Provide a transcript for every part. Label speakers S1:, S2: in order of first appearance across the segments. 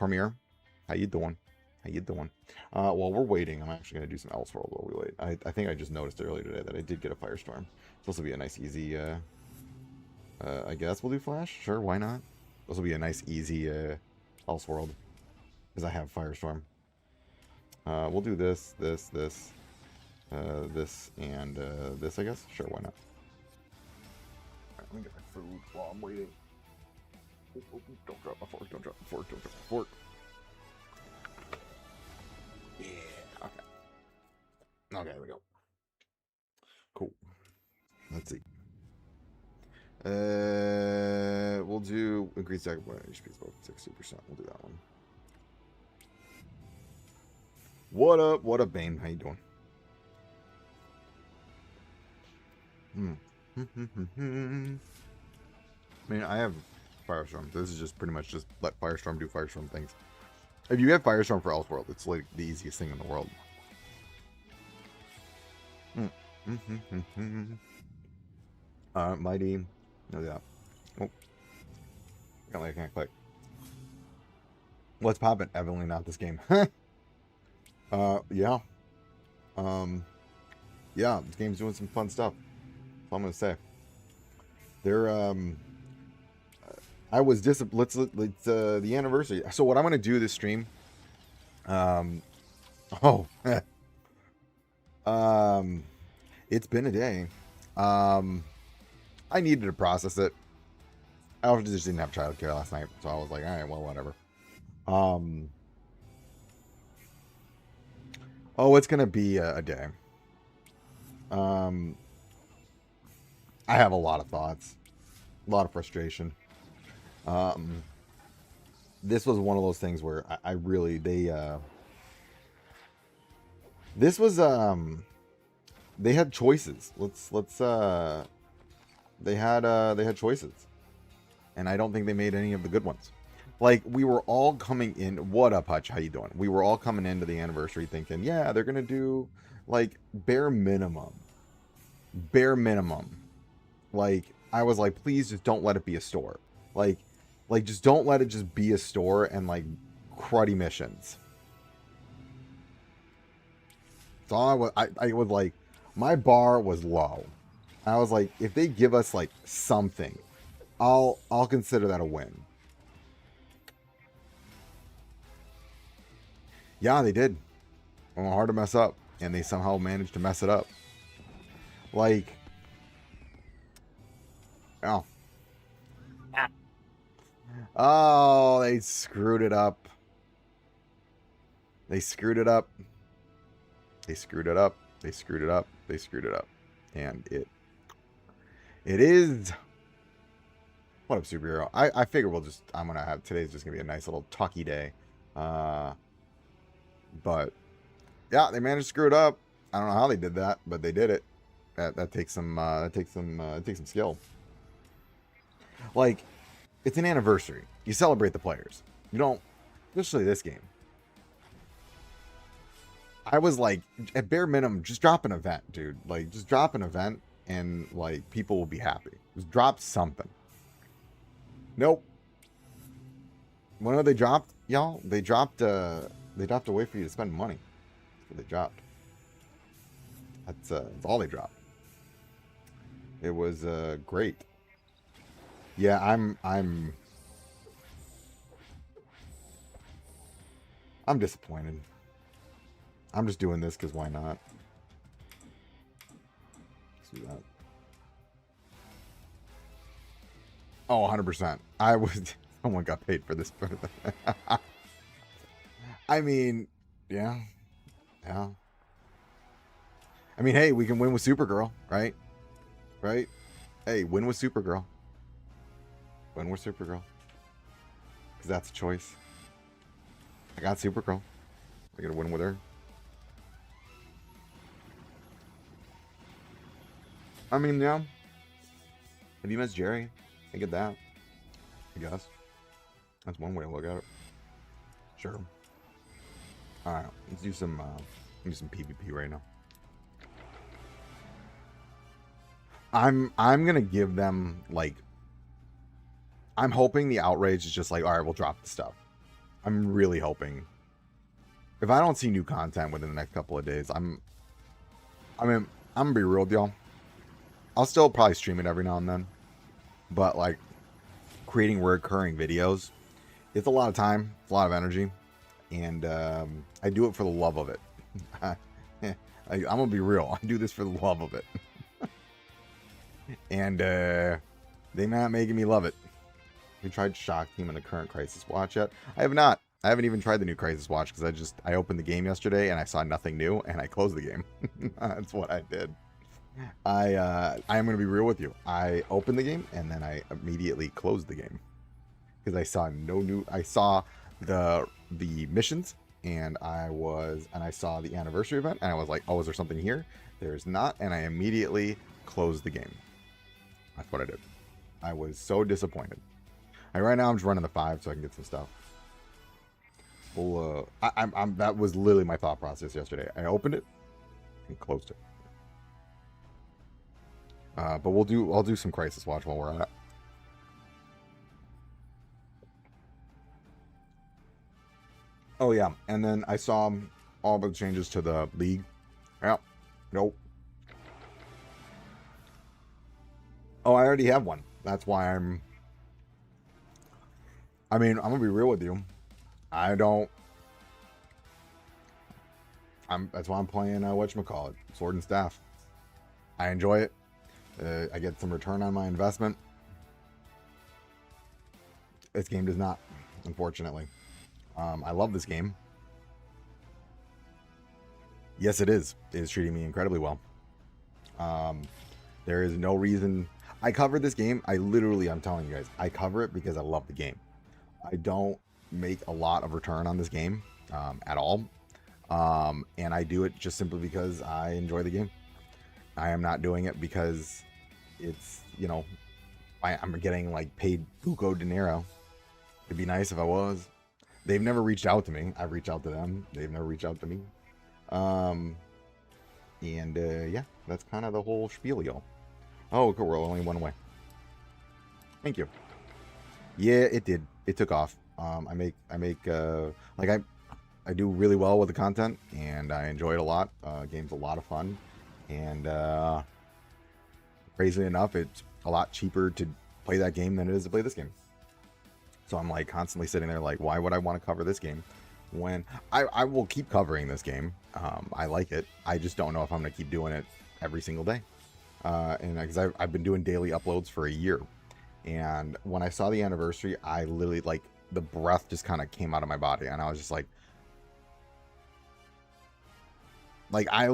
S1: Cormier. How you doing? How you doing? While we're waiting, I'm actually going to do some Elseworld while we wait. I think I just noticed earlier today that I did get a Firestorm. This will be a nice, easy, I guess we'll do Flash? Sure, why not? This will be a nice, easy, Elseworld. Because I have Firestorm. We'll do this, this, and this, I guess? Sure, why not? Alright, let me get my food while I'm waiting. Don't drop my fork, don't drop my fork, don't drop my fork. Yeah, okay. Okay, there we go. Cool. Let's see. We'll do increased attack by HP is about 60%. We'll do that one. What up? What up, Bane? How you doing? I mean, I have Firestorm. This is just pretty much just let Firestorm do Firestorm things. If you have Firestorm for Elseworld, it's like the easiest thing in the world. Mighty. No, yeah. Oh. I can't click. What's poppin'? Evidently not this game. Yeah. Yeah, this game's doing some fun stuff. That's all I'm gonna say. They're, I was let's the anniversary. So what I'm gonna do this stream, it's been a day. I needed to process it. I just didn't have childcare last night, so I was like, all right, well, whatever. Oh, it's gonna be a day. I have a lot of thoughts, a lot of frustration. This was one of those things where I really this was they had choices. They had choices, and I don't think they made any of the good ones. Like, we were all coming in. What up, Hutch? How you doing? We were all coming into the anniversary thinking, yeah, they're gonna do like bare minimum. Like, I was like, please just don't let it be a store. Like just don't let it just be a store and like cruddy missions. So I was like, my bar was low. I was like, if they give us like something, I'll consider that a win. Yeah, they did. Well, hard to mess up, and they somehow managed to mess it up. Like, oh, oh, they screwed it up. They screwed it up. They screwed it up. They screwed it up. They screwed it up, and it is. What up, superhero? I figure I'm gonna have today's just gonna be a nice little talky day. But yeah, they managed to screw it up. I don't know how they did that, but they did it. That takes some skill. Like, it's an anniversary. You celebrate the players. You don't, especially this game. I was like, at bare minimum, just drop an event, dude. Like, just drop an event, and like people will be happy. Just drop something. Nope. When they dropped, y'all, they dropped a way for you to spend money. That's what they dropped. That's all they dropped. It was great. Yeah, I'm disappointed. I'm just doing this because why not? Let's do that. Oh, 100%. I was. Someone got paid for this. I mean, yeah. Yeah. I mean, hey, we can win with Supergirl, right? Right? Hey, win with Supergirl. Win with Supergirl. Because that's a choice. I got Supergirl. I gotta win with her. I mean, yeah. Have you missed Jerry? I get that. I guess. That's one way to look at it. Sure. Alright, let's do some PvP right now. I'm gonna give them, like, I'm hoping the outrage is just like, alright, we'll drop the stuff. I'm really hoping. If I don't see new content within the next couple of days, I mean, I'm gonna be real with y'all. I'll still probably stream it every now and then, but like creating recurring videos, it's a lot of time, it's a lot of energy, and I do it for the love of it. I'm gonna be real. I do this for the love of it, and they're not making me love it. Have you tried Shock Team in the current Crisis Watch yet? I have not. I haven't even tried the new Crisis Watch because I opened the game yesterday and I saw nothing new and I closed the game. That's what I did. I am gonna be real with you. I opened the game and then I immediately closed the game because I saw no new. I saw the missions and I saw the anniversary event and I was like, oh, is there something here? There's not, and I immediately closed the game. That's what I did. I was so disappointed. Right now I'm just running the 5 so I can get some stuff. Well, that was literally my thought process yesterday. I opened it and closed it. But I'll do some Crisis Watch while we're at it. Oh yeah, and then I saw all the changes to the league. Yeah, nope. Oh, I already have one. That's why I mean, I'm gonna be real with you. That's why I'm playing whatchamacallit, Sword and Staff. I enjoy it. I get some return on my investment. This game does not, unfortunately. I love this game. Yes, it is. It is treating me incredibly well. There is no reason. I cover this game. I'm telling you guys, I cover it because I love the game. I don't make a lot of return on this game at all. And I do it just simply because I enjoy the game. I am not doing it because it's, I'm getting like paid buco dinero. It'd be nice if I was. They've never reached out to me. I've reached out to them. They've never reached out to me. Yeah, that's kind of the whole spiel, y'all. Oh, cool. We're only one away. Thank you. Yeah, it did. It took off. I do really well with the content, and I enjoy it a lot. Game's a lot of fun, and crazily enough, it's a lot cheaper to play that game than it is to play this game. So I'm like constantly sitting there like, why would I want to cover this game when I will keep covering this game? I like it. I just don't know if I'm going to keep doing it every single day. And because I've been doing daily uploads for a year. And when I saw the anniversary, I literally like the breath just kind of came out of my body. And I was just like I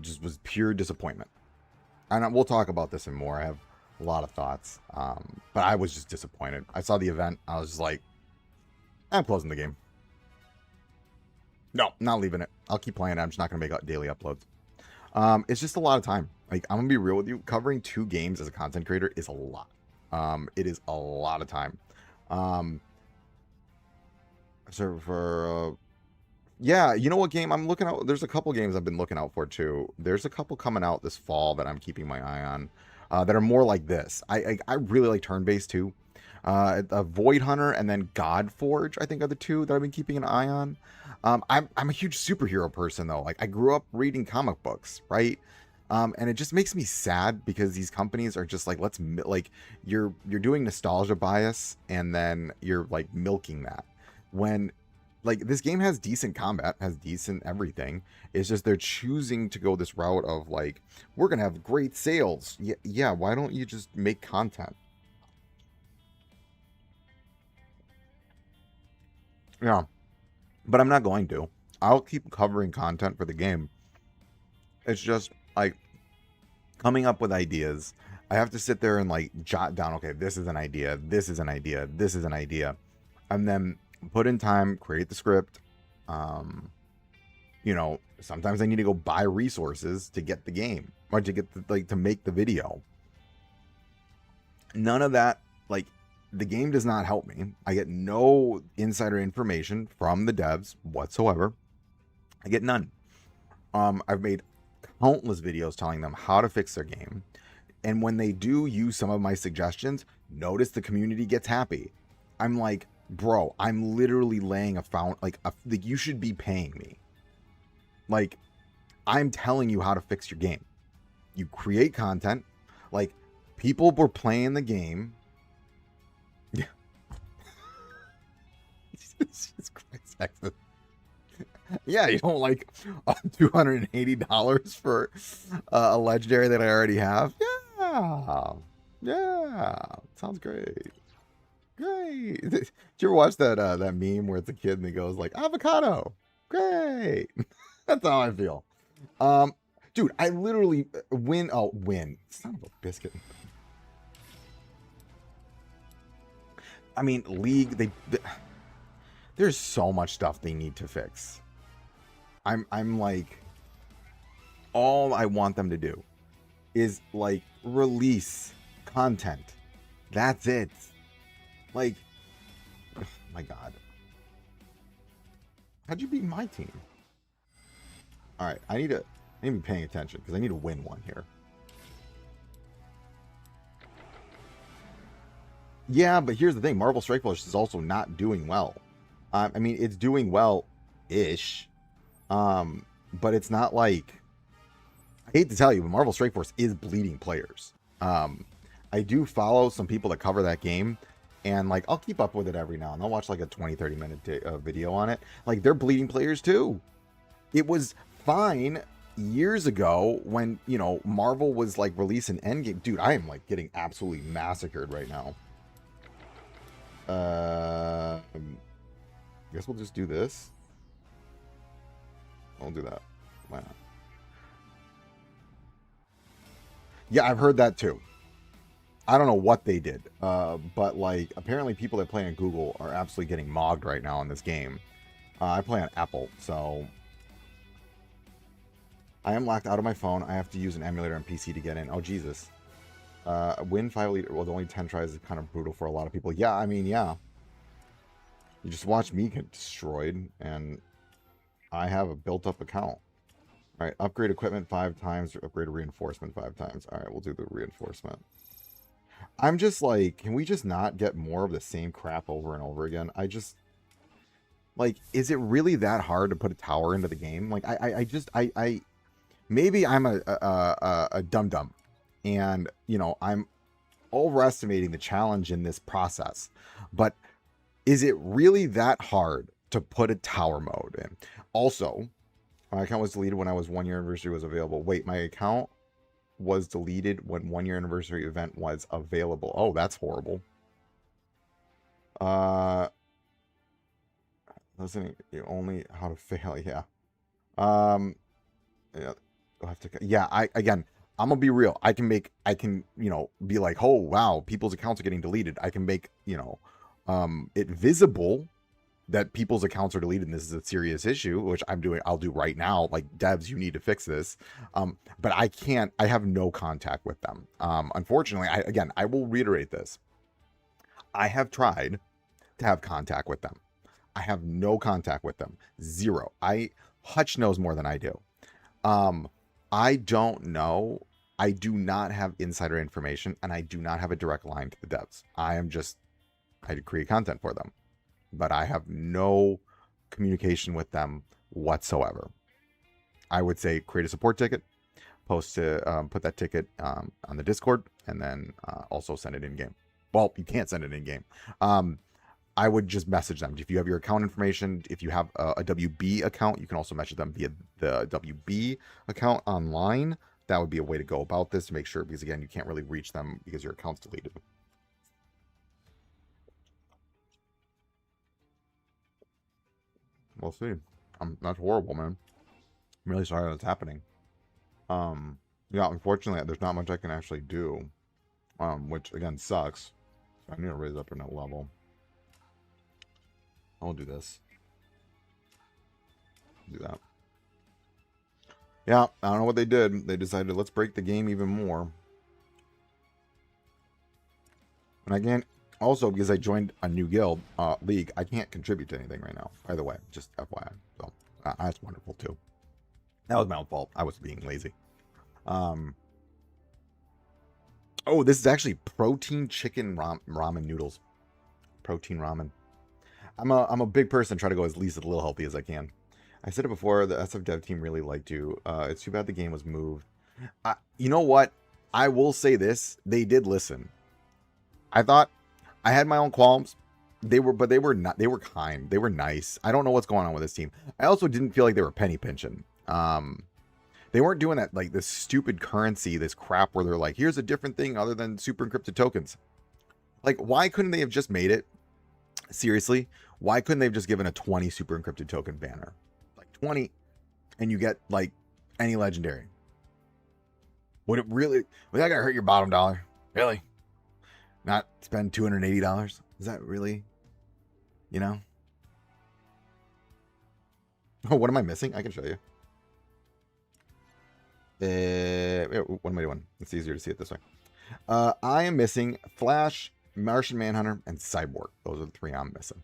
S1: just was pure disappointment. And we'll talk about this and more. I have a lot of thoughts. But I was just disappointed. I saw the event. I was just like, I'm closing the game. No, not leaving it. I'll keep playing it. I'm just not going to make daily uploads. It's just a lot of time. Like, I'm going to be real with you. Covering 2 games as a content creator is a lot. It is a lot of time. Yeah, you know what game I'm looking out? There's a couple games I've been looking out for too. There's a couple coming out this fall that I'm keeping my eye on that are more like this. I really like turn-based too. Void Hunter and then Godforge, I think, are the 2 that I've been keeping an eye on. I'm a huge superhero person though. Like, I grew up reading comic books, right? And it just makes me sad because these companies are just like, you're doing nostalgia bias and then you're like milking that when like this game has decent combat, has decent everything. It's just they're choosing to go this route of like, we're gonna have great sales. Yeah, why don't you just make content? Yeah, but I'm not going to. I'll keep covering content for the game. It's just like coming up with ideas. I have to sit there and like jot down, okay, this is an idea, this is an idea, this is an idea, and then put in time, create the script. Sometimes I need to go buy resources to get the game or to get to make the video. None of that, like, the game does not help me. I get no insider information from the devs whatsoever. I get none. I've made countless videos telling them how to fix their game. And when they do use some of my suggestions, notice the community gets happy. I'm like, Bro, I'm literally laying a found like you should be paying me. Like, I'm telling you how to fix your game. You create content. Like, people were playing the game. Yeah. Jesus Christ. Yeah, you don't like $280 for a legendary that I already have? Yeah. Yeah. Sounds great. Great. Did you ever watch that meme where it's a kid and he goes like avocado? Great. That's how I feel. Dude, I literally win. Son of a biscuit. I mean, League, there's so much stuff they need to fix. I'm like, all I want them to do is like release content. That's it. Like, oh my God. How'd you beat my team? All right, I need to be paying attention because I need to win one here. Yeah, but here's the thing: Marvel Strike Force is also not doing well. I mean, it's doing well-ish, but it's not like, I hate to tell you, but Marvel Strike Force is bleeding players. I do follow some people that cover that game, and like I'll keep up with it every now and I'll watch like a 20-30 minute video on it. Like, they're bleeding players too. It was fine years ago when, you know, Marvel was like releasing Endgame. Dude, I am like getting absolutely massacred right now. I guess we'll just do this. I'll do that. Why not? Yeah, I've heard that too. I don't know what they did, but like apparently people that play on Google are absolutely getting mogged right now in this game. I play on Apple, so I am locked out of my phone. I have to use an emulator on PC to get in. Oh, Jesus. Win 5 elite, well, only 10 tries is kind of brutal for a lot of people. Yeah, I mean, yeah. You just watch me get destroyed, and I have a built-up account. All right, upgrade equipment 5 times, or upgrade reinforcement 5 times. All right, we'll do the reinforcement. I'm just like, can we just not get more of the same crap over and over again? I just, like, is it really that hard to put a tower into the game? Like, I maybe I'm a dum-dum, and, you know, I'm overestimating the challenge in this process, but is it really that hard to put a tower mode in? Also, my account was deleted when I was 1 year anniversary was available. Wait, my account was deleted when 1 year anniversary event was available. Oh, that's horrible. Listening, you only how to fail, yeah. Yeah, I'll have to, yeah, again, I'm gonna be real. I can, you know, be like, oh wow, people's accounts are getting deleted. I can make, you know, it visible that people's accounts are deleted and this is a serious issue, which I'll do right now. Like, devs, you need to fix this. But I have no contact with them. Unfortunately, I will reiterate this. I have tried to have contact with them. I have no contact with them. Zero. Hutch knows more than I do. I don't know. I do not have insider information, and I do not have a direct line to the devs. I create content for them, but I have no communication with them whatsoever. I would say create a support ticket, put that ticket on the Discord, and then also send it in game. Well, you can't send it in game. I would just message them. If you have your account information, if you have a WB account, you can also message them via the WB account online. That would be a way to go about this to make sure, because again, you can't really reach them because your account's deleted. We'll see. That's horrible, man. I'm really sorry that's happening. Yeah, unfortunately, there's not much I can actually do, which again sucks. So I need to raise up another level. I'll do this. Do that. Yeah, I don't know what they did. They decided, let's break the game even more. And again, also because I joined a new guild, league, I can't contribute to anything right now. By the way, just FYI. So that's wonderful too. That was my own fault. I was being lazy. Oh, this is actually protein chicken ramen noodles. Protein ramen. I'm a big person, try to go as least as little healthy as I can. I said it before, the SF dev team really liked you. It's too bad the game was moved. You know what? I will say this, they did listen. I thought I had my own qualms. They were not, they were kind. They were nice. I don't know what's going on with this team. I also didn't feel like they were penny pinching. They weren't doing that, like this stupid currency, this crap where they're like, here's a different thing other than super encrypted tokens. Like, why couldn't they have just made it? Seriously, why couldn't they have just given a 20 super encrypted token banner? Like 20, and you get like any legendary. Would it really, would that gonna hurt your bottom dollar? Really? Not spend $280? Is that really, you know? Oh, what am I missing? I can show you. What am I doing? It's easier to see it this way. I am missing Flash, Martian Manhunter, and Cyborg. Those are the 3 I'm missing.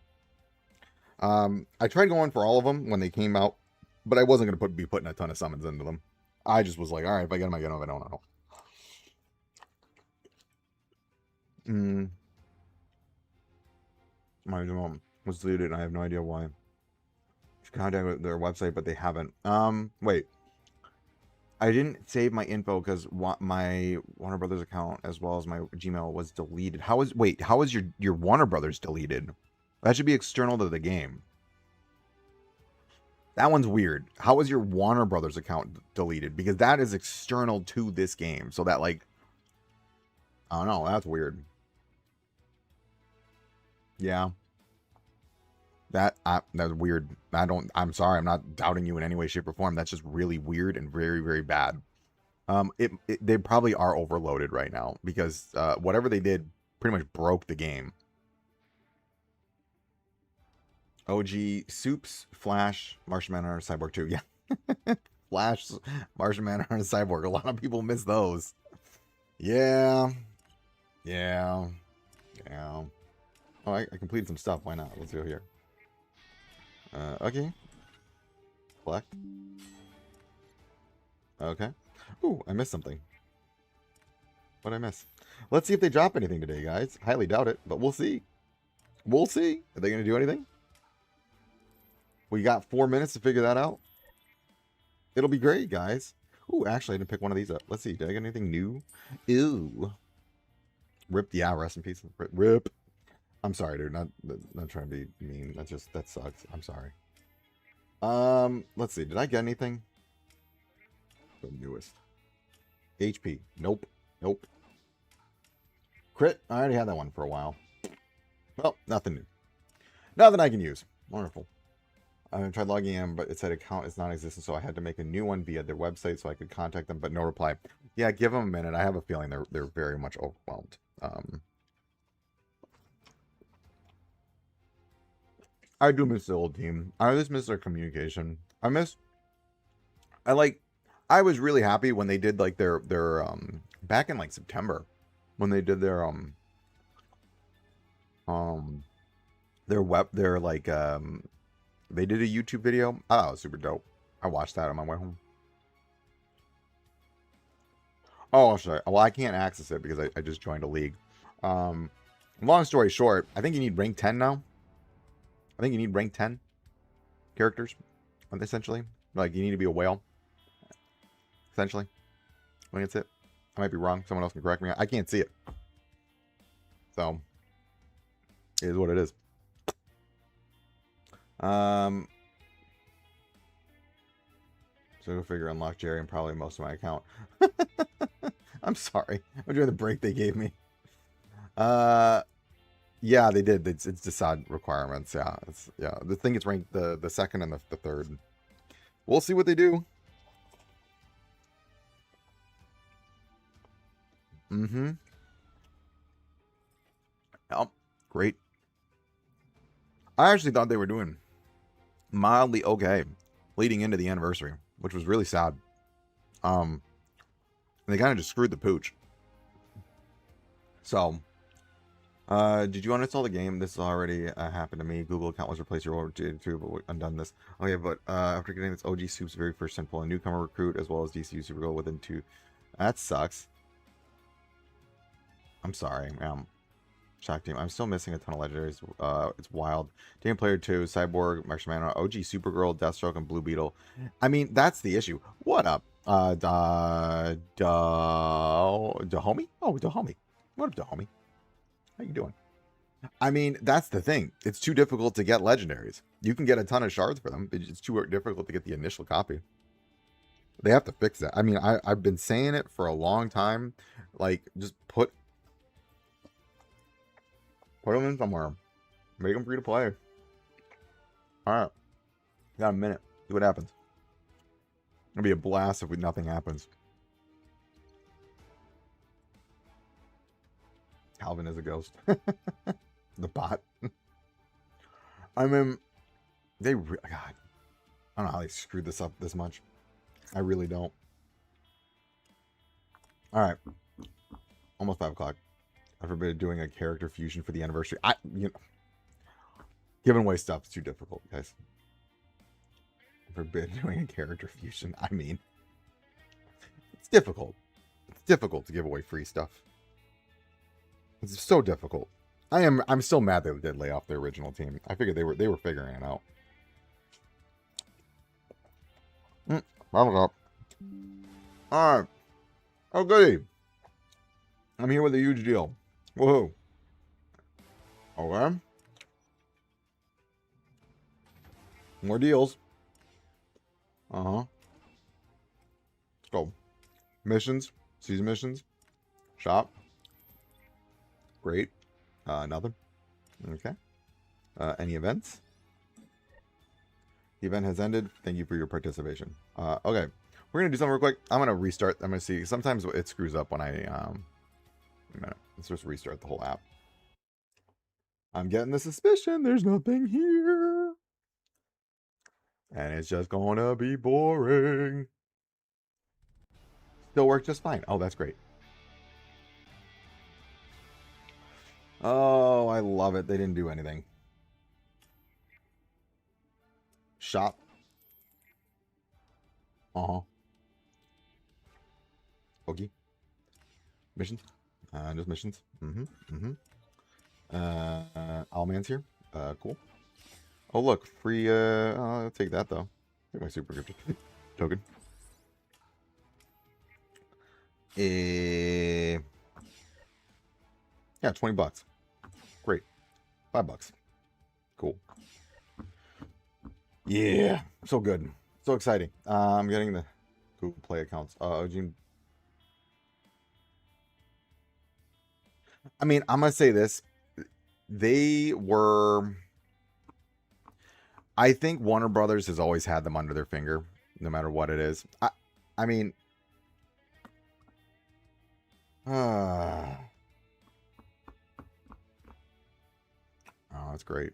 S1: I tried going for all of them when they came out, but I wasn't going to be putting a ton of summons into them. I just was like, all right, if I get them, I get them. If I don't, I don't. My mom was deleted, and I have no idea why. Contact their website, but they haven't. Wait. I didn't save my info because my Warner Brothers account as well as my Gmail was deleted. How is your Warner Brothers deleted? That should be external to the game. That one's weird. How is your Warner Brothers account deleted? Because that is external to this game. So that, like, I don't know. That's weird. Yeah. That's weird. I'm sorry. I'm not doubting you in any way, shape, or form. That's just really weird and very, very bad. They probably are overloaded right now because whatever they did pretty much broke the game. OG Soups, Flash, Martian Manhunter, Cyborg 2. Yeah. Flash, Martian Manhunter, and Cyborg. A lot of people miss those. Yeah. Yeah. Yeah. Oh, I completed some stuff. Why not? Let's go here. Okay. Collect. Okay. Ooh, I missed something. What'd I miss? Let's see if they drop anything today, guys. Highly doubt it, but we'll see. We'll see. Are they going to do anything? We got 4 minutes to figure that out. It'll be great, guys. Ooh, actually, I didn't pick one of these up. Let's see. Did I get anything new? Ew. Rip. Yeah, rest in peace. Rip. I'm sorry, dude. Not trying to be mean. That sucks. I'm sorry. Let's see. Did I get anything? The newest. HP. Nope. Nope. Crit. I already had that one for a while. Well, nothing new. Nothing I can use. Wonderful. I tried logging in, but it said account is non-existent, so I had to make a new one via their website so I could contact them, but no reply. Yeah, give them a minute. I have a feeling they're very much overwhelmed. I do miss the old team. I just miss their communication. I was really happy when they did like their back in like September when they did their they did a YouTube video. Oh, it was super dope. I watched that on my way home. Oh, sorry. Well, I can't access it because I just joined a league. Long story short, I think you need rank 10 now. I think you need rank 10 characters, essentially. Like, you need to be a whale, essentially. I think that's it. I might be wrong. Someone else can correct me. I can't see it. So, it is what it is. So go figure, unlock Jerry and probably most of my account. I'm sorry. I'm doing the break they gave me. Yeah, they did. It's decide requirements. Yeah, the thing is ranked the second and the third. We'll see what they do. Mm-hmm. Oh, great. I actually thought they were doing mildly okay leading into the anniversary, which was really sad. They kind of just screwed the pooch. So, did you uninstall the game? This already happened to me. Google account was replaced your old too, but we undone this. Okay, but after getting this OG Soup's very first simple, a newcomer recruit as well as DCU Super Goal within 2. That sucks. I'm sorry, Shock Team. I'm still missing a ton of legendaries. It's wild. Team Player 2, Cyborg, Martian Man, OG Supergirl, Deathstroke, and Blue Beetle. I mean, that's the issue. What up? Dahomey? Oh, Dahomey. What up, Dahomey? How you doing? I mean, that's the thing. It's too difficult to get legendaries. You can get a ton of shards for them. It's too difficult to get the initial copy. They have to fix that. I mean, I've been saying it for a long time. Like, just put them in somewhere. Make them free to play. Alright. Got a minute. See what happens. It'll be a blast if nothing happens. Calvin is a ghost. The bot. I mean, God. I don't know how they screwed this up this much. I really don't. Alright. Almost 5 o'clock. I forbid doing a character fusion for the anniversary. Giving away stuff is too difficult, guys. I forbid doing a character fusion. I mean, it's difficult. It's difficult to give away free stuff. It's so difficult. I'm still mad they did lay off the original team. I figured they were figuring it out. Alright. Oh goody. I'm here with a huge deal. Woohoo. Okay. More deals. Let's go. Missions. Season missions. Shop. Great. Nothing. Okay. Any events? The event has ended. Thank you for your participation. Okay. We're going to do something real quick. I'm going to restart. I'm going to see. Sometimes it screws up when I... let's just restart the whole app. I'm getting the suspicion there's nothing here. And it's just going to be boring. Still work just fine. Oh, that's great. Oh, I love it. They didn't do anything. Shop. Okay. Missions. Just missions. Owlman's here. Cool. Oh, look. Free, I'll take that, though. Take my super gift token. Yeah, 20 bucks. Great. $5. Cool. Yeah. So good. So exciting. I'm getting the Google Play accounts. Gene. I mean, I'm going to say this. They were... I think Warner Brothers has always had them under their finger, no matter what it is. I mean... Oh, that's great.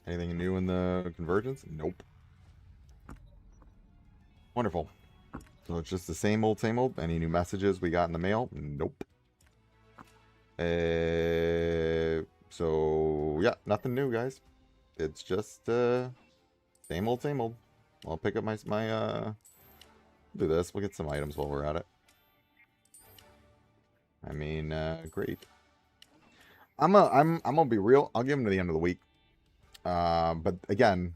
S1: Anything new in the convergence? Nope. Wonderful. So it's just the same old, same old. Any new messages we got in the mail? Nope. So, yeah, nothing new, guys. It's just same old, same old. I'll pick up my do this. We'll get some items while we're at it. I mean, great. I'm gonna be real. I'll give them to the end of the week. But again,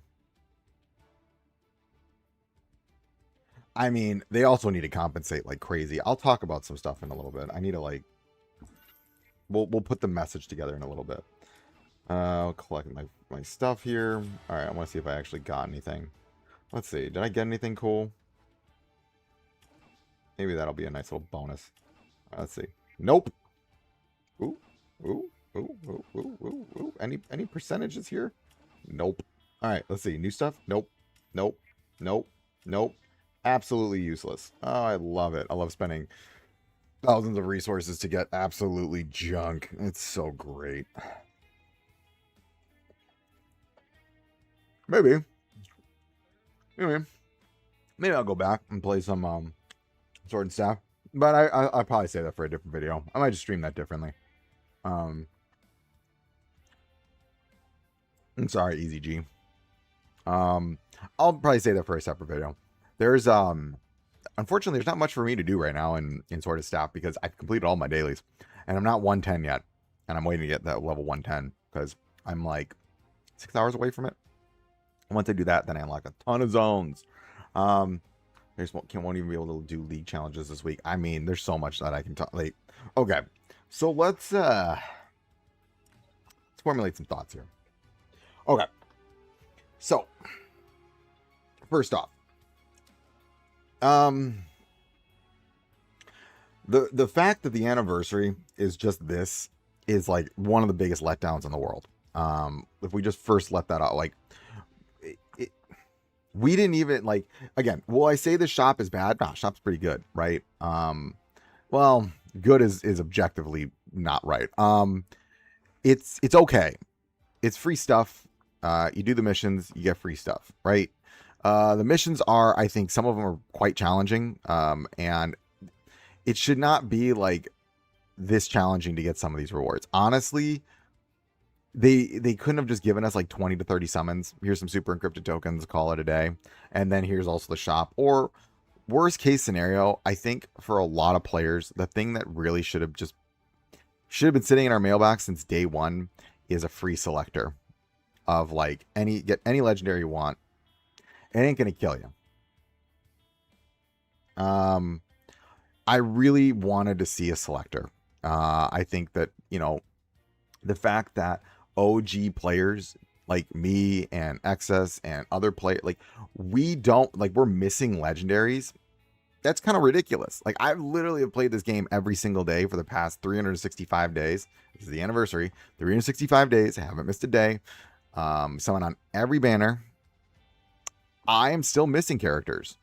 S1: I mean, they also need to compensate like crazy. I'll talk about some stuff in a little bit. I need to like, we'll put the message together in a little bit. I'll collect my stuff here. All right, I want to see if I actually got anything. Let's see. Did I get anything cool? Maybe that'll be a nice little bonus. Let's see. Nope. Ooh, ooh, ooh, ooh, ooh, ooh, ooh. Any percentages here? Nope. All right, let's see. New stuff? Nope. Nope. Nope. Nope. Absolutely useless. Oh, I love it. I love spending thousands of resources to get absolutely junk. It's so great. Maybe I'll go back and play some Sword and Staff. But I'll probably say that for a different video. I might just stream that differently. I'm sorry, Easy G. I'll probably say that for a separate video. There's unfortunately there's not much for me to do right now in Sword and Staff because I've completed all my dailies. And I'm not 110 yet. and I'm waiting to get that level 110 because I'm like 6 hours away from it. And once I do that, then I unlock a ton of zones. Won't even be able to do league challenges this week. I mean, there's so much that I can talk. Like, okay, so let's formulate some thoughts here. Okay, so first off, the fact that the anniversary is just this is like one of the biggest letdowns in the world. If we just first let that out, like we didn't even like, again, will I say the shop is bad? Nah, shop's pretty good, right? Well, good is objectively not right. It's okay. It's free stuff. You do the missions, you get free stuff, right? The missions are, I think some of them are quite challenging. And it should not be like this challenging to get some of these rewards. Honestly, they couldn't have just given us like 20 to 30 summons. Here's some super encrypted tokens, call it a day. And then here's also the shop. Or worst case scenario, I think for a lot of players, the thing that really should have been sitting in our mailbox since day one is a free selector of like get any legendary you want. It ain't gonna kill you. I really wanted to see a selector. I think that, the fact that OG players like me and Excess and other players, like we're missing legendaries. That's kind of ridiculous. Like I literally have played this game every single day for the past 365 days. This is the anniversary. 365 days. I haven't missed a day. Someone on every banner. I am still missing characters.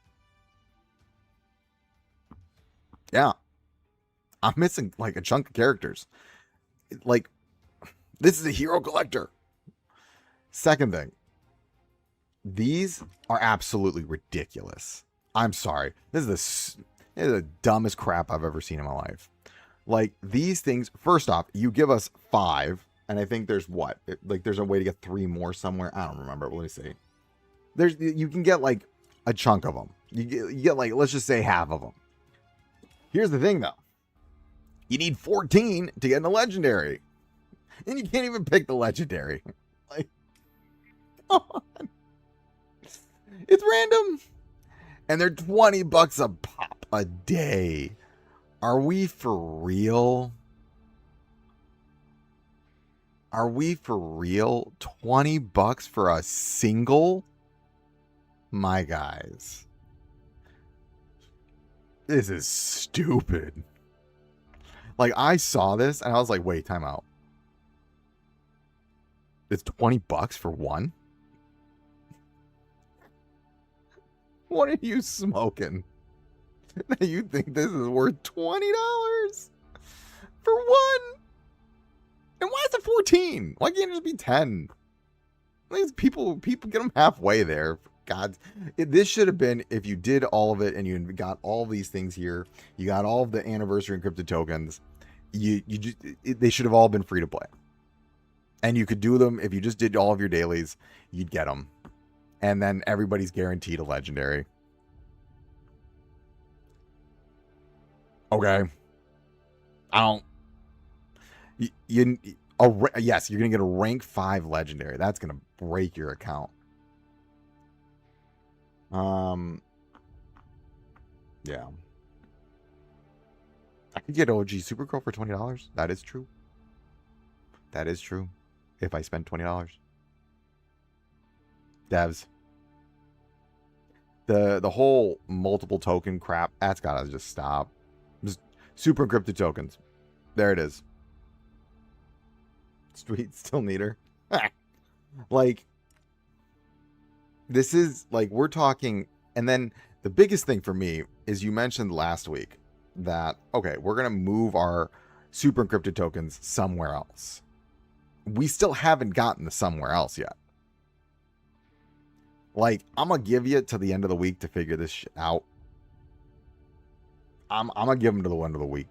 S1: Yeah. I'm missing like a chunk of characters. Like, this is a hero collector. Second thing. These are absolutely ridiculous. I'm sorry. This is the dumbest crap I've ever seen in my life. Like, these things, first off, you give us 5, and I think there's there's a way to get 3 more somewhere. I don't remember. Let me see. You can get like a chunk of them. You get like, let's just say half of them. Here's the thing though. You need 14 to get in a legendary. And you can't even pick the legendary. Like, come on. It's random. And they're $20 a pop a day. Are we for real? Are we for real? $20 for a single? My guys. This is stupid. Like, I saw this and I was like, wait, time out. It's $20 for one? What are you smoking? You think this is worth $20 for one? And why is it 14? Why can't it just be 10? Like, people get them halfway there. God, this should have been, if you did all of it and you got all these things here, you got all of the anniversary encrypted tokens, they should have all been free to play. And you could do them, if you just did all of your dailies, you'd get them. And then everybody's guaranteed a legendary. Okay. Yes, you're going to get a rank 5 legendary. That's going to break your account. Yeah. I could get OG Supergirl for $20. That is true. That is true. If I spend $20. Devs. The whole multiple token crap, that's gotta just stop. Just super encrypted tokens. There it is. Sweet, still need her. Like, this is like, we're talking, and then the biggest thing for me is you mentioned last week that, okay, we're going to move our super encrypted tokens somewhere else. We still haven't gotten to somewhere else yet. Like, I'm going to give you to the end of the week to figure this shit out. I'm going to give them to the end of the week.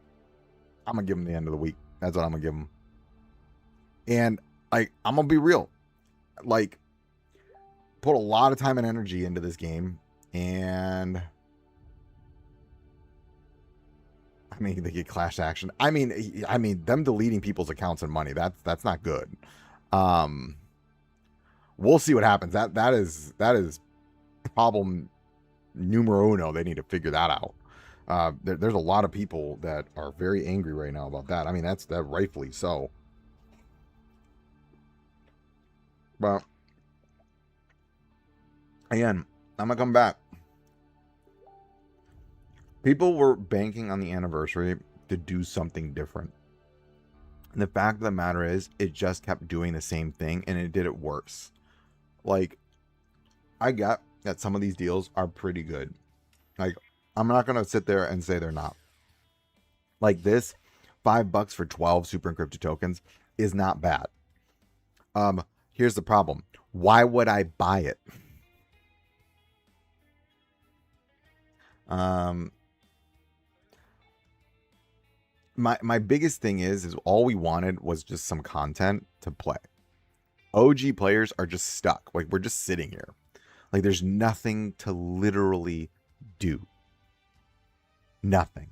S1: I'm going to give them the end of the week. That's what I'm going to give them. And like, I'm going to be real. Like, put a lot of time and energy into this game, and I mean, they get class action. I mean, them deleting people's accounts and money. That's not good. Um, we'll see what happens. That is problem numero uno. They need to figure that out. There's a lot of people that are very angry right now about that. I mean, that rightfully so. But again, I'm gonna come back. People were banking on the anniversary to do something different. And the fact of the matter is, it just kept doing the same thing and it did it worse. Like, I get that some of these deals are pretty good. Like, I'm not going to sit there and say they're not. Like this, $5 for 12 super encrypted tokens is not bad. Here's the problem. Why would I buy it? My biggest thing is all we wanted was just some content to play. OG players are just stuck. Like, we're just sitting here. Like, there's nothing to literally do. Nothing.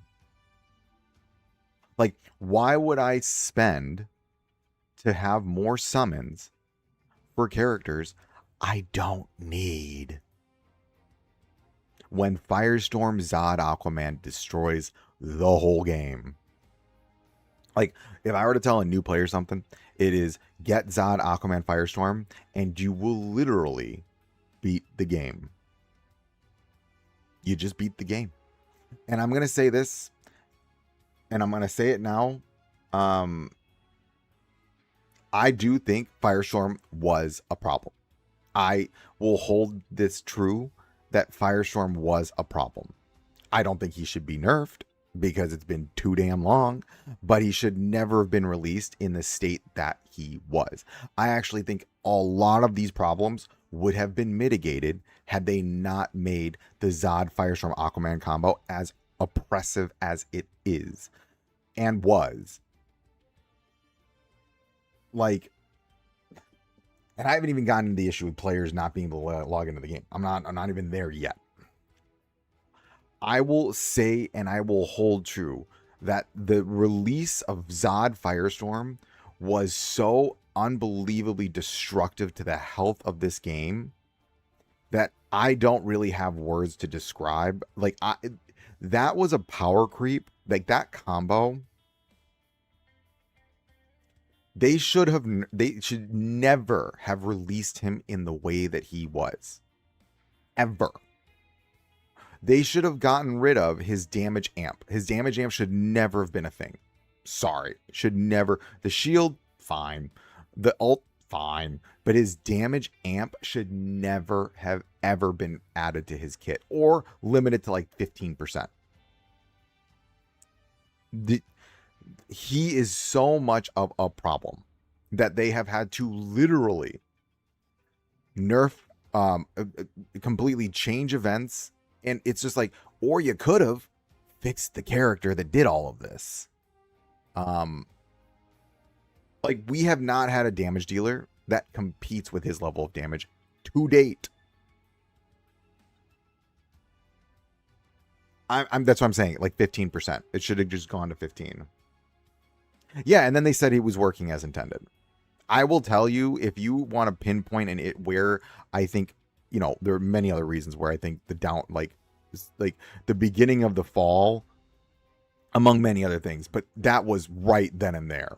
S1: Like, why would I spend to have more summons for characters I don't need? When Firestorm Zod Aquaman destroys the whole game. Like, if I were to tell a new player something, it is get Zod Aquaman Firestorm and you will literally beat the game. You just beat the game. And I'm going to say this, and I'm going to say it now. I do think Firestorm was a problem. I will hold this true that Firestorm was a problem. I don't think he should be nerfed because it's been too damn long, but he should never have been released in the state that he was. I actually think a lot of these problems would have been mitigated had they not made the Zod Firestorm Aquaman combo as oppressive as it is and was. Like, and I haven't even gotten into the issue with players not being able to log into the game. I'm not even there yet. I will say, and I will hold true, that the release of Zod Firestorm was so unbelievably destructive to the health of this game that I don't really have words to describe. Like, that was a power creep. Like, that combo, they should never have released him in the way that he was. Ever. They should have gotten rid of his damage amp. His damage amp should never have been a thing. Sorry. Should never. The shield, fine. The ult, fine. But his damage amp should never have ever been added to his kit. Or limited to like 15%. He is so much of a problem that they have had to literally nerf, completely change events. And it's just like, or you could have fixed the character that did all of this. Like, we have not had a damage dealer that competes with his level of damage to date. That's what I'm saying. Like 15%. It should have just gone to 15. Yeah, and then they said he was working as intended. I will tell you, if you want to pinpoint in it where I think, you know, there are many other reasons where I think like the beginning of the fall, among many other things, but that was right then and there,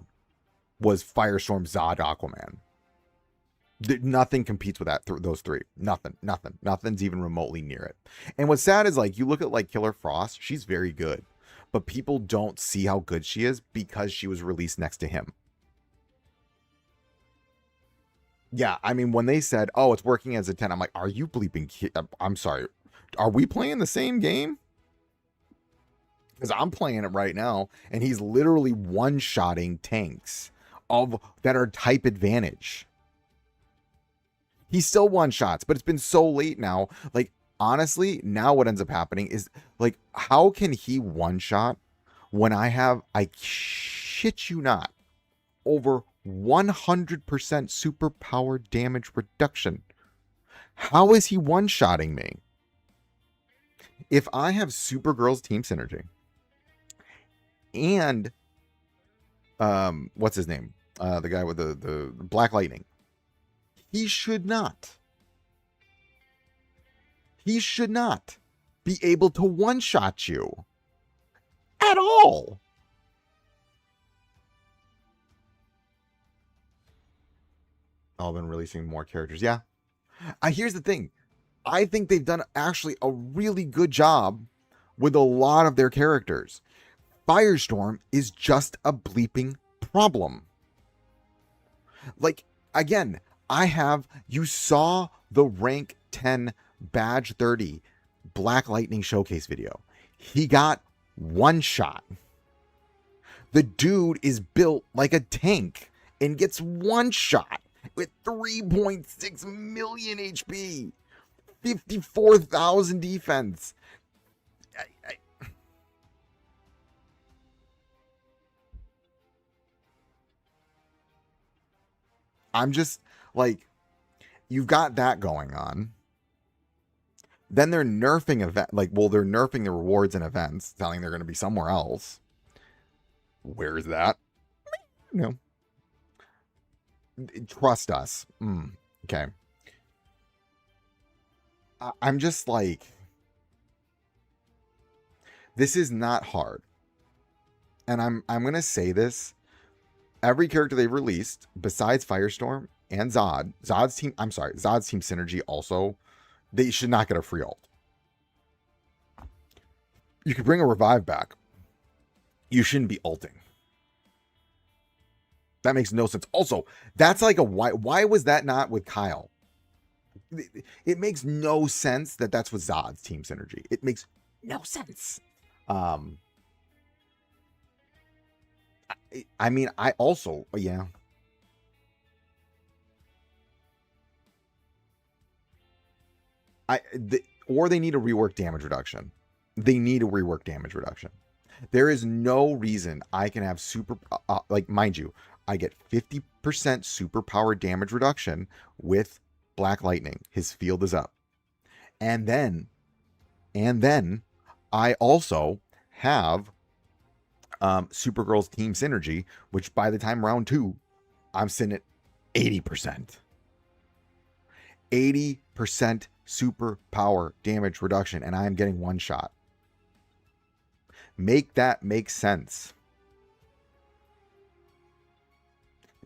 S1: was Firestorm Zod Aquaman. Nothing competes with that. Those three. Nothing's even remotely near it. And what's sad is, like, you look at like Killer Frost, she's very good, but people don't see how good she is because she was released next to him. Yeah, I mean, when they said, oh, it's working as a 10, I'm like, are you bleeping? I'm sorry. Are we playing the same game? Because I'm playing it right now, and he's literally one-shotting tanks that are type advantage. He still one-shots, but it's been so late now. Like, honestly, now what ends up happening is, like, how can he one-shot when I shit you not, over 100% super power damage reduction? How is he one-shotting me? If I have Supergirl's team synergy and what's his name? The guy with the Black Lightning. He should not. He should not be able to one-shot you at all. Oh, been releasing more characters. Yeah. Here's the thing. I think they've done actually a really good job with a lot of their characters. Firestorm is just a bleeping problem. Like, again, you saw the rank 10 badge 30 Black Lightning showcase video. He got one shot. The dude is built like a tank and gets one shot with 3.6 million HP, 54,000 defense. I'm just like, you've got that going on. Then they're nerfing they're nerfing the rewards and events, telling they're going to be somewhere else. Where's that? No. Trust us. Okay. I'm just like, this is not hard. And I'm going to say this. Every character they've released, besides Firestorm and Zod's team synergy also, they should not get a free ult. You could bring a revive back. You shouldn't be ulting. That makes no sense. Also, that's like why was that not with Kyle? It makes no sense that's with Zod's team synergy. It makes no sense. I mean, I also, yeah. Or they need to rework damage reduction. They need to rework damage reduction. There is no reason I can have mind you, I get 50% super power damage reduction with Black Lightning. His field is up. And then I also have Supergirl's team synergy, which by the time round 2, I'm sitting at 80%. 80% super power damage reduction, and I am getting one shot. Make that make sense.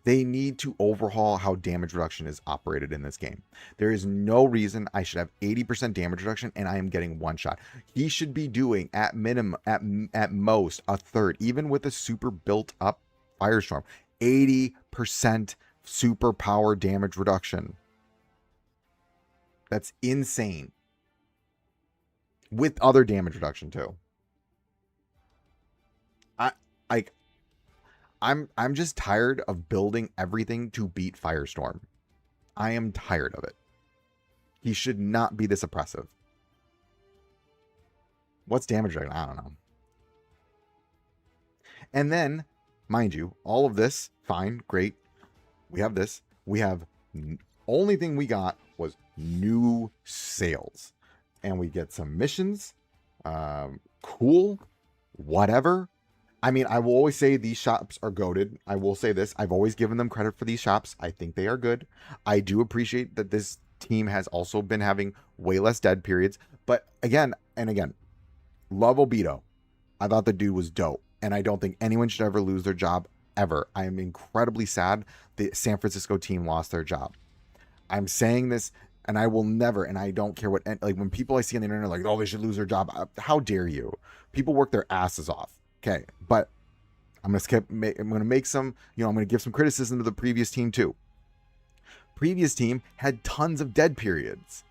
S1: They need to overhaul how damage reduction is operated in this game. There is no reason I should have 80% damage reduction and I am getting one shot. He should be doing at minimum, at most, a third, even with a super built up Firestorm. 80% super power damage reduction. That's insane. With other damage reduction too. I'm just tired of building everything to beat Firestorm. I am tired of it. He should not be this oppressive. What's damage reduction? I don't know. And then, mind you, all of this, fine, great. We have this. We have, only thing we got was new sales. And we get some missions. Cool. Whatever. I mean, I will always say these shops are goated. I will say this. I've always given them credit for these shops. I think they are good. I do appreciate that this team has also been having way less dead periods. But again and again, love Obito. I thought the dude was dope. And I don't think anyone should ever lose their job, ever. I am incredibly sad the San Francisco team lost their job. I'm saying this, and I will never, and I don't care what, like when people I see on the internet are like, oh, they should lose their job. How dare you? People work their asses off. Okay, but I'm going to make some, I'm going to give some criticism to the previous team too. Previous team had tons of dead periods.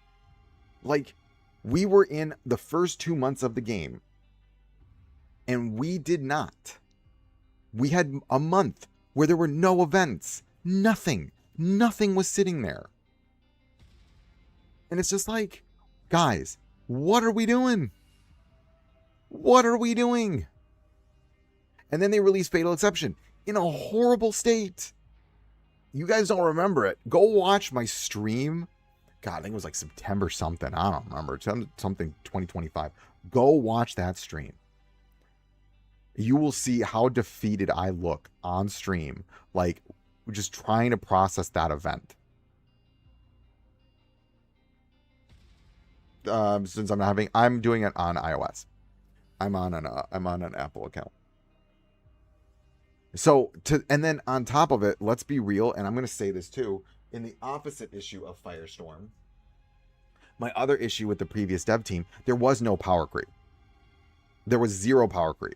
S1: Like, we were in the first 2 months of the game, and we did not. We had a month where there were no events. Nothing was sitting there. And it's just like, guys, what are we doing? What are we doing? And then they released Fatal Exception in a horrible state. You guys don't remember it. Go watch my stream. God, I think it was like September something. I don't remember. Something 2025. Go watch that stream. you will see how defeated I look on stream, like just trying to process that event. Since I'm doing it on iOS. I'm on an Apple account. So and then on top of it, let's be real, and I'm going to say this too, in the opposite issue of Firestorm, my other issue with the previous dev team, there was no power creep. There was zero power creep.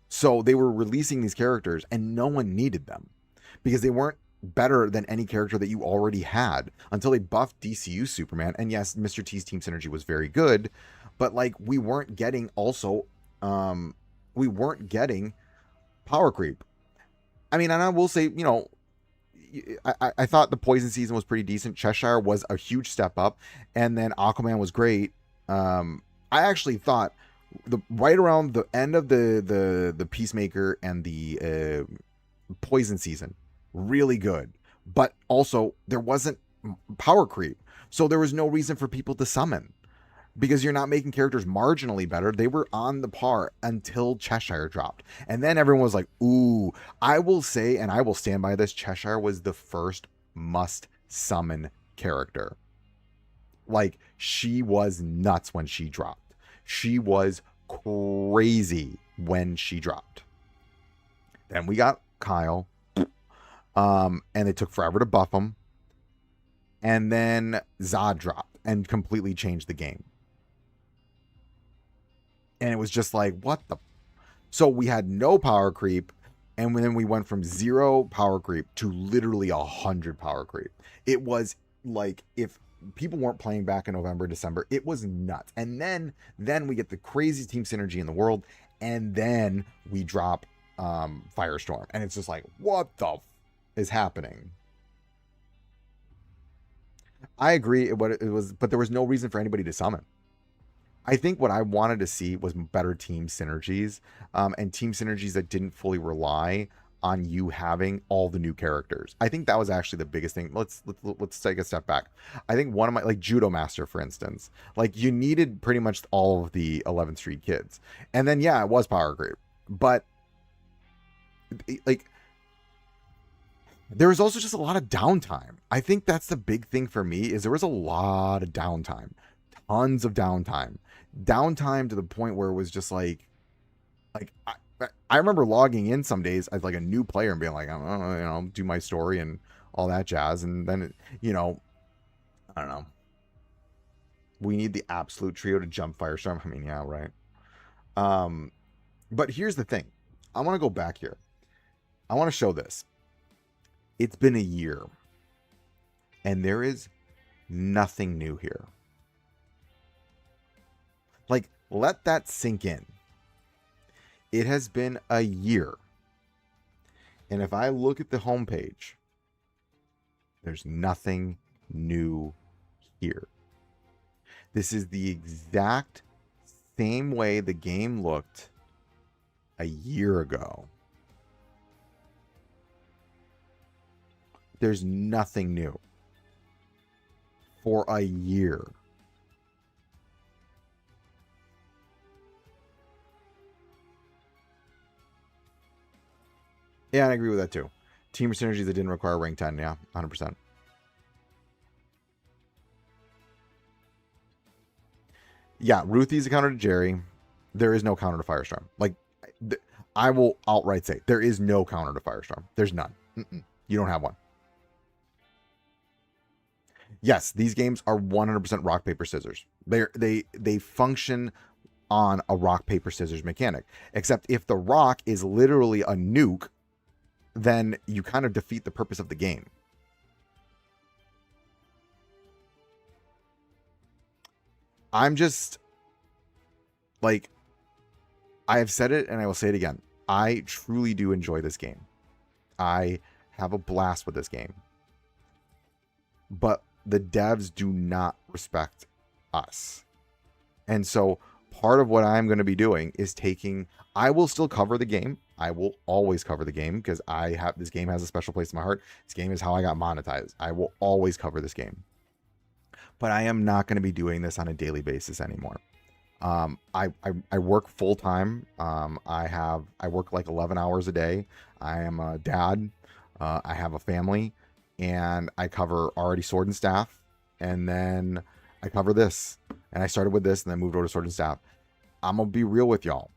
S1: So they were releasing these characters and no one needed them because they weren't better than any character that you already had until they buffed DCU Superman. And yes, Mr. T's team synergy was very good, but like we weren't getting power creep. I mean, and I will say, I thought the Poison season was pretty decent. Cheshire was a huge step up, and then Aquaman was great. I actually thought right around the end of the Peacemaker and the Poison season, really good. But also there wasn't power creep, so there was no reason for people to summon. Because you're not making characters marginally better. They were on the par until Cheshire dropped. And then everyone was like, ooh, I will say, and I will stand by this, Cheshire was the first must summon character. Like, she was nuts when she dropped. She was crazy when she dropped. Then we got Kyle. And it took forever to buff him. And then Zod dropped and completely changed the game. And it was just like, what the? So we had no power creep. And then we went from 0 power creep to literally 100 power creep. It was like, if people weren't playing back in November, December, it was nuts. And then we get the craziest team synergy in the world. And then we drop Firestorm. And it's just like, what the is happening? I agree what it was, but there was no reason for anybody to summon. I think what I wanted to see was better team synergies, and team synergies that didn't fully rely on you having all the new characters. I think that was actually the biggest thing. Let's take a step back. I think one of my, like Judo Master, for instance, like you needed pretty much all of the 11th Street kids, and then yeah, it was power creep, but like there was also just a lot of downtime. I think that's the big thing for me, is there was a lot of downtime, tons of downtime to the point where it was just like I remember logging in some days as like a new player and being like, I don't know, do my story and all that jazz. And then, I don't know. We need the absolute trio to jump Firestorm. I mean, yeah, right. But here's the thing. I want to go back here. I want to show this. It's been a year and there is nothing new here. Like, let that sink in. It has been a year. And if I look at the homepage, there's nothing new here. This is the exact same way the game looked a year ago. There's nothing new for a year. Yeah, I agree with that too. Team synergies that didn't require rank 10. Yeah, 100%. Yeah, Ruthie's a counter to Jerry. There is no counter to Firestorm. Like, I will outright say, there is no counter to Firestorm. There's none. You don't have one. Yes, these games are 100% rock, paper, scissors. They function on a rock, paper, scissors mechanic. Except if the rock is literally a nuke, then you kind of defeat the purpose of the game. I'm just like, I have said it and I will say it again. I truly do enjoy this game. I have a blast with this game. But the devs do not respect us. And so part of what I'm going to be doing is I will still cover the game. I will always cover the game because this game has a special place in my heart. This game is how I got monetized. I will always cover this game. But I am not going to be doing this on a daily basis anymore. I work full time. I work like 11 hours a day. I am a dad. I have a family, and I cover already Sword and Staff, and then I cover this, and I started with this, and then moved over to Sword and Staff. I'm gonna be real with y'all.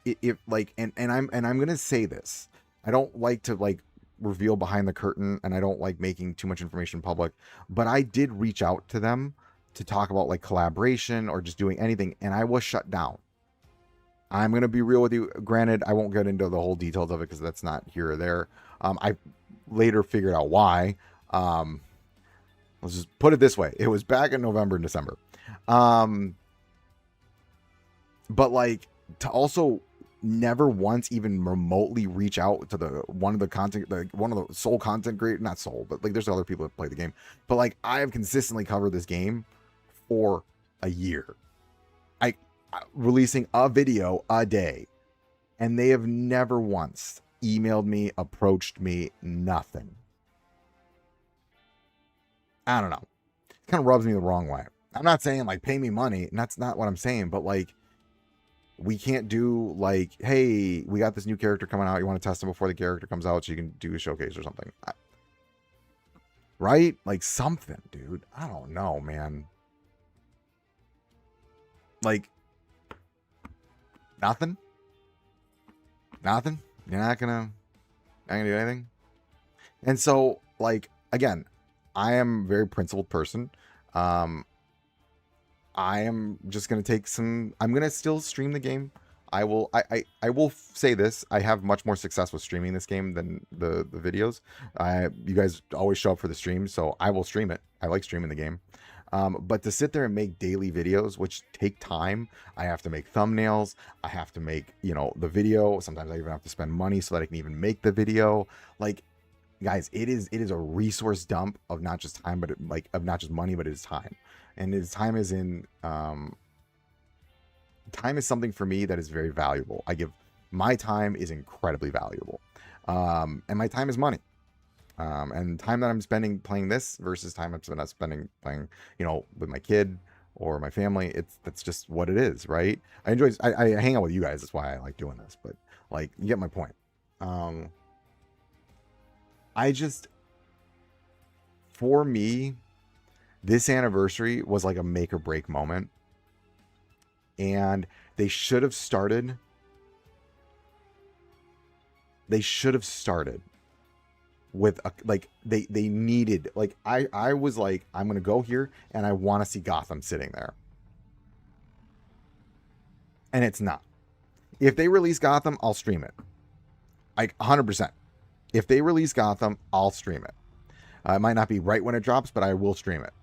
S1: If like, and I'm gonna say this. I don't like to like reveal behind the curtain, and I don't like making too much information public, but I did reach out to them to talk about like collaboration or just doing anything, and I was shut down. I'm gonna be real with you. Granted, I won't get into the whole details of it because that's not here or there. I later figured out why. Let's just put it this way: it was back in November and December. But like, to also never once even remotely reach out to one of the sole content creator, not sole, but like there's other people that play the game, but like I have consistently covered this game for a year, I releasing a video a day, and they have never once emailed me, approached me, nothing. I don't know, it kind of rubs me the wrong way. I'm not saying like pay me money, and that's not what I'm saying, but like, we can't do like, hey, we got this new character coming out, you want to test him before the character comes out so you can do a showcase or something, right? Like something, dude. I don't know, man. Like nothing. You're not gonna do anything. And so like, again, I am a very principled person. I am just going to take some, I'm going to still stream the game. I will say this. I have much more success with streaming this game than the videos. You guys always show up for the stream, so I will stream it. I like streaming the game. But to sit there and make daily videos, which take time, I have to make thumbnails. I have to make, the video. Sometimes I even have to spend money so that I can even make the video. Like, guys, it is a resource dump of not just time, but of not just money, but it is time. And his time is time is something for me that is very valuable. My time is incredibly valuable. And my time is money. And time that I'm spending playing this versus time I'm spending playing, with my kid or my family, that's just what it is, right? I hang out with you guys. That's why I like doing this, but like, you get my point. For me, this anniversary was like a make or break moment, and they should have started with they needed, like, I was like, I'm gonna go here and I want to see Gotham sitting there, and it's not. If they release Gotham, I'll stream it, like 100%. If they release Gotham, I'll stream it. It might not be right when it drops, but I will stream it.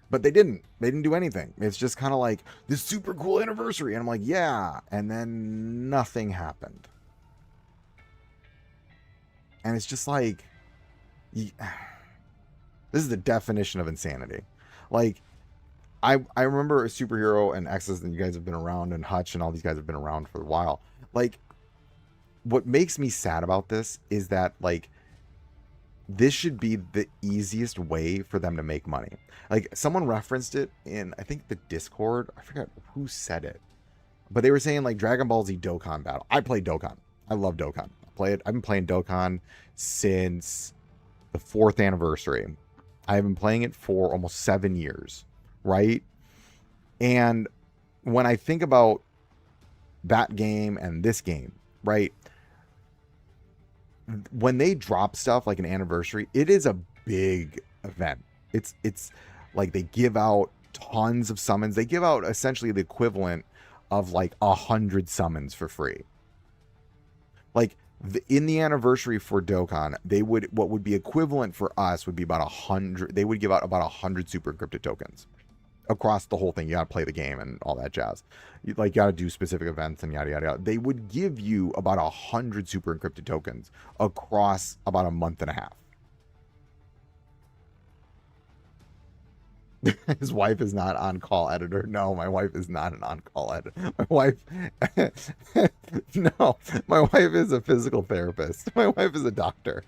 S1: But they didn't do anything. It's just kind of like this super cool anniversary, and I'm like, yeah, and then nothing happened. And it's just like, this is the definition of insanity. Like, I remember a Superhero and X's, and you guys have been around, and Hutch and all these guys have been around for a while. Like, what makes me sad about this is that, like, this should be the easiest way for them to make money. Like, someone referenced it in, I think, the Discord. I forgot who said it, but they were saying like Dragon Ball Z Dokkan battle. I played Dokkan. I love Dokkan. I've been playing Dokkan since the 4th anniversary. I've been playing it for almost 7 years, right? And when I think about that game and this game, right, when they drop stuff like an anniversary, it is a big event. It's like they give out tons of summons. They give out essentially the equivalent of like 100 summons for free. Like, in the anniversary for Dokkan, what would be equivalent for us would be about 100. They would give out about 100 super encrypted tokens across the whole thing. You got to play the game and all that jazz. You got to do specific events and yada yada yada. They would give you about 100 super encrypted tokens across about a month and a half. His wife is not on-call editor. No, my wife is not an on-call editor. My wife, no, my wife is a physical therapist. My wife is a doctor.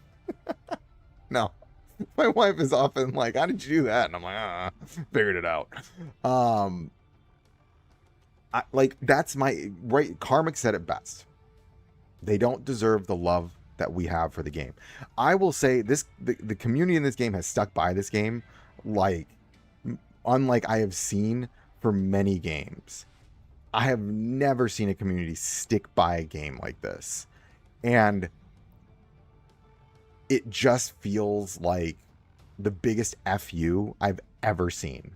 S1: No, my wife is often like, how did you do that? And I'm like, figured it out. like that's my right. Karmic said it best. They don't deserve the love that we have for the game. I will say this: the community in this game has stuck by this game, like unlike I have seen for many games. I have never seen a community stick by a game like this, and it just feels like the biggest FU I've ever seen.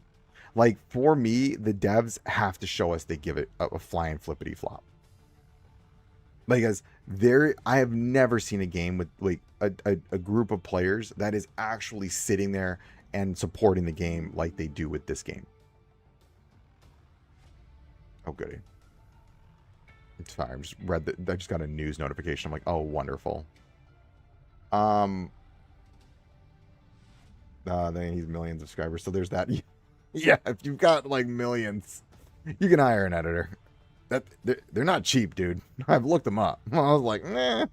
S1: Like for me, the devs have to show us they give it a flying flippity flop. Because I have never seen a game with like a group of players that is actually sitting there and supporting the game like they do with this game. Oh goody. It's fine. I just got a news notification. I'm like, oh wonderful. Then he's millions of subscribers, so there's that. Yeah, if you've got like millions, you can hire an editor. They're not cheap, dude. I've looked them up. I was like, nah,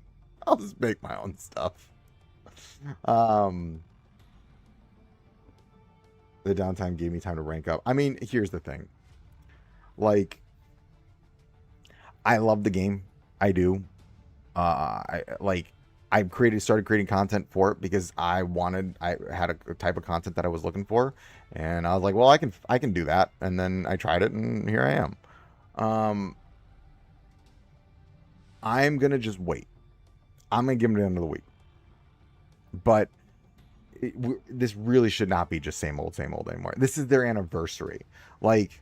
S1: I'll just make my own stuff. The downtime gave me time to rank up. I mean, here's the thing. Like, I love the game. I do. I started creating content for it because I had a type of content that I was looking for, and I was like, well, I can do that. And then I tried it, and here I am. I'm gonna just wait. I'm gonna give it the end of the week. But this really should not be just same old anymore. This is their anniversary. Like,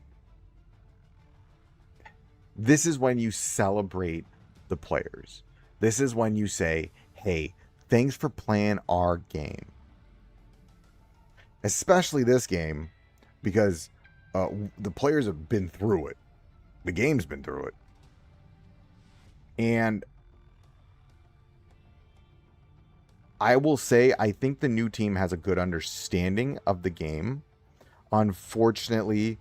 S1: this is when you celebrate the players. This is when you say, hey, thanks for playing our game. Especially this game, because the players have been through it. The game's been through it. And I will say, I think the new team has a good understanding of the game. Unfortunately,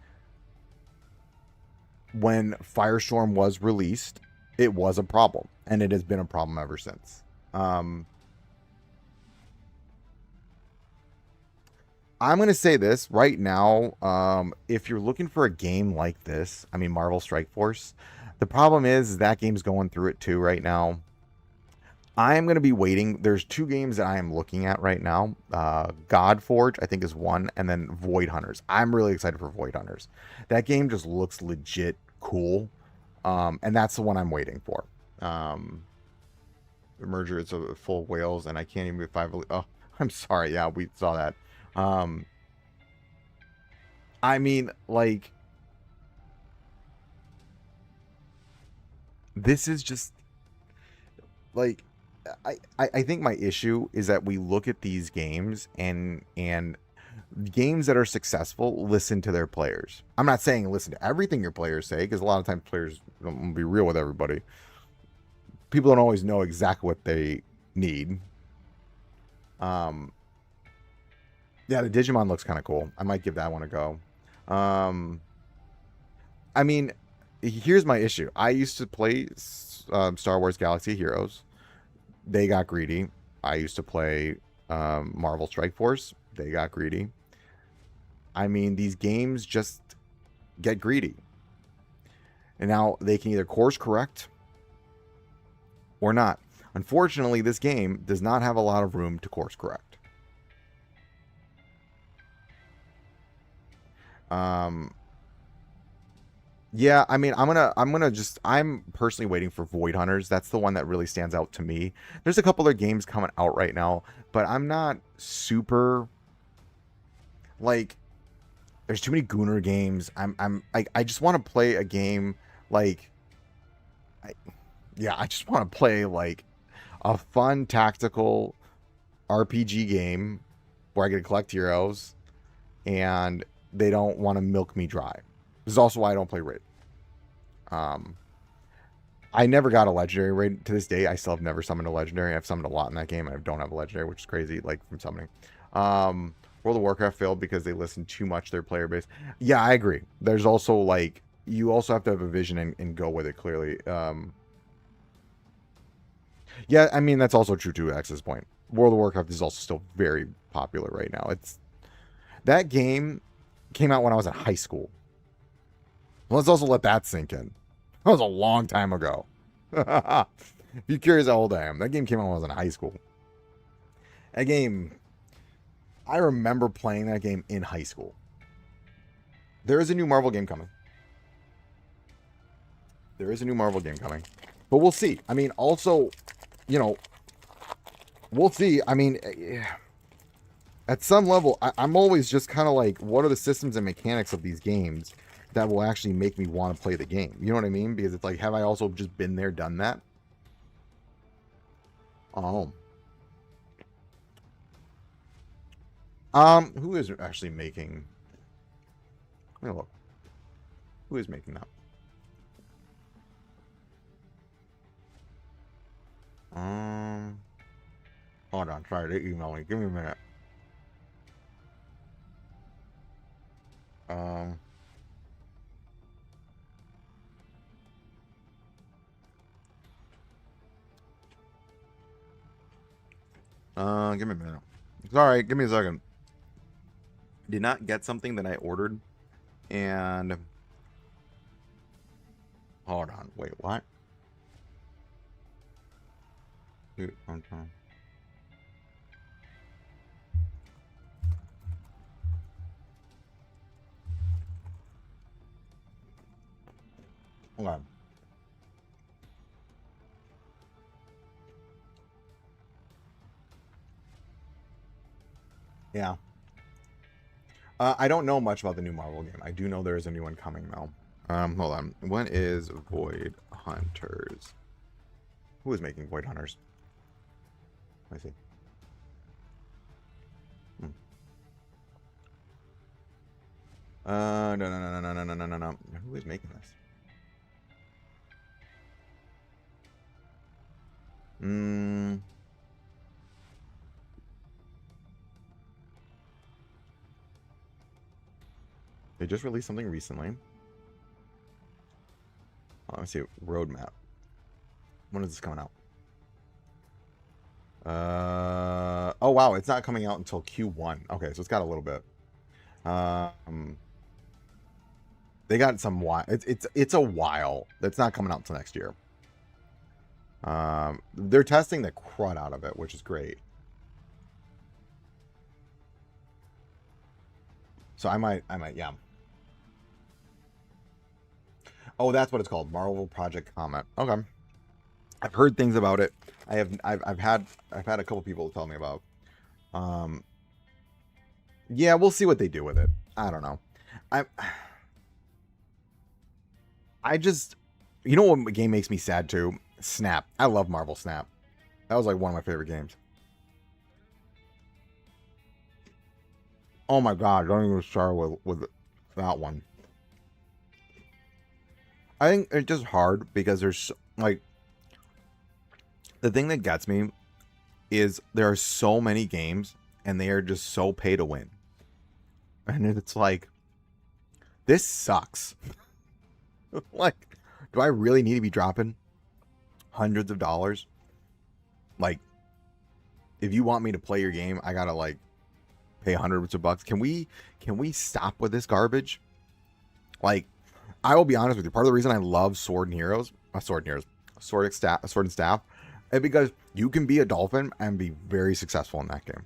S1: when Firestorm was released, it was a problem, and it has been a problem ever since. I'm going to say this right now. If you're looking for a game like this, I mean, Marvel Strike Force, the problem is that game's going through it too right now. I'm going to be waiting. There's two games that I am looking at right now. Godforge, I think, is one, and then Void Hunters. I'm really excited for Void Hunters. That game just looks legit cool, and that's the one I'm waiting for. The merger is a full whales, and I can't even get 5. Oh, I'm sorry. Yeah, we saw that. I mean, like, this is just like, I think my issue is that we look at these games and games that are successful listen to their players. I'm not saying listen to everything your players say, because a lot of times players, don't be real with everybody, people don't always know exactly what they need. Yeah, the Digimon looks kind of cool. I might give that one a go. I mean, here's my issue. I used to play Star Wars Galaxy Heroes. They got greedy. I used to play Marvel Strike Force. They got greedy. I mean, these games just get greedy. And now they can either course correct or not. Unfortunately, this game does not have a lot of room to course correct. Yeah, I mean, I'm personally waiting for Void Hunters. That's the one that really stands out to me. There's a couple other games coming out right now, but I'm not super, like, there's too many Gooner games. I just want to play a game like, I just want to play like a fun tactical RPG game where I get to collect heroes and they don't want to milk me dry. This is also why I don't play raid. I never got a legendary raid to this day. I still have never summoned a legendary. I've summoned a lot in that game. I don't have a legendary, which is crazy, like, from summoning. World of Warcraft failed because they listened too much to their player base. Yeah, I agree. There's also, like, you also have to have a vision and go with it clearly. Yeah, I mean, that's also true to X's point. World of Warcraft is also still very popular right now. That game came out when I was in high school. Let's also let that sink in. That was a long time ago. If you're curious how old I am, that game came out when I was in high school. That game, I remember playing that game in high school. There is a new Marvel game coming. There is a new Marvel game coming. But we'll see. I mean, also, you know, we'll see. I mean, at some level, I'm always just kind of like, what are the systems and mechanics of these games that will actually make me want to play the game? You know what I mean? Because it's like, have I also just been there, done that? Oh. Who is actually making... Let me look. Who is making that? Hold on. Sorry, they emailed me. Give me a minute. Give me a minute. Sorry, give me a second. Did not get something that I ordered, and hold on. Wait, what? Dude, I'm trying. Hold on. Yeah. I don't know much about the new Marvel game. I do know there is a new one coming, though. Hold on. When is Void Hunters? Who is making Void Hunters? Let me see. No. Who is making this? They just released something recently. Oh, let me see. Roadmap. When is this coming out? Oh wow, it's not coming out until Q1. Okay, so it's got a little bit. They got some while. It's a while. It's not coming out until next year. They're testing the crud out of it, which is great. So I might, yeah. Oh, that's what it's called, Marvel Project Comet. Okay, I've heard things about it. I've had a couple people tell me about. Yeah, we'll see what they do with it. I don't know. I just, you know what game makes me sad too? Snap. I love Marvel Snap. That was like one of my favorite games. Oh my god, don't even start with that one. I think it's just hard because there's like, the thing that gets me is there are so many games and they are just so pay to win. And it's like, this sucks. Like, do I really need to be dropping hundreds of dollars? Like, if you want me to play your game, I gotta like pay hundreds of bucks. Can we stop with this garbage? Like, I will be honest with you. Part of the reason I love Sword and Staff, is because you can be a dolphin and be very successful in that game.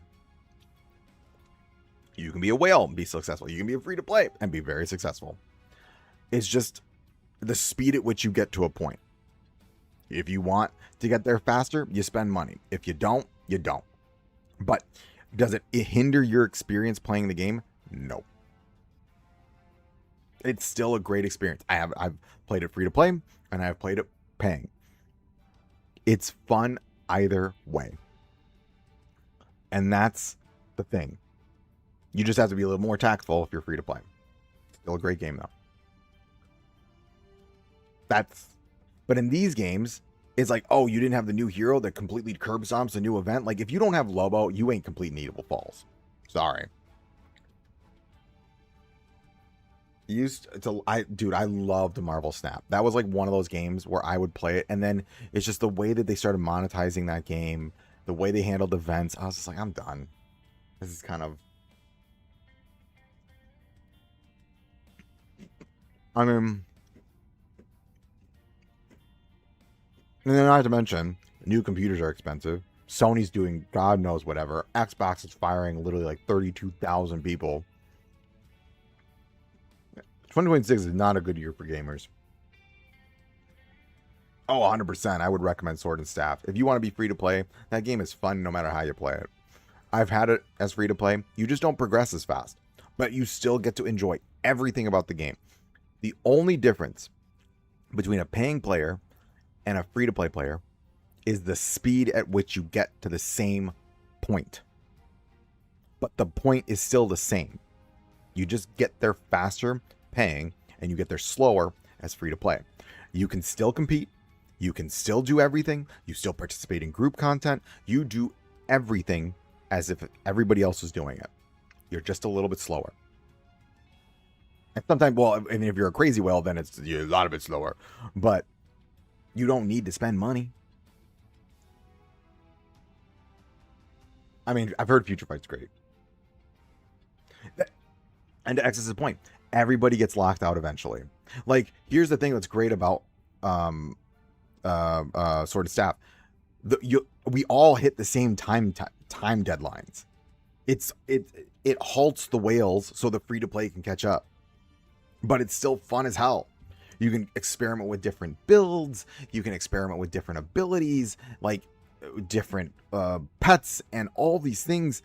S1: You can be a whale and be successful. You can be a free to play and be very successful. It's just the speed at which you get to a point. If you want to get there faster, you spend money. If you don't, you don't. But does it hinder your experience playing the game? No. It's still a great experience. I've played it free to play and I've played it paying. It's fun either way. And that's the thing. You just have to be a little more tactful if you're free to play. Still a great game though. But in these games, it's like, oh, you didn't have the new hero that completely curb stomps a new event. Like, if you don't have Lobo, you ain't complete Eatable Falls. Sorry. Dude, I loved Marvel Snap. That was like one of those games where I would play it, and then it's just the way that they started monetizing that game, the way they handled events. I was just like, I'm done. This is kind of, I mean, And then not to mention, new computers are expensive. Sony's doing God knows whatever. Xbox is firing literally like 32,000 people. 2026 is not a good year for gamers. Oh, 100%. I would recommend Sword and Staff. If you want to be free to play, that game is fun no matter how you play it. I've had it as free to play. You just don't progress as fast, but you still get to enjoy everything about the game. The only difference between a paying player and a free to play player is the speed at which you get to the same point. But the point is still the same. You just get there faster paying, and you get there slower as free to play. You can still compete. You can still do everything. You still participate in group content. You do everything as if everybody else is doing it. You're just a little bit slower. And sometimes, well, and if you're a crazy whale, then it's a lot of it slower. But you don't need to spend money. I mean, I've heard Future Fight's great. And to X's point, everybody gets locked out eventually. Like, here's the thing that's great about Sword and Staff. We all hit the same time deadlines. It halts the whales so the free to play can catch up. But it's still fun as hell. You can experiment with different builds. You can experiment with different abilities, like different pets and all these things.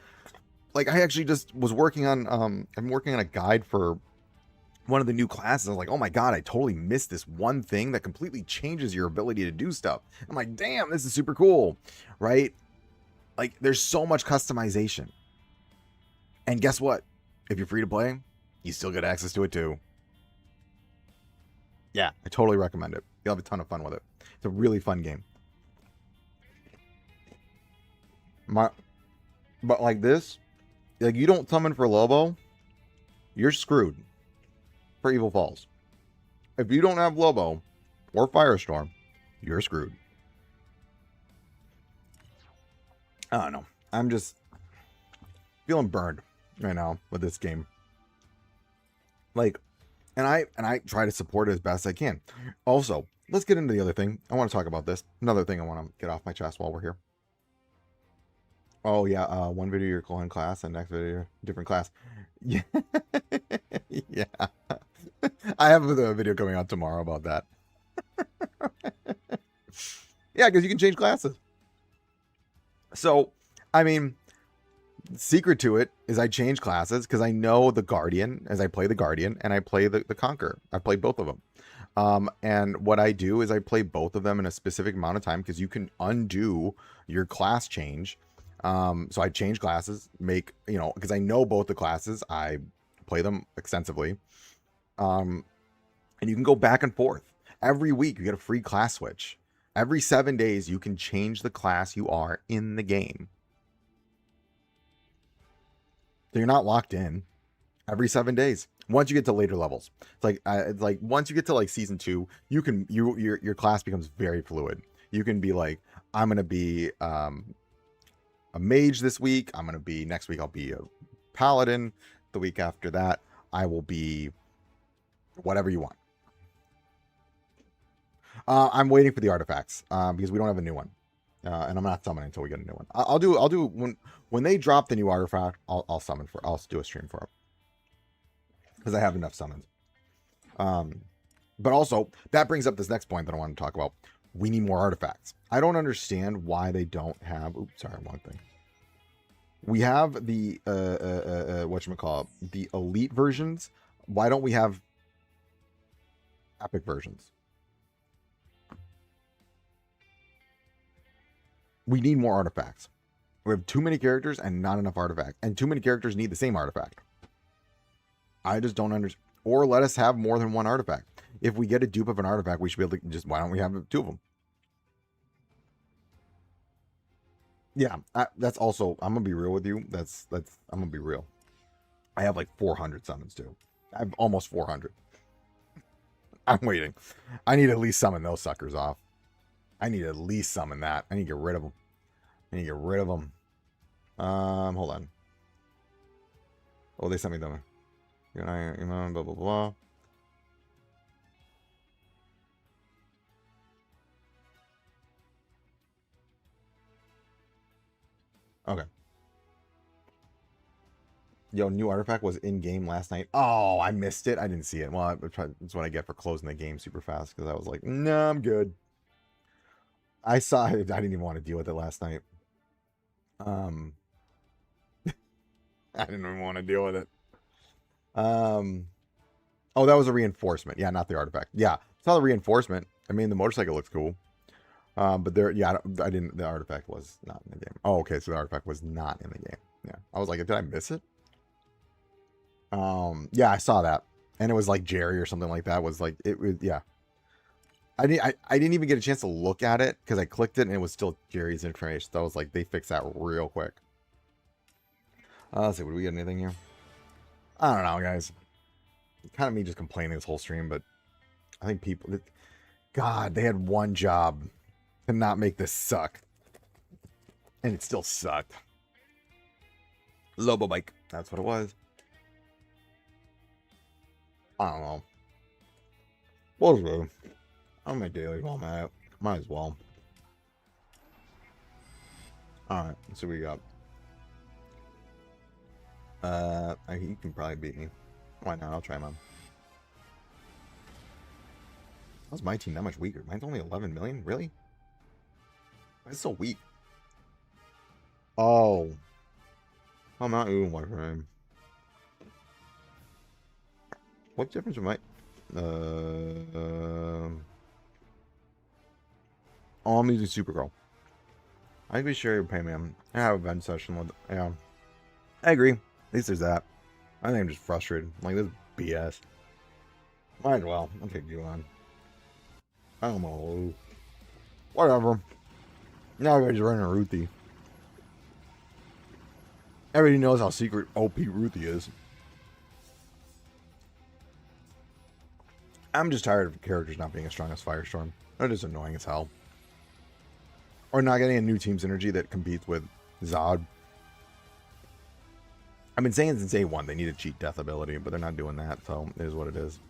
S1: Like, I actually just was working on I'm working on a guide for one of the new classes. I was like, oh my god, I totally missed this one thing that completely changes your ability to do stuff. I'm like, damn, this is super cool, right? Like, there's so much customization. And guess what? If you're free to play, you still get access to it too. Yeah, I totally recommend it. You'll have a ton of fun with it. It's a really fun game. But like this, like, you don't summon for Lobo, you're screwed for Evil Falls. If you don't have Lobo or Firestorm, you're screwed. I don't know. I'm just feeling burned right now with this game. Like, and I try to support it as best I can. Also, let's get into the other thing. I want to talk about this. Another thing I want to get off my chest while we're here. Oh yeah, one video you're calling class, and next video different class. Yeah, yeah. I have a video coming out tomorrow about that. Yeah, because you can change classes. So, I mean, secret to it is I change classes because I know the Guardian, as I play the Guardian, and I play the Conqueror. I play both of them. And what I do is I play both of them in a specific amount of time because you can undo your class change. So I change classes, because I know both the classes. I play them extensively. And you can go back and forth. Every week you get a free class switch. Every 7 days you can change the class you are in the game. So you're not locked in. Every 7 days. Once you get to later levels, it's like once you get to like season 2, your class becomes very fluid. You can be like, I'm gonna be a mage this week. Next week I'll be a paladin. The week after that I will be whatever you want. I'm waiting for the artifacts because we don't have a new one, and I'm not summoning until we get a new one. I'll do when they drop the new artifact. I'll summon for. I'll do a stream for it because I have enough summons. But also that brings up this next point that I want to talk about. We need more artifacts. I don't understand why they don't have. Oops, sorry, one thing. We have the whatchamacallit, the elite versions. Why don't we have epic versions? We need more artifacts. We have too many characters and not enough artifacts. And too many characters need the same artifact. I just don't understand. Or let us have more than one artifact. If we get a dupe of an artifact, we should be able to just, why don't we have 2 of them? Yeah, that's also, I'm going to be real with you. I'm going to be real. I have like 400 summons too. I have almost 400. I'm waiting. I need to at least summon those suckers off. I need to at least summon that. I need to get rid of them. Hold on. Oh, they sent me them. Blah, blah, blah. Okay. Yo, new artifact was in game last night. Oh, I missed it. I didn't see it. Well, that's what I get for closing the game super fast because I was like, no, I'm good. I saw it. I didn't even want to deal with it last night. Um, I didn't even want to deal with it. Oh, that was a reinforcement. Yeah, not the artifact. Yeah, saw the reinforcement. I mean, the motorcycle looks cool. But there, yeah, I didn't. The artifact was not in the game. Oh, okay, so the artifact was not in the game. Yeah, I was like, did I miss it? Yeah, I saw that, and it was like Jerry or something like that. Was like it was, yeah. I didn't even get a chance to look at it because I clicked it and it was still Jerry's information. So I was like, they fixed that real quick. Let's see, would we get anything here? I don't know, guys. Kind of me just complaining this whole stream, but I think people, God, they had one job to not make this suck, and it still sucked. Lobo bike, that's what it was. I don't know. What was it? I'll make daily while I'm at it. Might as well. Alright, let's see what we got. You can probably beat me. Why not? I'll try mine. How's my team that much weaker? Mine's only 11 million? Really? Why is it so weak? Oh. I'm not even one for him. What difference am I? Oh, I'm using Supergirl. I think we share your pay, man. I have a vent session with. Yeah. I agree. At least there's that. I think I'm just frustrated. Like, this BS. Might as well. I'll take you on. I don't know. Whatever. Now everybody's running a Ruthie. Everybody knows how secret OP Ruthie is. I'm just tired of characters not being as strong as Firestorm. That is annoying as hell. Or not getting a new team synergy that competes with Zod. I've been saying since day one they need a cheat death ability, but they're not doing that, so it is what it is.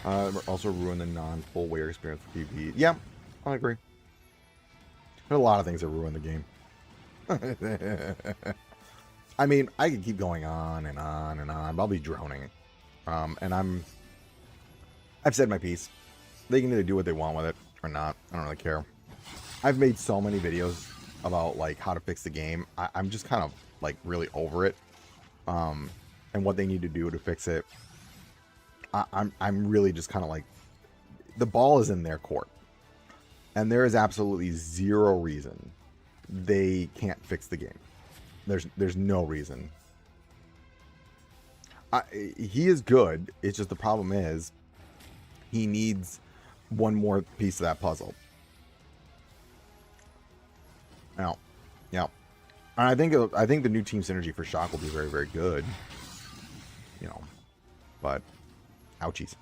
S1: Also ruin the non-full wear experience for PvE. Yeah, I agree. There's a lot of things that ruin the game. I mean, I could keep going on and on and on, but I'll be droning. And I've said my piece. They can either do what they want with it or not. I don't really care. I've made so many videos about like how to fix the game. I'm just kind of like really over it. And what they need to do to fix it. I'm really just kind of like, the ball is in their court. And there is absolutely zero reason they can't fix the game. There's no reason. He is good. It's just the problem is he needs one more piece of that puzzle. Now, yeah. And I think the new team synergy for Shock will be very, very good. You know, but ouchies.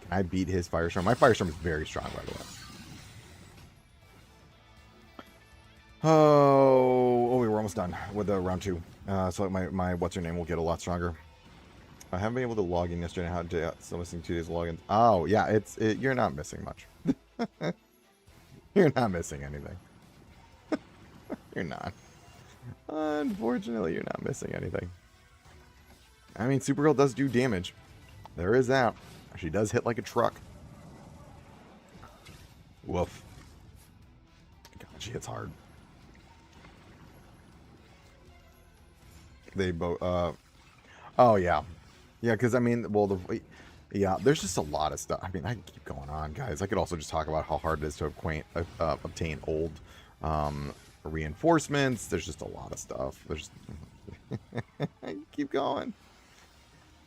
S1: Can I beat his Firestorm? My Firestorm is very strong, by the way. Oh, we were almost done with the round 2. So my what's her name will get a lot stronger. I haven't been able to log in yesterday. How to still missing 2 days login. Oh yeah, you're not missing much. You're not missing anything. You're not. Unfortunately, you're not missing anything. I mean, Supergirl does do damage. There is that. She does hit like a truck. Woof. God, she hits hard. They both. Oh yeah, yeah. Because I mean, well, yeah. There's just a lot of stuff. I mean, I can keep going on, guys. I could also just talk about how hard it is to obtain old reinforcements. There's just a lot of stuff. There's. Keep going.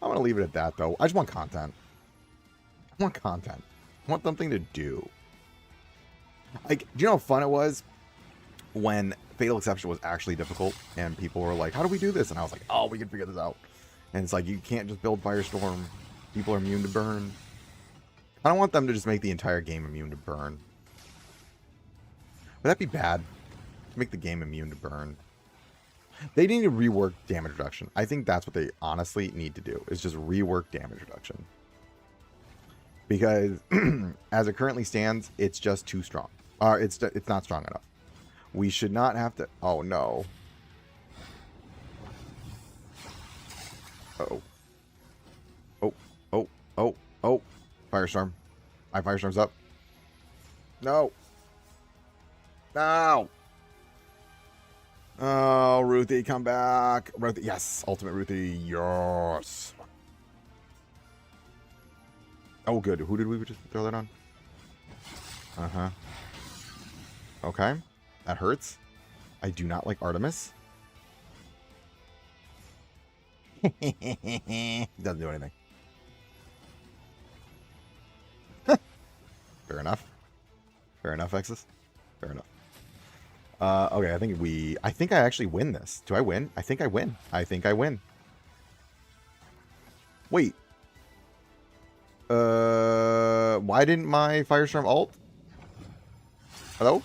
S1: I'm gonna leave it at that, though. I just want content. I want content. I want something to do. Like, do you know how fun it was when Fatal Exception was actually difficult and people were like, how do we do this? And I was like, oh, we can figure this out. And it's like, you can't just build Firestorm. People are immune to burn. I don't want them to just make the entire game immune to burn. Would that be bad? To make the game immune to burn? They need to rework damage reduction. I think that's what they honestly need to do, is just rework damage reduction. Because as it currently stands, it's just too strong. It's not strong enough. We should not have to... Oh, no. Uh-oh. Oh, oh, oh, oh. Firestorm. My Firestorm's up. No. No. Oh, Ruthie, come back. Ruthie, yes. Ultimate Ruthie. Yes. Oh, good. Who did we just throw that on? Uh-huh. Okay. That hurts. I do not like Artemis. Doesn't do anything. Fair enough. Fair enough, Exus. Fair enough. Okay, I think I actually win this. Do I win? I think I win. I think I win. Wait. Why didn't my Firestorm ult? Hello?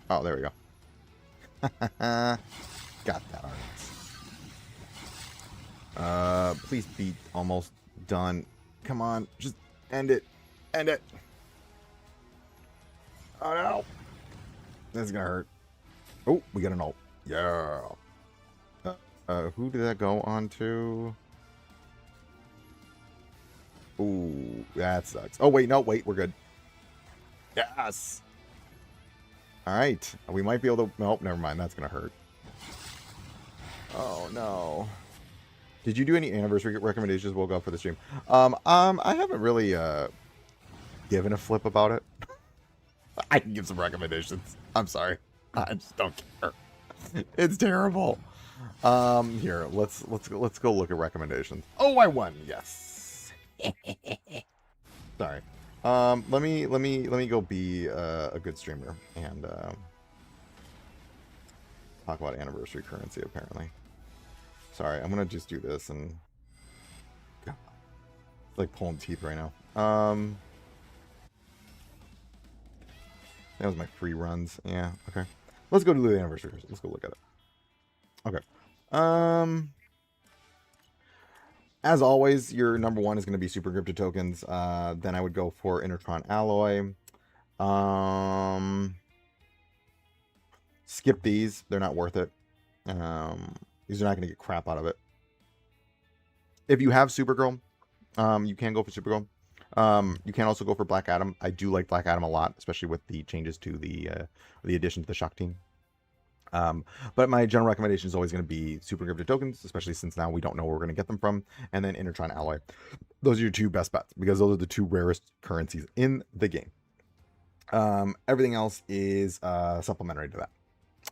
S1: Oh, there we go. Got that Artemis. Please be almost done. Come on, just end it. End it. Oh no. This is gonna hurt. Oh, we got an ult. Yeah. Who did that go on to? Ooh, that sucks. Oh, wait, no, wait, we're good. Yes. All right. We might be able to... Nope, never mind. That's going to hurt. Oh, no. Did you do any anniversary recommendations? We'll go for the stream. I haven't really given a flip about it. I can give some recommendations. I'm sorry. I just don't care. It's terrible. Here, let's go look at recommendations. Oh, I won. Yes. Sorry. Let me go be a good streamer and talk about anniversary currency. Apparently, sorry. I'm gonna just do this and God, it's like pulling teeth right now. That was my free runs. Yeah. Okay. Let's go to the anniversary. Let's go look at it. Okay. As always, your number one is going to be Super Crypto Tokens. Then I would go for Intertron Alloy. Skip these. They're not worth it. These are not going to get crap out of it. If you have Supergirl, you can go for Supergirl. You can also go for Black Adam. I do like Black Adam a lot, especially with the changes to the addition to the Shock Team. But my general recommendation is always going to be Super Crypto Tokens, especially since now we don't know where we're going to get them from, and then Intertron Alloy. Those are your two best bets because those are the two rarest currencies in the game. Everything else is supplementary to that.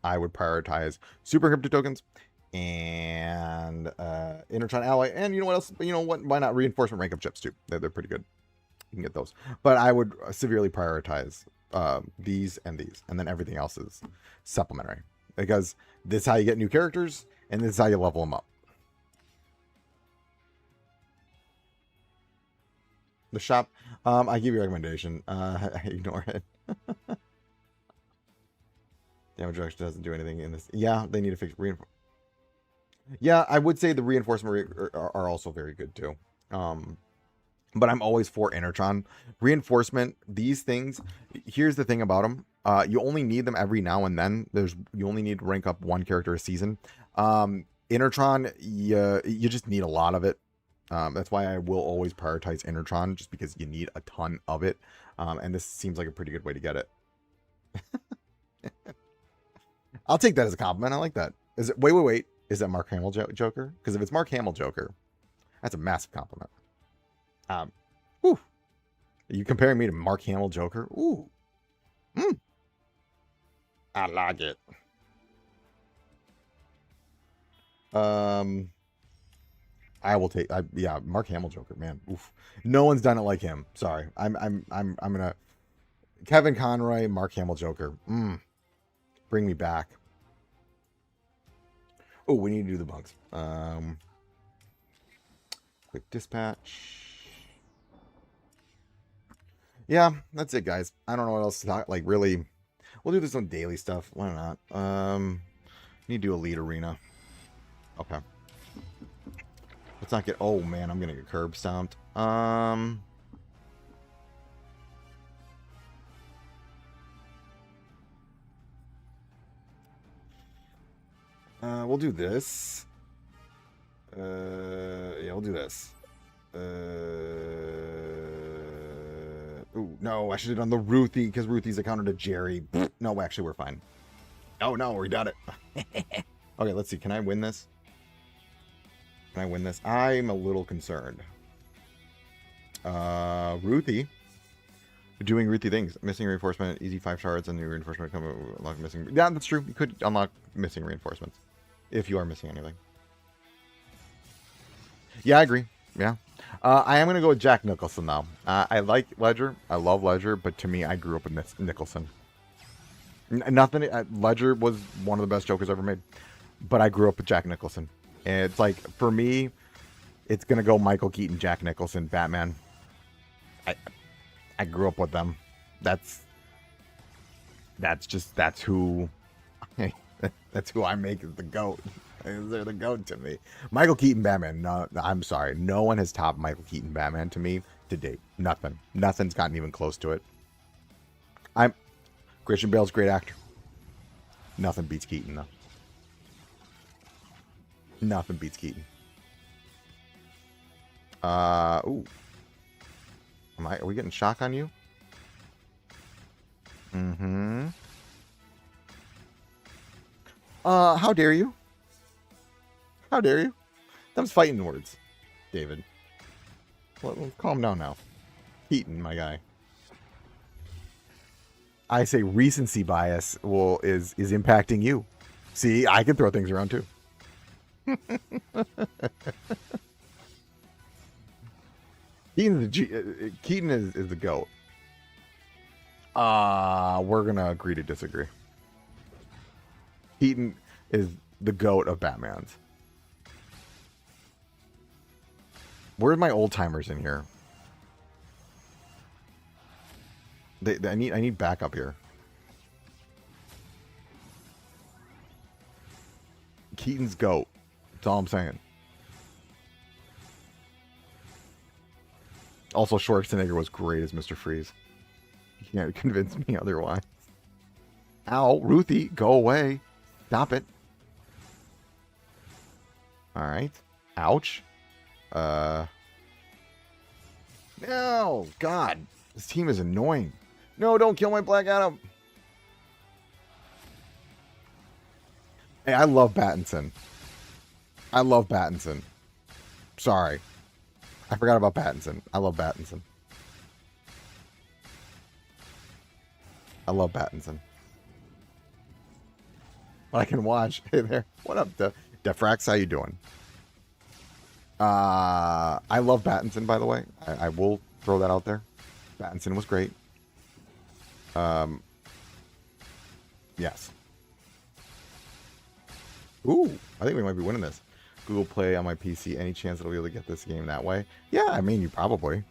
S1: I would prioritize Super Crypto Tokens and Intertron Alloy, and you know what else? You know what? Why not Reinforcement Rank Up chips too? They're pretty good. You can get those, but I would severely prioritize these, and then everything else is supplementary. Because this is how you get new characters, and this is how you level them up. The shop, I give you a recommendation. Ignore it. Damage reduction doesn't do anything in this. Yeah, they need to fix reinforcement. Yeah, I would say the reinforcement are also very good too. But I'm always for Intertron. Reinforcement, these things, here's the thing about them. You only need them every now and then. You only need to rank up one character a season. Intertron, you just need a lot of it. That's why I will always prioritize Intertron, just because you need a ton of it. And this seems like a pretty good way to get it. I'll take that as a compliment. I like that. Is it? Wait. Is that Mark Hamill Joker? Because if it's Mark Hamill Joker, that's a massive compliment. Whew. Are you comparing me to Mark Hamill Joker? Ooh. I like it. I will take. Yeah, Mark Hamill Joker, man. Oof. No one's done it like him. Sorry. I'm gonna. Kevin Conroy, Mark Hamill Joker. Bring me back. Oh, we need to do the bugs. Quick dispatch. Yeah, that's it, guys. I don't know what else to talk. Like, really, we'll do this on daily stuff. Why not? Need to do Elite Arena. Okay. Let's not get... Oh, man, I'm gonna get curb stomped. We'll do this. Yeah, we'll do this. Ooh, no, I should have done the Ruthie because Ruthie's a counter to Jerry. No, actually, we're fine. Oh, no, we got it. Okay, let's see. Can I win this? Can I win this? I'm a little concerned. Ruthie. Doing Ruthie things. Missing reinforcement, easy 5 shards, and new reinforcement come unlock missing. Yeah, that's true. You could unlock missing reinforcements if you are missing anything. Yeah, I agree. Yeah. I am going to go with Jack Nicholson, though. I like Ledger. I love Ledger, but to me, I grew up with Nicholson. Nothing. Ledger was one of the best Jokers ever made, but I grew up with Jack Nicholson. And it's like, for me, it's going to go Michael Keaton, Jack Nicholson, Batman. I grew up with them. That's who that's who I make the GOAT. They're the GOAT to me. Michael Keaton Batman. No, I'm sorry. No one has topped Michael Keaton Batman to me to date. Nothing. Nothing's gotten even close to it. Christian Bale's a great actor. Nothing beats Keaton though. Nothing beats Keaton. Ooh. Are we getting shock on you? Mm-hmm. How dare you? How dare you? Them's fighting words, David. Let's calm down now. Keaton, my guy. I say recency bias is impacting you. See, I can throw things around too. Keaton is the GOAT. We're gonna agree to disagree. Keaton is the GOAT of Batmans. Where's my old timers in here? I need backup here. Keaton's GOAT. That's all I'm saying. Also, Schwarzenegger was great as Mr. Freeze. You can't convince me otherwise. Ow, Ruthie, go away. Stop it. Alright. Ouch. No, God. This team is annoying. No, don't kill my Black Adam. Hey, I love Pattinson. I love Pattinson. Sorry. I forgot about Pattinson. I love Pattinson. I love Pattinson. But I can watch. Hey there. What up, Defrax? How you doing? I love Pattinson, by the way. I will throw that out there. Pattinson was great. Yes. Ooh, I think we might be winning this. Google Play on my PC. Any chance I'll be able to get this game that way? Yeah, I mean, you probably.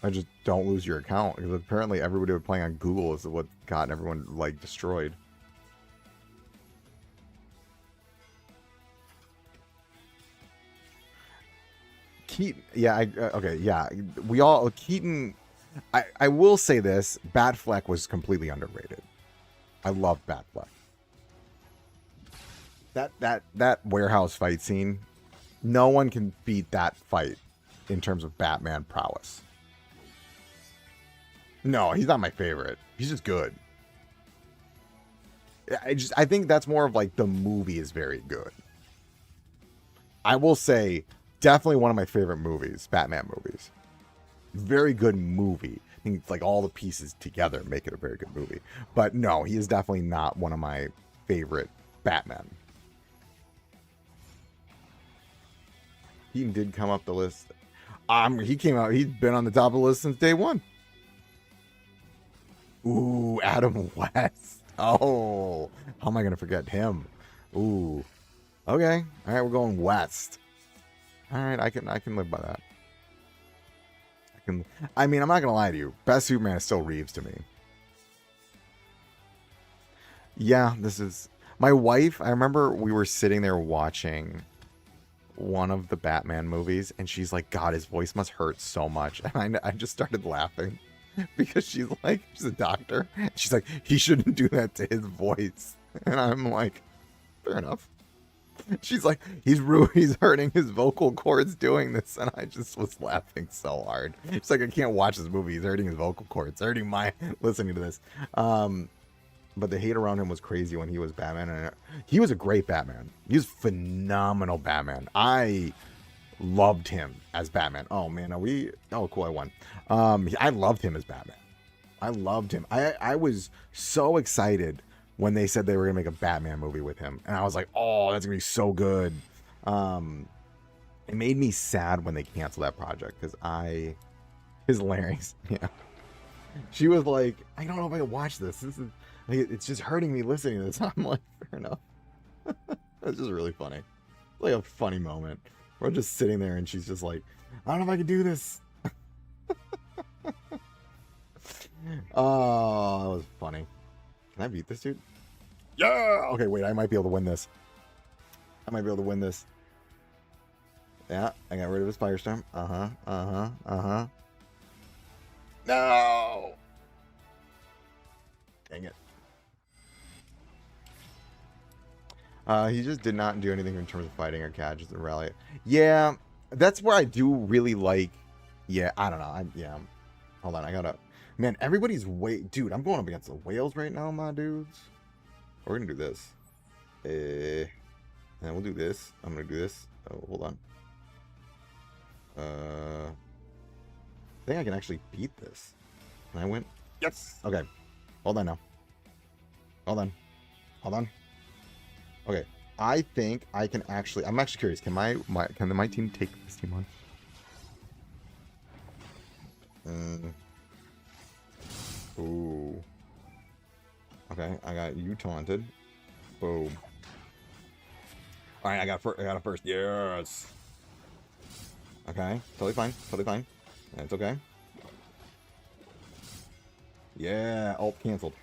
S1: I just don't lose your account, because apparently everybody playing on Google is what got everyone, like, destroyed. Keaton, yeah, okay, yeah. Keaton, I will say this, Batfleck was completely underrated. I love Batfleck. That warehouse fight scene, no one can beat that fight in terms of Batman prowess. No, he's not my favorite. He's just good. I think that's more of like the movie is very good. I will say, definitely one of my favorite movies, Batman movies. Very good movie. I think it's like all the pieces together make it a very good movie. But no, he is definitely not one of my favorite Batman. He did come up the list. He came out. He's been on the top of the list since day one. Ooh, Adam West. Oh, how am I gonna forget him? Ooh. Okay. All right, we're going West. All right, I can live by that. I mean, I'm not gonna lie to you. Best Superman is still Reeves to me. Yeah, this is my wife. I remember we were sitting there watching one of the Batman movies, and she's like, God, his voice must hurt so much. And I just started laughing because she's a doctor. She's like, he shouldn't do that to his voice. And I'm like, Fair enough. She's like, he's hurting his vocal cords doing this, and I just was laughing so hard. She's like, I can't watch this movie. He's hurting his vocal cords, hurting my listening to this. But the hate around him was crazy when he was Batman, and he was a great Batman. He was phenomenal Batman. I loved him as Batman. Oh man, oh cool, I won. I loved him as Batman. I loved him. I was so excited when they said they were gonna make a Batman movie with him, and I was like, oh, that's gonna be so good. It made me sad when they canceled that project because his larynx, yeah. She was like, I don't know if I can watch this. This is like, it's just hurting me listening to this. I'm like, fair enough. It's just really funny. Like a funny moment. We're just sitting there and she's just like, I don't know if I can do this. Oh, that was funny. Can I beat this dude? Yeah! Okay, wait, I might be able to win this. Yeah, I got rid of his firestorm. No! Dang it. He just did not do anything in terms of fighting or catches the rally. Yeah, that's where I do really like. Yeah, I don't know. Yeah. Hold on, I gotta. Man, everybody's dude. I'm going up against the whales right now, my dudes. We're gonna do this. And we'll do this. I'm gonna do this. Oh, hold on. I think I can actually beat this. Can I win? Yes. Okay. Hold on now. Hold on. Okay. I think I can actually. I'm actually curious. Can my team take this team on? Ooh. Okay. I got you taunted. Boom. All right. I got it first. Yes. Okay. Totally fine. That's okay. Yeah. Alt canceled.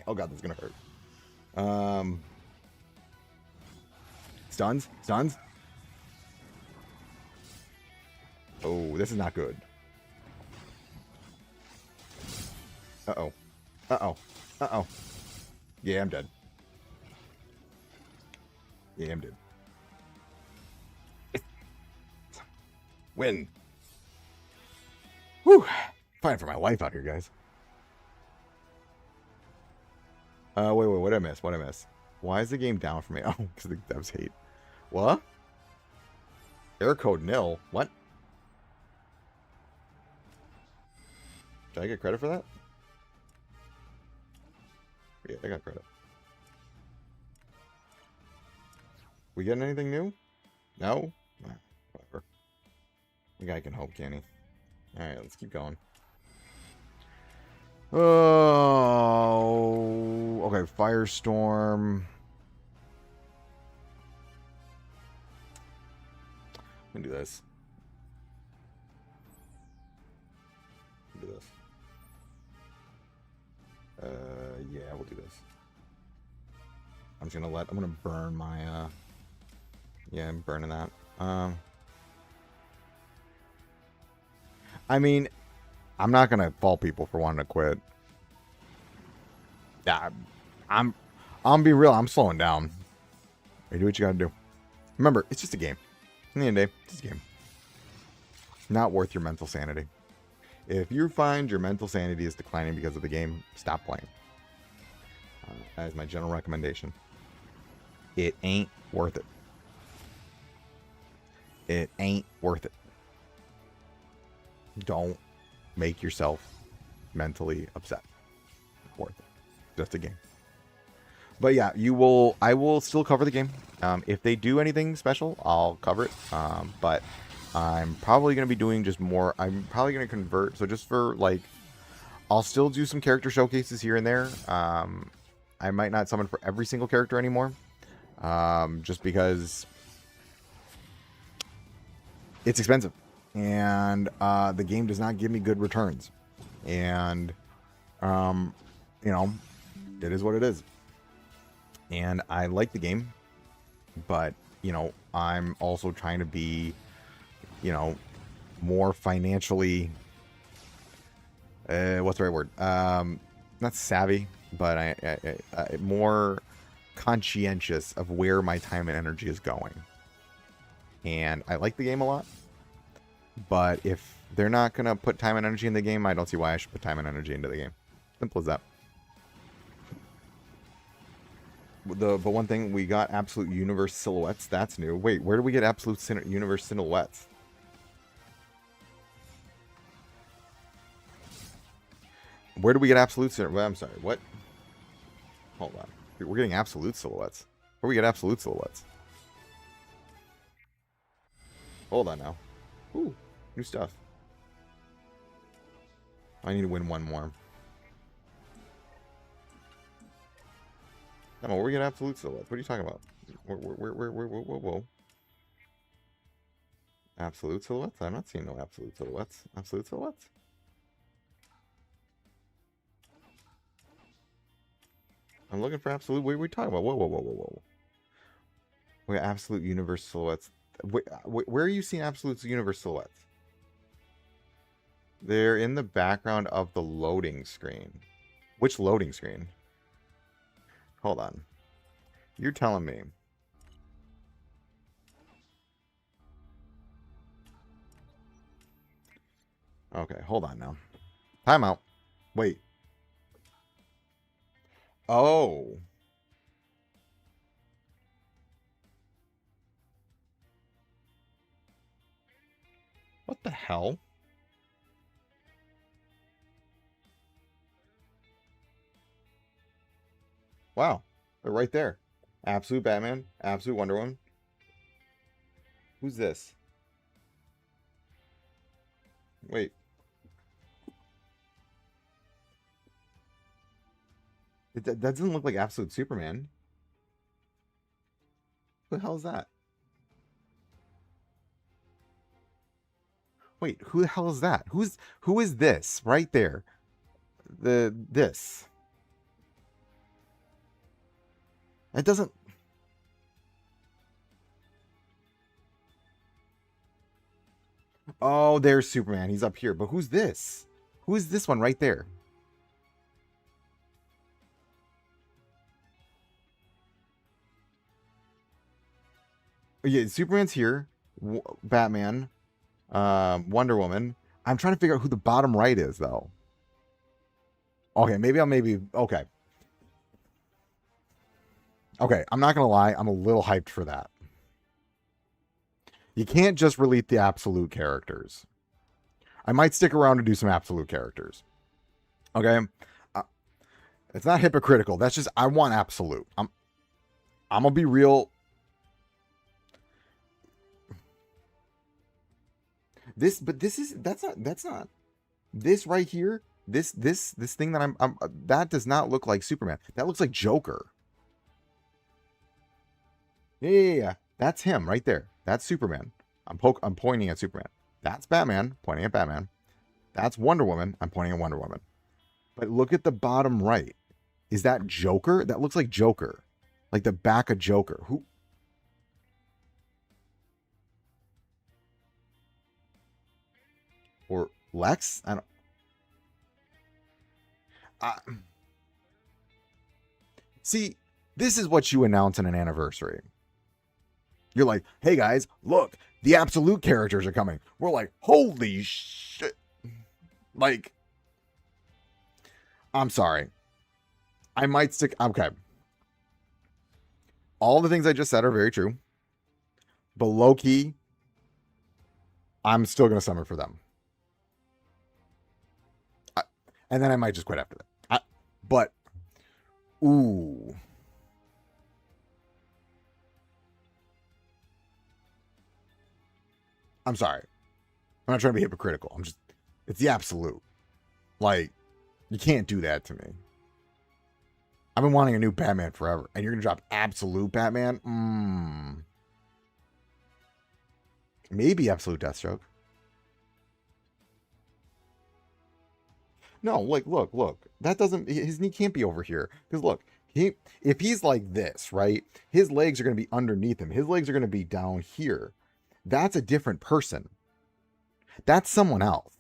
S1: Oh god, this is gonna hurt. Stuns. Oh, this is not good. Uh-oh. Yeah, I'm dead. Win. Whew. Fighting for my life out here, guys. Wait, what did I miss? Why is the game down for me? Oh, because the devs hate. What? Error code nil? What? Did I get credit for that? Yeah, I got credit. We getting anything new? No? Whatever. The guy can hope, can he? Alright, let's keep going. Oh, okay, Firestorm. I'm gonna do this. Yeah, we'll do this. I'm gonna burn my, yeah, I'm burning that. I mean, I'm not gonna fault people for wanting to quit. Yeah, I'm being real. I'm slowing down. You do what you gotta do. Remember, it's just a game. At the end of the day, it's just a game. Not worth your mental sanity. If you find your mental sanity is declining because of the game, stop playing. That is my general recommendation. It ain't worth it. It ain't worth it. Don't make yourself mentally upset. Worth it. Just a game. But yeah, I will still cover the game. If they do anything special, I'll cover it. But I'm probably going to be doing just more. I'm probably going to convert. So just for like, I'll still do some character showcases here and there. I might not summon for every single character anymore. Just because it's expensive. And the game does not give me good returns. And, you know, it is what it is. And I like the game. But, you know, I'm also trying to be, you know, more financially, what's the right word? Not savvy, but I more conscientious of where my time and energy is going. And I like the game a lot. But if they're not going to put time and energy in the game, I don't see why I should put time and energy into the game. Simple as that. But one thing, we got Absolute Universe Silhouettes. That's new. Wait, where do we get Absolute Universe Silhouettes? Where do we get Absolute Silhouettes? Well, I'm sorry, what? Hold on. We're getting Absolute Silhouettes. Where do we get Absolute Silhouettes? Hold on now. Ooh, new stuff. I need to win one more. No, where we get Absolute Silhouettes? What are you talking about? Whoa. Absolute Silhouettes? I'm not seeing no Absolute Silhouettes. Absolute Silhouettes? I'm looking for Absolute. What are we talking about? Whoa. We got Absolute Universe Silhouettes. Where are you seeing Absolute Universe Silhouettes? They're in the background of the loading screen. Which loading screen? Hold on. You're telling me. Okay, hold on now. Time out. Wait. Oh. What the hell? Wow. They're right there. Absolute Batman. Absolute Wonder Woman. Who's this? Wait. That doesn't look like Absolute Superman. Who the hell is that? Wait, who the hell is that? Who is this right there? This. That doesn't. Oh, there's Superman. He's up here. But who's this? Who is this one right there? Yeah, Superman's here. Batman. Wonder Woman. I'm trying to figure out who the bottom right is, though. Okay, maybe okay. Okay, I'm not gonna lie, I'm a little hyped for that. You can't just release the Absolute characters. I might stick around to do some Absolute characters. Okay? It's not hypocritical. That's just, I want Absolute. I'm gonna be real. That's not. This right here, this thing that that does not look like Superman. That looks like Joker. Yeah. That's him right there. That's Superman. I'm pointing at Superman. That's Batman, pointing at Batman. That's Wonder Woman. I'm pointing at Wonder Woman. But look at the bottom right. Is that Joker? That looks like Joker. Like the back of Joker. Who? Or Lex? I don't. See, this is what you announce on an anniversary. You're like, hey guys, look, the Absolute characters are coming. We're like, holy shit. Like, I'm sorry. I might stick. Okay. All the things I just said are very true. But low key, I'm still going to summer for them. And then I might just quit after that. But, ooh. I'm sorry. I'm not trying to be hypocritical. It's the Absolute. Like, you can't do that to me. I've been wanting a new Batman forever. And you're going to drop Absolute Batman? Maybe Absolute Deathstroke. No, like, look. That doesn't, his knee can't be over here. Because look, if he's like this, right? His legs are going to be underneath him. His legs are going to be down here. That's a different person. That's someone else.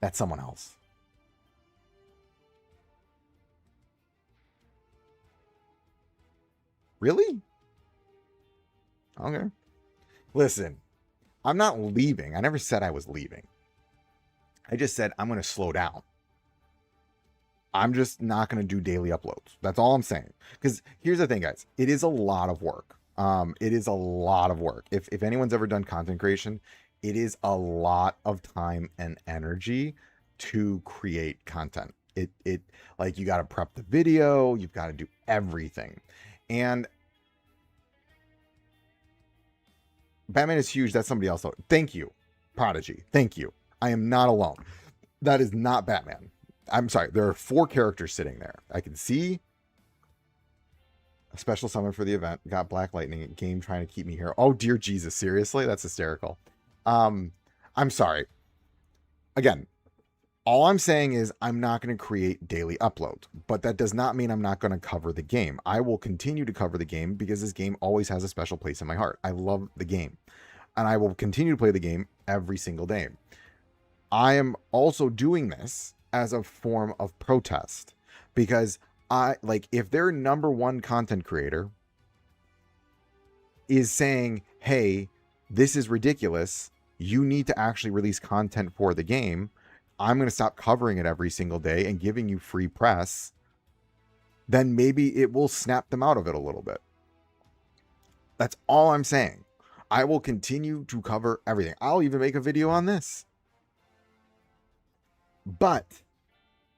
S1: That's someone else. Really? Okay. Listen, I'm not leaving. I never said I was leaving. I just said I'm going to slow down. I'm just not going to do daily uploads. That's all I'm saying. Because here's the thing, guys. It is a lot of work. It is a lot of work. If anyone's ever done content creation, it is a lot of time and energy to create content. It like you got to prep the video, you've got to do everything. And Batman is huge. That's somebody else. Thank you, Prodigy. Thank you. I am not alone. That is not Batman. I'm sorry. There are 4 characters sitting there. I can see a special summon for the event. Got Black Lightning. Game trying to keep me here. Oh, dear Jesus. Seriously? That's hysterical. I'm sorry. Again, all I'm saying is I'm not going to create daily uploads, but that does not mean I'm not going to cover the game. I will continue to cover the game because this game always has a special place in my heart. I love the game, and I will continue to play the game every single day. I am also doing this as a form of protest because if their number one content creator is saying, hey, this is ridiculous, you need to actually release content for the game, I'm going to stop covering it every single day and giving you free press, then maybe it will snap them out of it a little bit. That's all I'm saying. I will continue to cover everything. I'll even make a video on this. But,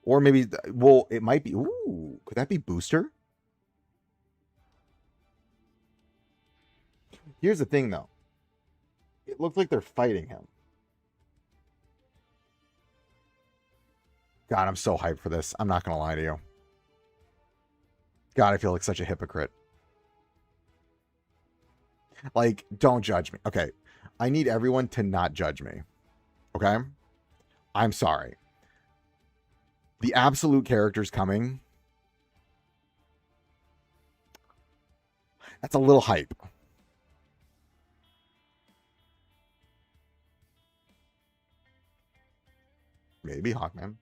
S1: or maybe, well, it might be, ooh, could that be Booster? Here's the thing, though. It looks like they're fighting him. God, I'm so hyped for this. I'm not going to lie to you. God, I feel like such a hypocrite. Like, don't judge me. Okay. I need everyone to not judge me. Okay? I'm sorry. The absolute character's coming. That's a little hype. Maybe Hawkman.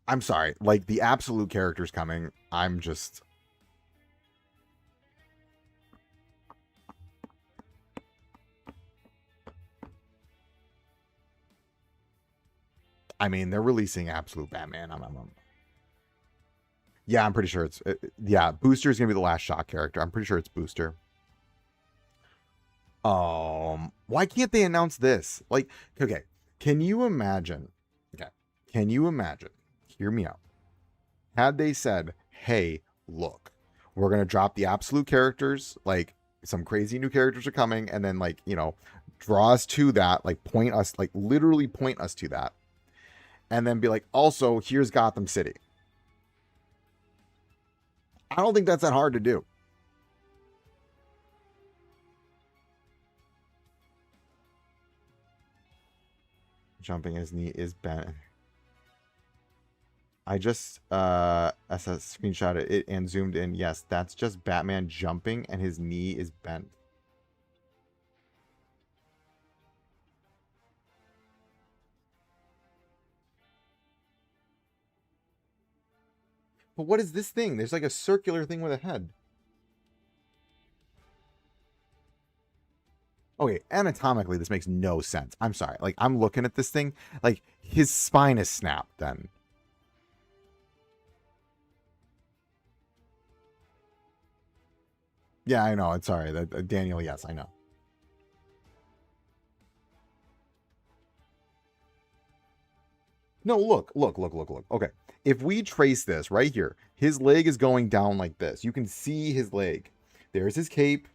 S1: I'm sorry. Like, the absolute character's coming. I'm just... I mean, they're releasing Absolute Batman. Yeah, I'm pretty sure it's... yeah, Booster is going to be the last Shock character. I'm pretty sure it's Booster. Why can't they announce this? Like, okay, can you imagine? Okay, can you imagine? Hear me out. Had they said, hey, look, we're going to drop the absolute characters, like some crazy new characters are coming, and then like, you know, draw us to that, like point us, like literally point us to that, and then be like, also, here's Gotham City. I don't think that's that hard to do. Jumping his knee is bent. I just screenshotted it and zoomed in. Yes, that's just Batman jumping and his knee is bent. But what is this thing? There's like a circular thing with a head. Okay, anatomically, this makes no sense. I'm sorry. Like, I'm looking at this thing. Like, his spine is snapped then. Yeah, I know. It's sorry. Daniel, yes, I know. No, look. Okay. If we trace this right here, his leg is going down like this. You can see his leg. There's his cape.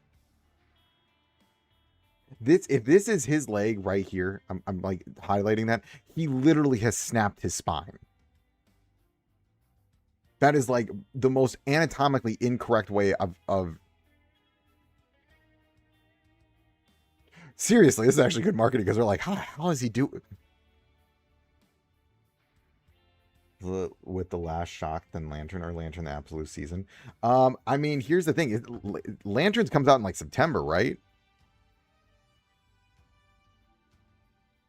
S1: If this is his leg right here, I'm like highlighting that. He literally has snapped his spine. That is like the most anatomically incorrect way of... Seriously, this is actually good marketing because they're like, how does he do it? With the last Shock, then Lantern, or Lantern the Absolute season. I mean, here's the thing. Lanterns comes out in like September, right?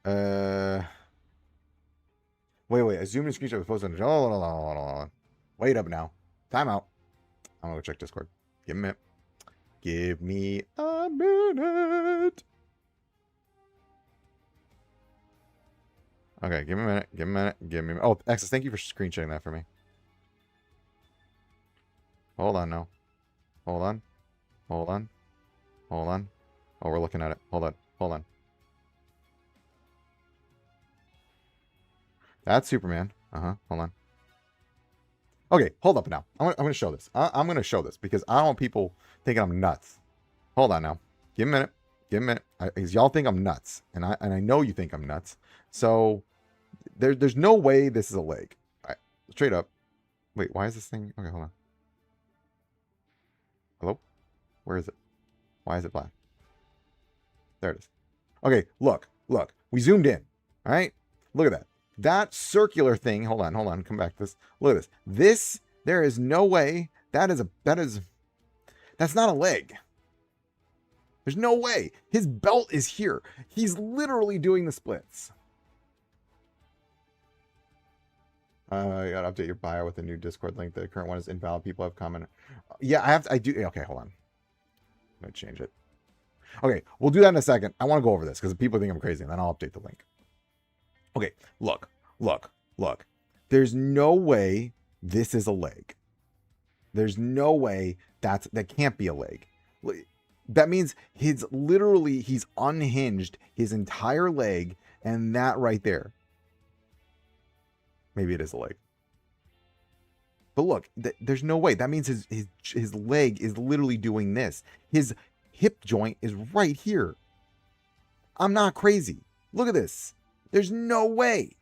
S1: Uh, wait. I zoomed in screenshot was posted on. Hold on. Wait up now. Time out. I'm gonna go check Discord. Give me a minute. Give me a minute. Okay, give me a minute. Give me a minute. Give me a minute. Oh, Exus, thank you for screen sharing that for me. Hold on now. Hold on. Hold on. Hold on. Oh, we're looking at it. Hold on. Hold on. That's Superman. Uh-huh. Hold on. Okay, hold up now. I'm going to show this. I'm going to show this because I don't want people thinking I'm nuts. Hold on now. Give me a minute. Give me a minute. Because y'all think I'm nuts. And I know you think I'm nuts. So there's no way this is a leg. Straight up. Wait, why is this thing? Okay, hold on. Hello? Where is it? Why is it black? There it is. Okay, look. We zoomed in. All right? Look at that. That circular thing. Hold on. Come back to this. Look at this. There is no way. That's not a leg. There's no way. His belt is here. He's literally doing the splits. You gotta update your bio with a new Discord link. The current one is invalid. People have commented. Yeah, I do. Okay, hold on. I'm gonna change it. Okay, we'll do that in a second. I want to go over this because people think I'm crazy, and then I'll update the link. Okay, look. There's no way this is a leg. There's no way that can't be a leg. That means he's unhinged his entire leg, and that right there. Maybe it is a leg. But look, there's no way. That means his leg is literally doing this. His hip joint is right here. I'm not crazy. Look at this. There's no way.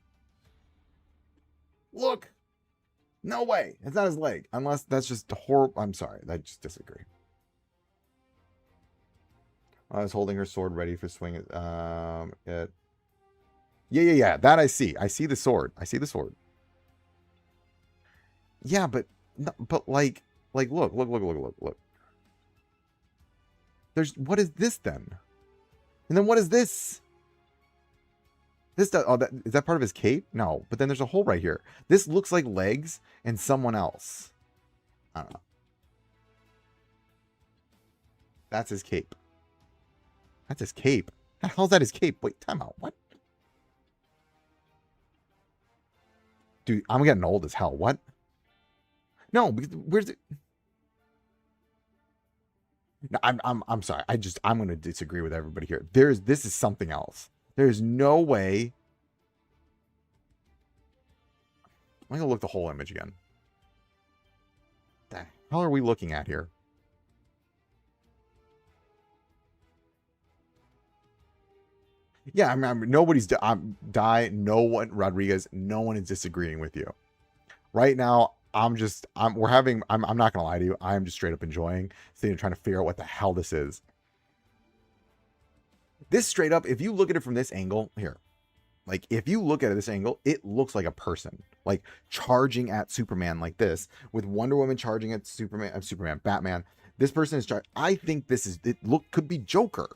S1: Look. No way. It's not his leg. Unless that's just horrible. I'm sorry. I just disagree. I was holding her sword ready for swing. Yeah. That I see. I see the sword. Yeah, but like, look. What is this then? And then what is this? Is that part of his cape? No, but then there's a hole right here. This looks like legs and someone else. I don't know. That's his cape. How the hell is that his cape? Wait, time out. What? Dude, I'm getting old as hell. What? No, because where's it? No, I'm sorry. I'm gonna disagree with everybody here. This is something else. There's no way. I'm gonna look the whole image again. The hell are we looking at here? Yeah, nobody's no one, Rodriguez, no one is disagreeing with you. Right now, I'm not gonna lie to you, I'm just straight up enjoying sitting trying to figure out what the hell this is. This straight up, if you look at it from this angle, here. Like, if you look at it this angle, it looks like a person. Like, charging at Superman like this, with Wonder Woman charging at Batman. This person is charging. I think could be Joker.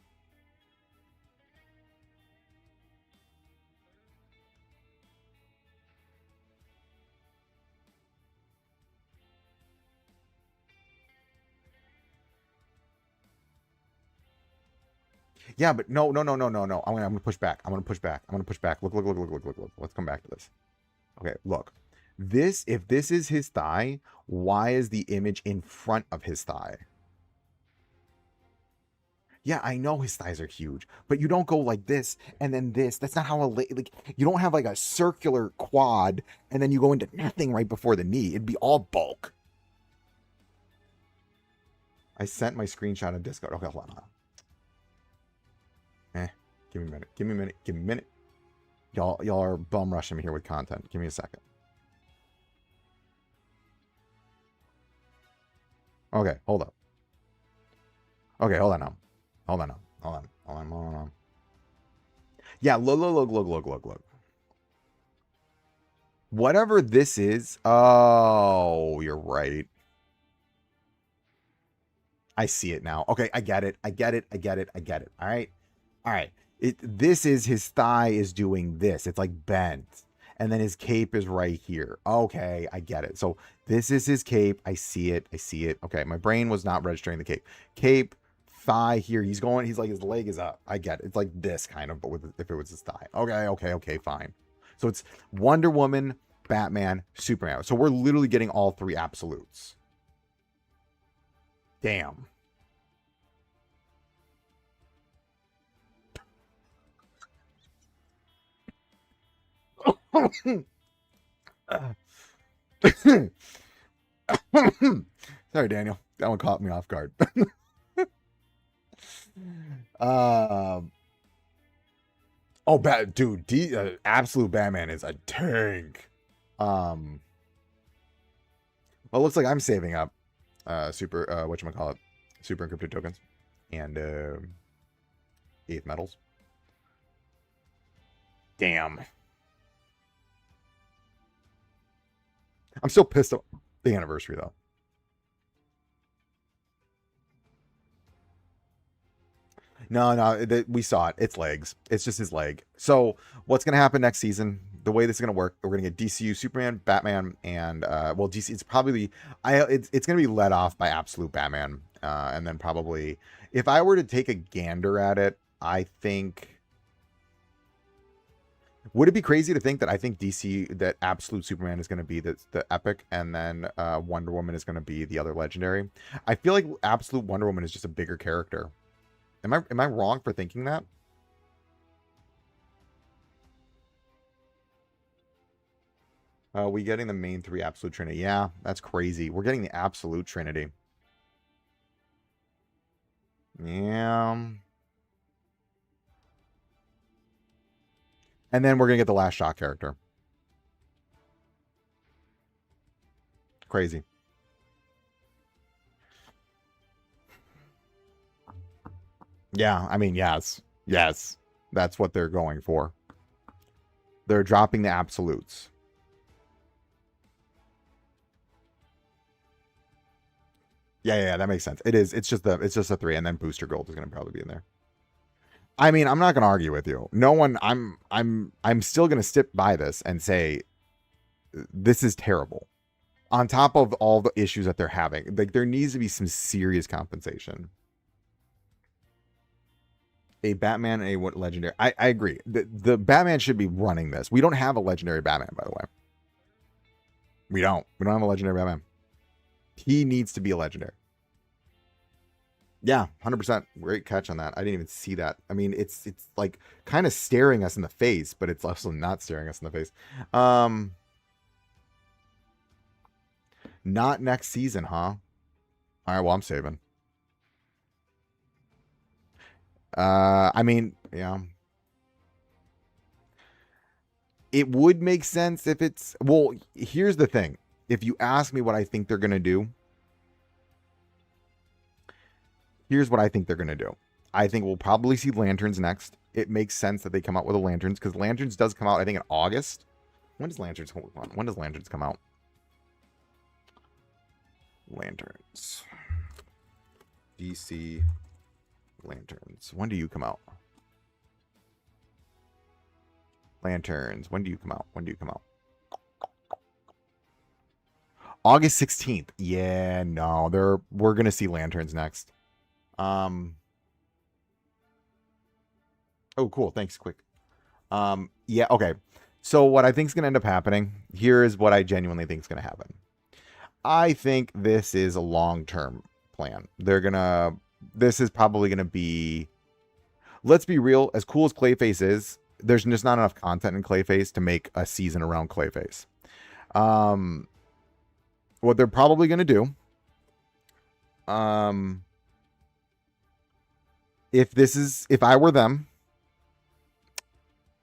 S1: Yeah, but no. I'm gonna push back. Look. Let's come back to this. Okay, look. If this is his thigh, why is the image in front of his thigh? Yeah, I know his thighs are huge, but you don't go like this and then this. That's not how you don't have like a circular quad and then you go into nothing right before the knee. It'd be all bulk. I sent my screenshot of Discord. Okay, hold on. Give me a minute. Y'all are bum rushing me here with content. Give me a second. Okay, hold up. Okay, hold on now. Hold on. Yeah, look. Whatever this is. Oh, you're right. I see it now. Okay, I get it. All right. This is his thigh is doing this. It's like bent. And then his cape is right here. Okay, I get it. So this is his cape. I see it. I see it. Okay, my brain was not registering the cape. Cape, thigh here. He's like his leg is up. I get it. It's like this kind of, but if it was his thigh. Okay, fine. So it's Wonder Woman, Batman, Superman. So we're literally getting all three absolutes. Damn. Sorry, Daniel. That one caught me off guard. Dude, absolute Batman is a tank. Well, it looks like I'm saving up super whatchamacallit, super encrypted tokens and 8th metals. Damn. I'm still pissed off the anniversary though. No, we saw it. It's legs. It's just his leg. So what's going to happen next season? The way this is going to work, we're going to get DCU, Superman, Batman, and well, DC. It's probably it's going to be led off by absolute Batman, and then probably if I were to take a gander at it, I think. Would it be crazy to think that I think DC that absolute Superman is going to be the epic, and then Wonder Woman is going to be the other legendary? I feel like absolute Wonder Woman is just a bigger character. Am I wrong for thinking that? We getting the main three absolute trinity. Yeah, that's crazy. We're getting the absolute trinity. Yeah. And then we're going to get the last shot character. Crazy. Yeah, I mean, yes. That's what they're going for. They're dropping the absolutes. Yeah, that makes sense. It is. It's just a 3, and then Booster Gold is going to probably be in there. I mean, I'm not going to argue with you. No one. I'm still going to stick by this and say this is terrible. On top of all the issues that they're having, like there needs to be some serious compensation. A Batman and a legendary. I agree. The Batman should be running this. We don't have a legendary Batman, by the way. We don't have a legendary Batman. He needs to be a legendary. Yeah, 100%. Great catch on that. I didn't even see that. I mean, it's like kind of staring us in the face, but it's also not staring us in the face. Not next season, huh? All right, well, I'm saving. I mean, yeah. It would make sense if it's... Well, here's the thing. If you ask me what I think they're going to do, here's what I think they're going to do. I think we'll probably see Lanterns next. It makes sense that they come out with the Lanterns, because Lanterns does come out, I think, in August. When does Lanterns come out? Lanterns. DC Lanterns. When do you come out? Lanterns. When do you come out? August 16th. Yeah, no. We're going to see Lanterns next. Oh, cool. Thanks, Quick. Yeah, okay. So what I think is going to end up happening, here is what I genuinely think is going to happen. I think this is a long-term plan. This is probably going to be, let's be real, as cool as Clayface is, there's just not enough content in Clayface to make a season around Clayface. What they're probably going to do, if I were them,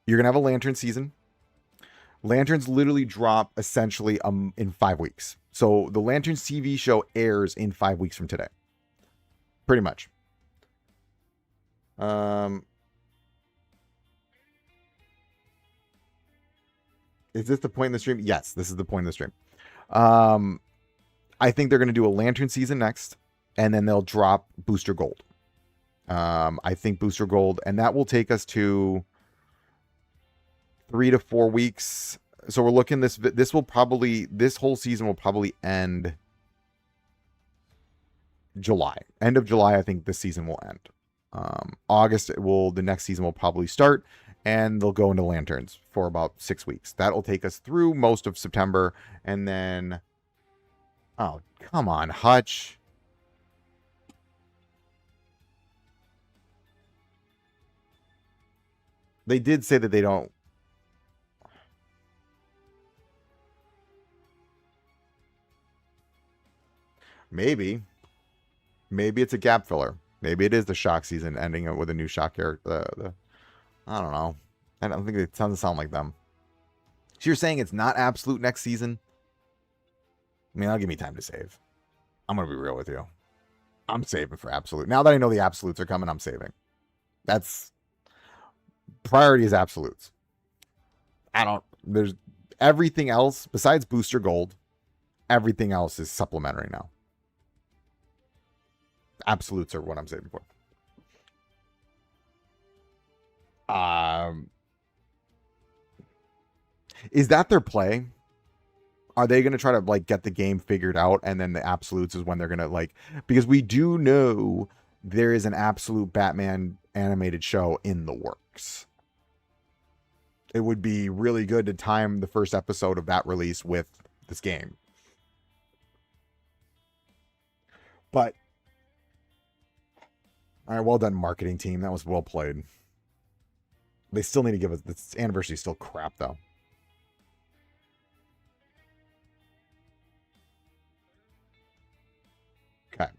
S1: you're going to have a Lantern season. Lanterns literally drop essentially in 5 weeks. So the Lanterns TV show airs in 5 weeks from today. Pretty much. Is this the point in the stream? Yes, this is the point of the stream. I think they're going to do a Lantern season next, and then they'll drop Booster Gold. I think Booster Gold, and that will take us to 3 to 4 weeks. So we're looking this whole season will probably end July. End of July, I think this season will end. August the next season will probably start, and they'll go into Lanterns for about 6 weeks. That'll take us through most of September, and then, oh, come on, Hutch. They did say that they don't. Maybe it's a gap filler. Maybe it is the shock season ending with a new shock character. I don't know. I don't think it doesn't sound like them. So you're saying it's not absolute next season? I mean, that'll give me time to save. I'm going to be real with you. I'm saving for absolute. Now that I know the absolutes are coming, I'm saving. That's priority is absolutes. There's everything else besides Booster Gold. Everything else is supplementary now. Absolutes are what I'm saving for. Is that their play? Are they going to try to like get the game figured out, and then the absolutes is when they're going to like, because we do know there is an absolute Batman animated show in the works. It would be really good to time the first episode of that release with this game. But all right, well done, marketing team. That was well played. They still need to give us this anniversary is still crap though. Okay.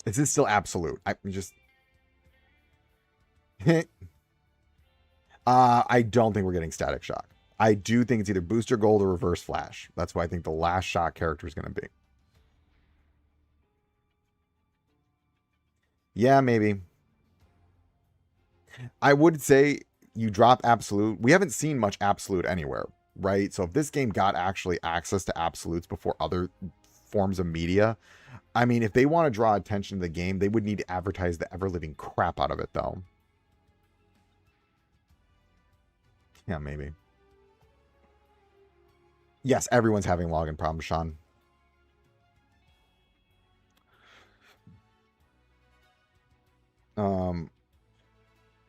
S1: Is this still absolute? I just I don't think we're getting Static Shock. I do think it's either Booster Gold or Reverse Flash. That's what I think the last Shock character is going to be. Yeah, maybe. I would say you drop Absolute. We haven't seen much Absolute anywhere, right? So if this game got actually access to Absolutes before other forms of media, I mean, if they want to draw attention to the game, they would need to advertise the ever-living crap out of it, though. Yeah, maybe. Yes, everyone's having login problems, Sean.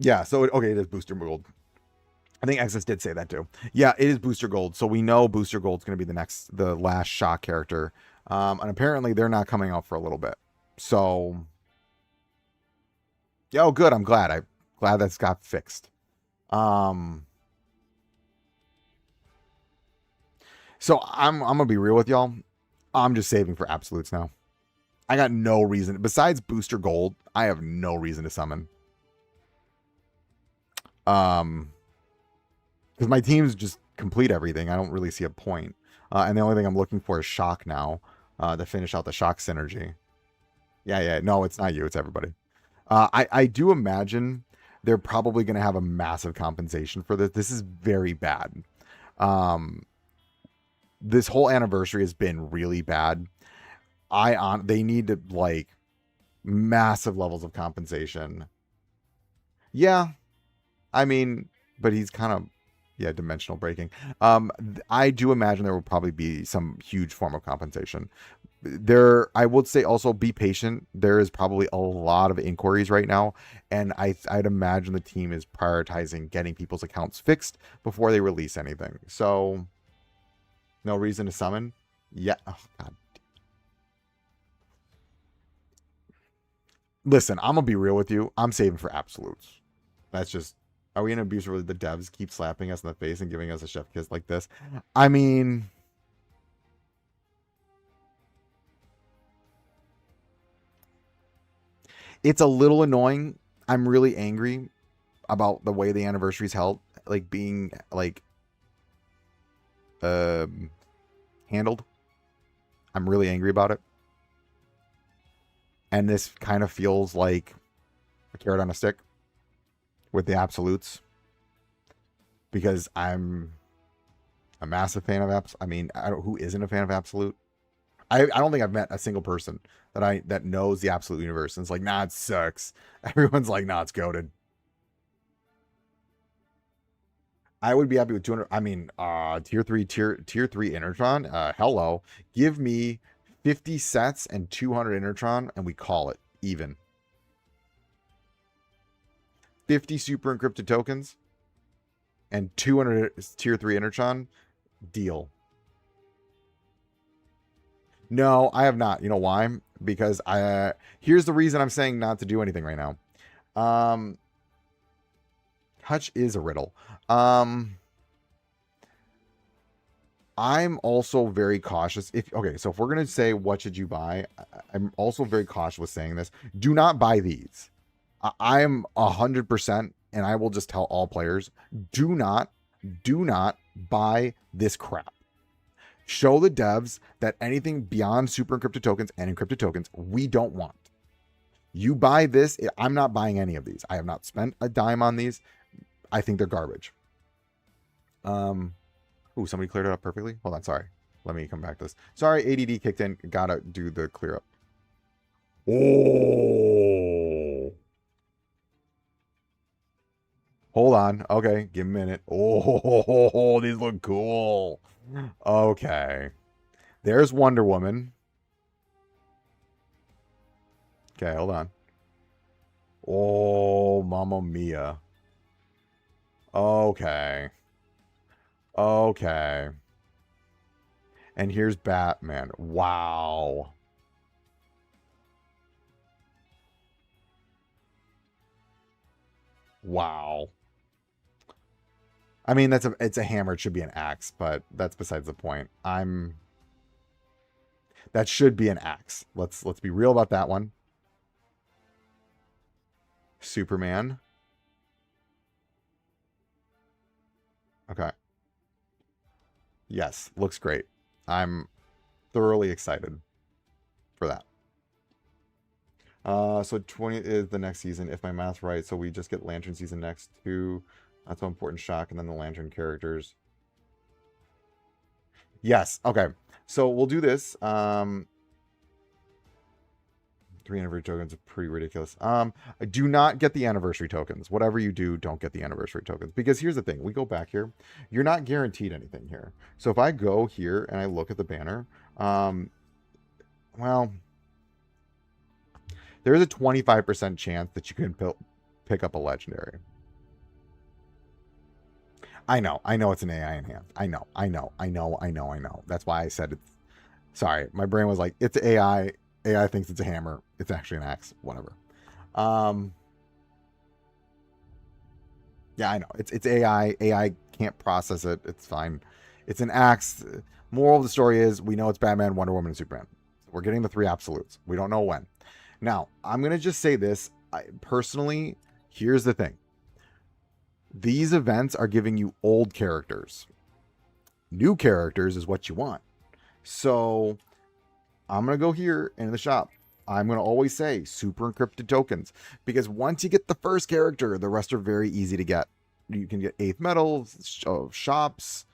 S1: Yeah, so okay, it is Booster Gold. I think Exodus did say that too. Yeah, it is Booster Gold. So we know Booster Gold's going to be the last Shock character. And apparently they're not coming out for a little bit. So, yeah, oh, good. I'm glad. Glad that's got fixed. So I'm gonna be real with y'all. I'm just saving for absolutes now. I got no reason besides Booster Gold. I have no reason to summon. Because my teams just complete everything. I don't really see a point. And the only thing I'm looking for is Shock now to finish out the Shock synergy. Yeah. No, it's not you. It's everybody. I do imagine they're probably going to have a massive compensation for this. This is very bad. This whole anniversary has been really bad. They need to like massive levels of compensation. Yeah. I mean, but he's kind of, dimensional breaking. I do imagine there will probably be some huge form of compensation. I would say also be patient. There is probably a lot of inquiries right now, and I'd imagine the team is prioritizing getting people's accounts fixed before they release anything. So, no reason to summon. Yeah. Oh God. Listen, I'm gonna be real with you. I'm saving for absolutes. That's just. Are we in abuse where the devs keep slapping us in the face and giving us a chef kiss like this? I mean, it's a little annoying. I'm really angry about the way the anniversary is held, like being like handled. I'm really angry about it. And this kind of feels like a carrot on a stick with the absolutes, because I'm a massive fan of I mean, who isn't a fan of absolute? I don't think I've met a single person that knows the absolute universe and it's like, nah, it sucks. Everyone's like, nah, it's goated. I would be happy with 200. I mean, tier three Intertron. Hello, give me 50 sets and 200 Intertron, and we call it even. 50 super encrypted tokens and 200 tier 3 Intertron. Deal. No, I have not. You know why? Because here's the reason I'm saying not to do anything right now. Hutch is a riddle. I'm also very cautious. So if we're gonna say what should you buy, I'm also very cautious with saying this. Do not buy these. I am 100%, and I will just tell all players: do not buy this crap. Show the devs that anything beyond super encrypted tokens and encrypted tokens we don't want. You buy this, I'm not buying any of these. I have not spent a dime on these. I think they're garbage. Ooh, somebody cleared it up perfectly. Hold on, sorry. Let me come back to this. Sorry, ADD kicked in. Gotta do the clear up. Oh. Hold on. Okay, give me a minute. Oh, these look cool. Okay. There's Wonder Woman. Okay, hold on. Oh, Mamma Mia. Okay. Okay. And here's Batman. Wow. Wow. I mean, it's a hammer. It should be an axe, but that's besides the point. That should be an axe. Let's be real about that one. Superman. Okay. Yes, looks great. I'm thoroughly excited for that. So 20 is the next season, if my math's right. So we just get Lantern season next too. That's so important. Shock, and then the Lantern characters. Yes. Okay. So we'll do this. 3 anniversary tokens are pretty ridiculous. Do not get the anniversary tokens. Whatever you do, don't get the anniversary tokens. Because here's the thing. We go back here. You're not guaranteed anything here. So if I go here and I look at the banner, well, there's a 25% chance that you can pick up a legendary. I know it's an AI enhanced. I know. That's why I said it's. Sorry, my brain was like, it's AI. AI thinks it's a hammer. It's actually an axe. Whatever. Yeah, I know. It's AI. AI can't process it. It's fine. It's an axe. Moral of the story is we know it's Batman, Wonder Woman, and Superman. We're getting the 3 absolutes. We don't know when. Now, I'm going to just say this. Personally, here's the thing. These events are giving you old characters. New characters is what you want. So I'm going to go here in the shop. I'm going to always say super encrypted tokens. Because once you get the first character, the rest are very easy to get. You can get 8th medals, shops.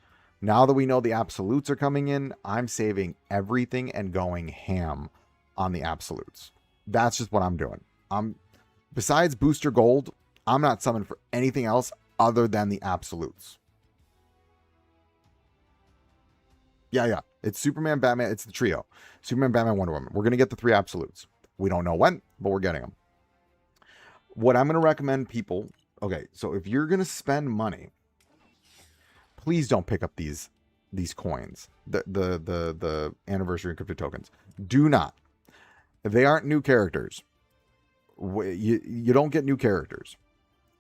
S1: Now that we know the absolutes are coming in, I'm saving everything and going ham on the absolutes. That's just what I'm doing. Besides booster gold, I'm not summoned for anything else other than the absolutes. Yeah. It's Superman, Batman. It's the trio. Superman, Batman, Wonder Woman. We're going to get the 3 absolutes. We don't know when, but we're getting them. What I'm going to recommend people... Okay, so if you're going to spend money, please don't pick up these coins. The anniversary encrypted tokens. Do not. They aren't new characters. You don't get new characters.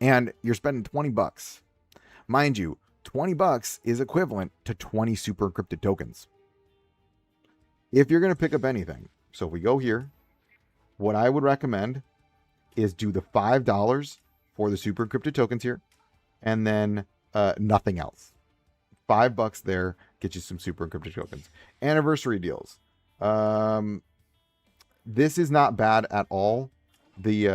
S1: And you're spending $20. Mind you, $20 is equivalent to 20 super encrypted tokens. If you're going to pick up anything, so if we go here, what I would recommend is do the $5 for the super encrypted tokens here, and then nothing else. $5 there, get you some super encrypted tokens. Anniversary deals. This is not bad at all. The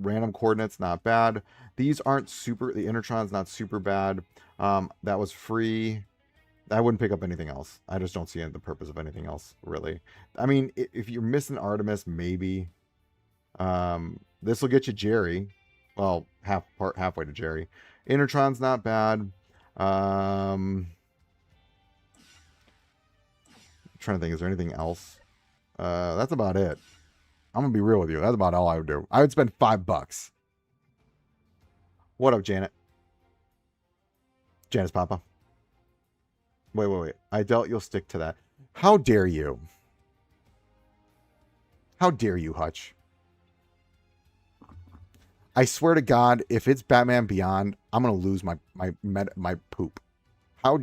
S1: random coordinates, not bad. These aren't super. The Intertron's not super bad. That was free. I wouldn't pick up anything else. I just don't see the purpose of anything else, really. I mean, if you're missing Artemis, maybe. This will get you Jerry. Well, halfway to Jerry. Intertron's not bad. I'm trying to think, is there anything else? That's about it. I'm gonna be real with you. That's about all I would do. I would spend $5. What up, Janet? Janice Papa. Wait. I doubt you'll stick to that. How dare you? How dare you, Hutch? I swear to God, if it's Batman Beyond, I'm gonna lose my poop. How?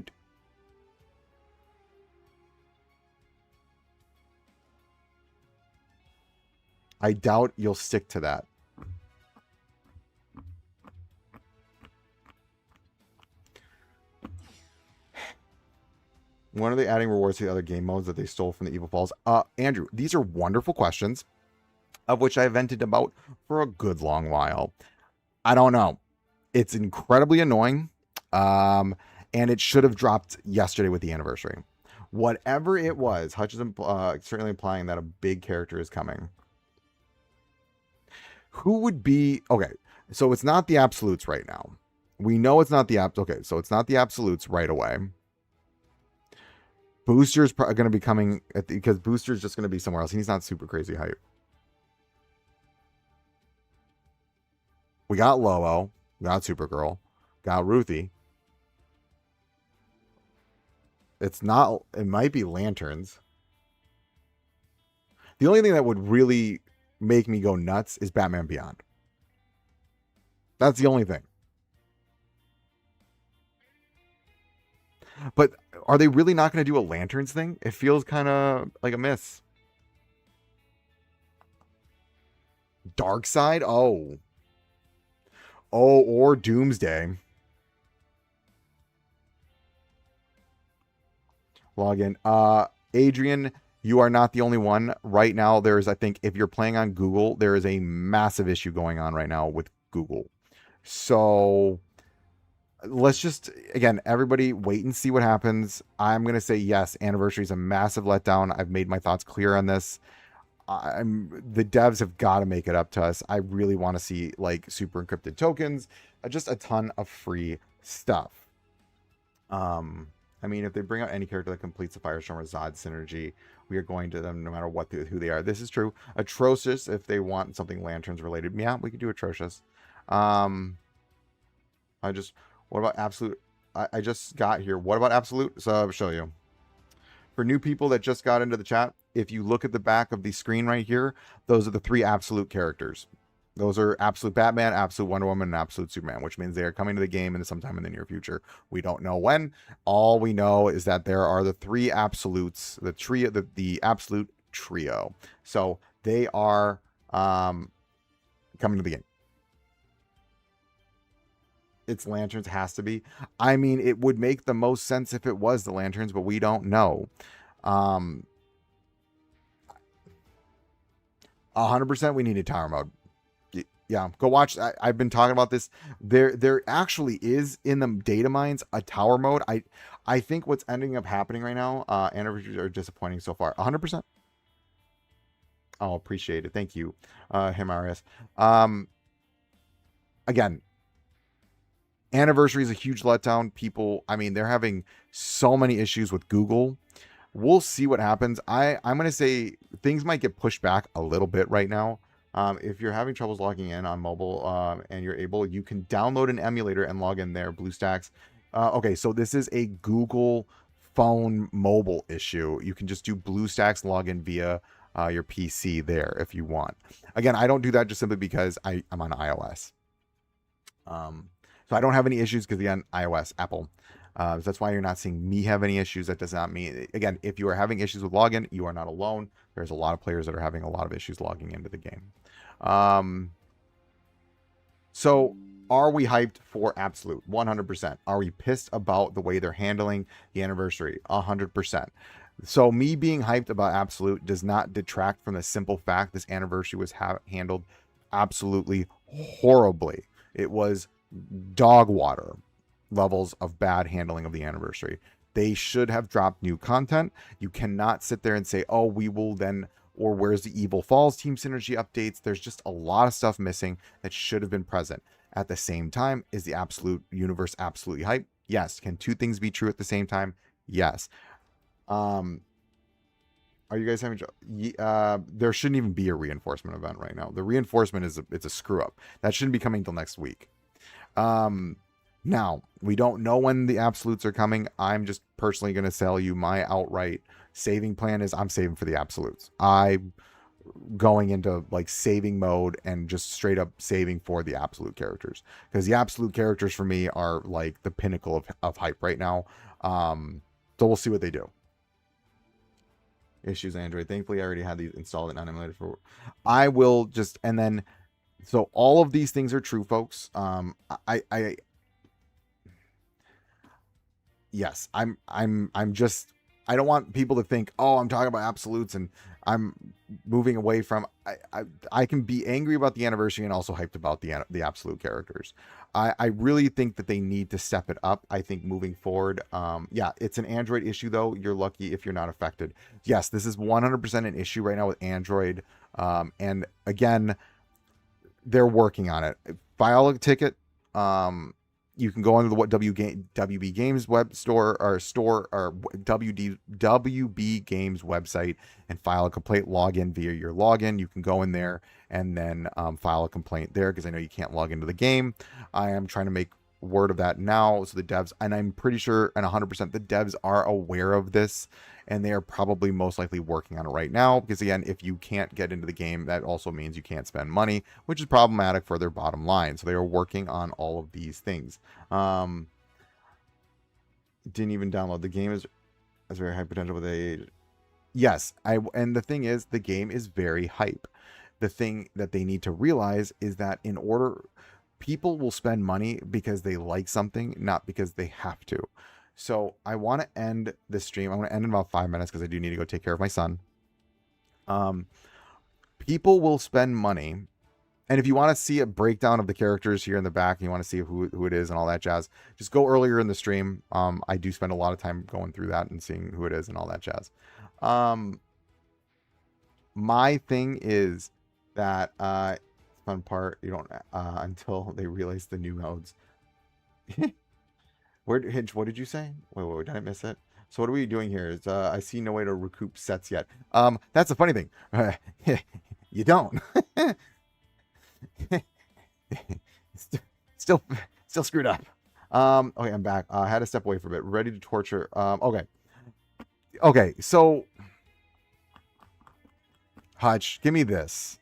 S1: I doubt you'll stick to that. When are they adding rewards to the other game modes that they stole from the Evil Falls? Andrew, these are wonderful questions, of which I vented about for a good long while. I don't know. It's incredibly annoying. And it should have dropped yesterday with the anniversary. Whatever it was, Hutch is certainly implying that a big character is coming. Who would be... Okay, so it's not the Absolutes right now. We know it's not the... Okay, so it's not the Absolutes right away. Booster's going to be coming... because Booster's just going to be somewhere else. He's not super crazy hype. We got Lobo. We got Supergirl. Got Ruthie. It's not... It might be Lanterns. The only thing that would really make me go nuts is Batman Beyond. That's the only thing. But are they really not going to do a Lanterns thing? It feels kind of like a miss. Darkseid? Oh. Oh, or Doomsday. Login. Adrian, you are not the only one. Right now, there's, I think, if you're playing on Google, there is a massive issue going on right now with Google. So let's just, again, everybody wait and see what happens. I'm going to say yes, Anniversary is a massive letdown. I've made my thoughts clear on this. The devs have got to make it up to us. I really want to see like super encrypted tokens, just a ton of free stuff. I mean, if they bring out any character that completes the Firestorm or Zod synergy, we are going to them no matter who they are. This is true. Atrocious, if they want something Lanterns related. Yeah, we could do Atrocious. What about Absolute? I just got here. What about Absolute? So I'll show you. For new people that just got into the chat, if you look at the back of the screen right here, those are the 3 Absolute characters. Those are Absolute Batman, Absolute Wonder Woman, and Absolute Superman, which means they are coming to the game in sometime in the near future. We don't know when. All we know is that there are the 3 Absolutes, the trio, the Absolute trio. So they are coming to the game. It's Lanterns, has to be. I mean, it would make the most sense if it was the Lanterns, but we don't know. 100% we needed Tower Mode. Yeah, go watch. I've been talking about this. There actually is in the data mines a Tower Mode. I think what's ending up happening right now, anniversaries are disappointing so far. 100%. Oh, appreciate it. Thank you, Himarius. Again, Anniversary is a huge letdown. People, I mean, they're having so many issues with Google. We'll see what happens. I'm going to say things might get pushed back a little bit right now. If you're having troubles logging in on mobile and you're able, you can download an emulator and log in there, BlueStacks. Okay, so this is a Google phone mobile issue. You can just do BlueStacks login via your PC there if you want. Again, I don't do that just simply because I'm on iOS. So I don't have any issues because, again, iOS, Apple. So that's why you're not seeing me have any issues. That does not mean, again, if you are having issues with login, you are not alone. There's a lot of players that are having a lot of issues logging into the game. So are we hyped for Absolute? 100%. Are we pissed about the way they're handling the anniversary? 100%. So me being hyped about Absolute does not detract from the simple fact this anniversary was handled absolutely horribly. It was dog water levels of bad handling of the anniversary. They should have dropped new content. You cannot sit there and say, oh, we will then, or where's the Evil Falls team synergy updates? There's just a lot of stuff missing that should have been present. At the same time, is the absolute universe absolutely hype? Yes. Can two things be true at the same time? Yes. Are you guys having there shouldn't even be a reinforcement event right now. The reinforcement it's a screw up. That shouldn't be coming till next week. Now, we don't know when the absolutes are coming. I'm just personally going to tell you my outright saving plan is I'm saving for the absolutes. I'm going into like saving mode and just straight up saving for the absolute characters, because the absolute characters for me are like the pinnacle of hype right now. So we'll see what they do. Issues Android. Thankfully, I already had these installed and unemulated for. I will just, and then, so all of these things are true, folks. Yes, I'm just, I don't want people to think, oh, I'm talking about absolutes and I'm moving away from. I can be angry about the anniversary and also hyped about the absolute characters. I really think that they need to step it up. I think moving forward, yeah, it's an Android issue though. You're lucky if you're not affected. Yes, this is 100% an issue right now with Android. And again, they're working on it. File a ticket. You can go onto the WB Games web store or WB Games website and file a complaint. Login via your login. You can go in there and then file a complaint there, because I know you can't log into the game. I am trying to make word of that now, so the devs, and I'm pretty sure and 100% the devs are aware of this, and they are probably most likely working on it right now, because again, if you can't get into the game, that also means you can't spend money, which is problematic for their bottom line. So they are working on all of these things. Didn't even download the game. Is very high potential with a. Yes, and the thing is, the game is very hype. The thing that they need to realize is that in order, people will spend money because they like something, not because they have to. So I want to end the stream. I want to end in about 5 minutes because I do need to go take care of my son. People will spend money. And if you want to see a breakdown of the characters here in the back, and you want to see who it is and all that jazz, just go earlier in the stream. I do spend a lot of time going through that and seeing who it is and all that jazz. My thing is that fun part, you don't until they release the new modes. Hinge, what did you say? Wait, did I miss it? So what are we doing here? Is I see no way to recoup sets yet. That's the funny thing. You don't. still screwed up. Okay, I'm back. I had to step away for a bit. Ready to torture. Okay, so Hutch, give me this.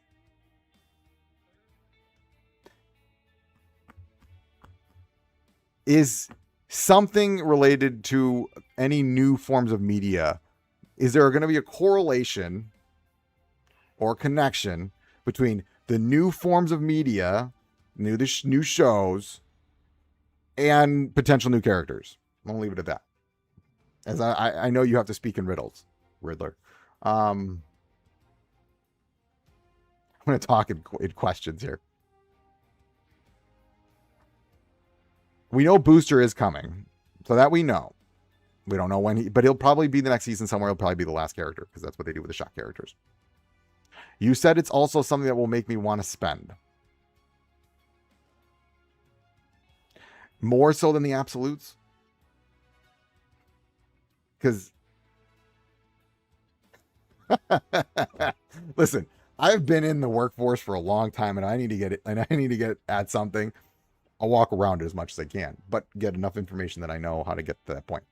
S1: Is something related to any new forms of media? Is there going to be a correlation or connection between the new forms of media, new shows, and potential new characters? I'm gonna leave it at that, as I know you have to speak in riddles, Riddler. I'm gonna talk in questions here. We know Booster is coming, so that we know. We don't know when but he'll probably be the next season somewhere. He'll probably be the last character, because that's what they do with the shock characters. You said it's also something that will make me want to spend. More so than the absolutes? Because listen, I've been in the workforce for a long time, and I need to get it, and I need to get at something. I'll walk around it as much as I can, but get enough information that I know how to get to that point.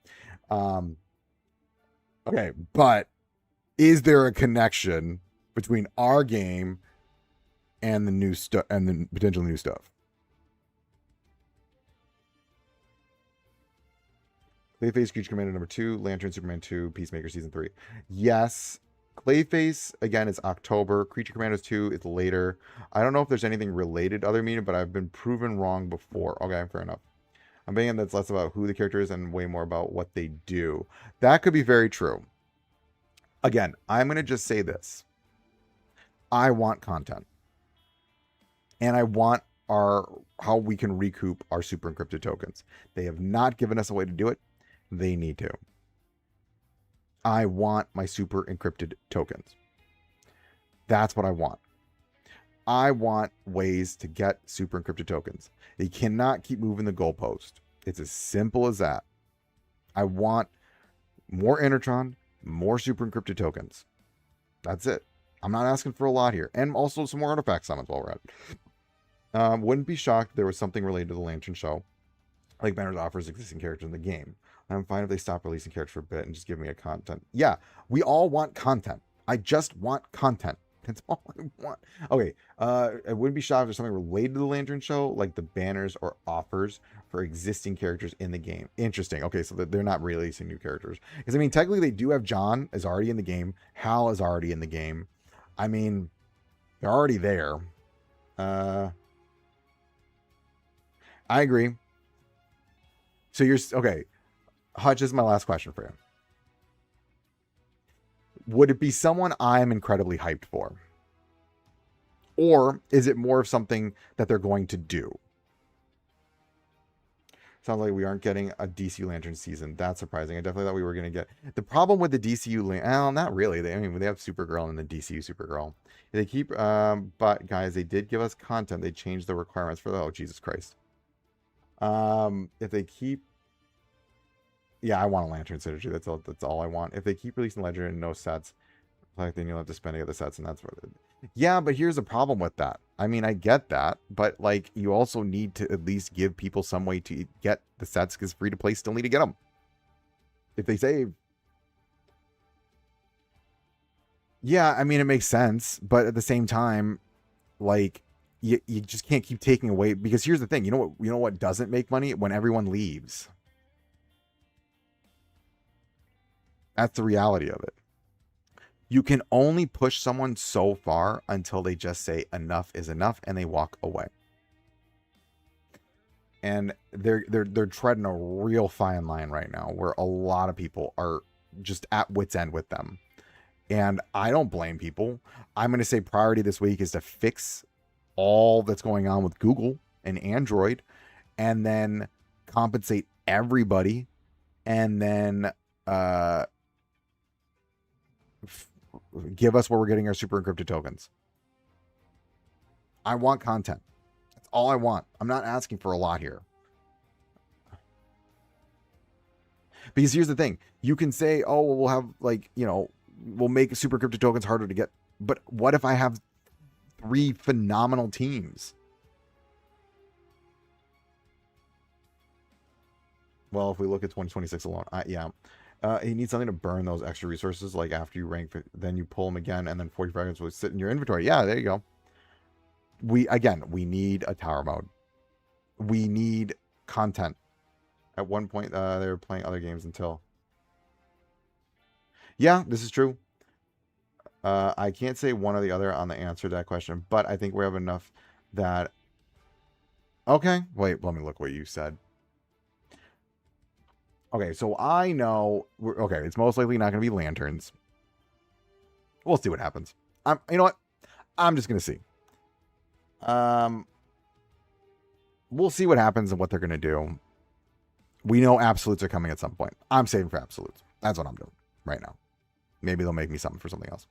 S1: Okay, but is there a connection between our game and the new stuff and the potential new stuff? Clayface Creature Commander number 2, Lantern Superman 2, Peacemaker Season 3. Yes. Clayface, again, is October. Creature Commandos 2 is later. I don't know if there's anything related to other media, but I've been proven wrong before. Okay, fair enough. I'm betting that's less about who the character is and way more about what they do. That could be very true. Again, I'm going to just say this. I want content. And I want how we can recoup our super encrypted tokens. They have not given us a way to do it. They need to. I want my super encrypted tokens. That's what I want. I want ways to get super encrypted tokens. They cannot keep moving the goalpost. It's as simple as that. I want more Intertron, more super encrypted tokens. That's it. I'm not asking for a lot here. And also some more artifact summons while we're at it. Wouldn't be shocked if there was something related to the Lantern Show, like Banners offers existing characters in the game. I'm fine if they stop releasing characters for a bit and just give me a content. Yeah, we all want content. I just want content. That's all I want. Okay, I wouldn't be shocked if there's something related to the Lantern Show, like the banners or offers for existing characters in the game. Interesting. Okay, so they're not releasing new characters. Because, I mean, technically they do have John is already in the game. Hal is already in the game. I mean, they're already there. I agree. So you're... Okay, Hutch, this is my last question for you. Would it be someone I'm incredibly hyped for? Or is it more of something that they're going to do? Sounds like we aren't getting a DCU Lantern season. That's surprising. I definitely thought we were going to get... The problem with the DCU... Well, not really. They have Supergirl and the DCU Supergirl. They keep... but, guys, they did give us content. They changed the requirements for... Oh, Jesus Christ. If they keep... Yeah, I want a Lantern synergy. That's all I want. If they keep releasing Ledger and no sets, like then you'll have to spend any other sets, and that's what it... Yeah, but here's the problem with that. I mean, I get that, but like you also need to at least give people some way to get the sets, because free to play still need to get them. If they save. Yeah, I mean, it makes sense, but at the same time, like you just can't keep taking away, because here's the thing. You know what doesn't make money? When everyone leaves. That's the reality of it. You can only push someone so far until they just say enough is enough and they walk away. And they're treading a real fine line right now where a lot of people are just at wit's end with them. And I don't blame people. I'm going to say priority this week is to fix all that's going on with Google and Android, and then compensate everybody, and then give us where we're getting our super encrypted tokens. I want content. That's all I want. I'm not asking for a lot here. Because here's the thing. You can say, oh, well, we'll have like, we'll make super encrypted tokens harder to get. But what if I have 3 phenomenal teams? Well, if we look at 2026 alone, yeah. You need something to burn those extra resources. Like after you rank, then you pull them again, and then 40 fragments will sit in your inventory. Yeah, there you go. We need a tower mode. We need content. At one point, they were playing other games until. Yeah, this is true. I can't say one or the other on the answer to that question, but I think we have enough that. Okay, wait, let me look what you said. Okay, so I know... Okay, it's most likely not going to be lanterns. We'll see what happens. You know what? I'm just going to see. We'll see what happens and what they're going to do. We know absolutes are coming at some point. I'm saving for absolutes. That's what I'm doing right now. Maybe they'll make me something for something else.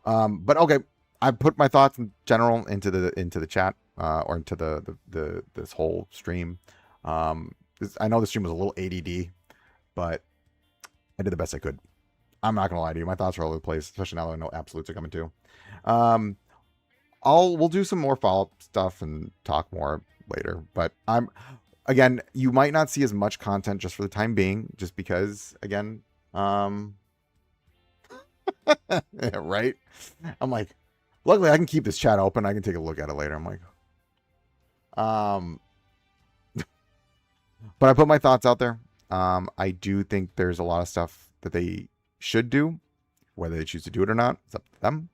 S1: But okay, I put my thoughts in general into the chat, or into this whole stream. I know the stream was a little ADD, but I did the best I could. I'm not gonna lie to you. My thoughts are all over the place, especially now that I know absolutes are coming too. We'll do some more follow-up stuff and talk more later. But again, you might not see as much content just for the time being, just because again, right? I'm like, luckily I can keep this chat open. I can take a look at it later. I'm like, but I put my thoughts out there. I do think there's a lot of stuff that they should do. Whether they choose to do it or not, it's up to them.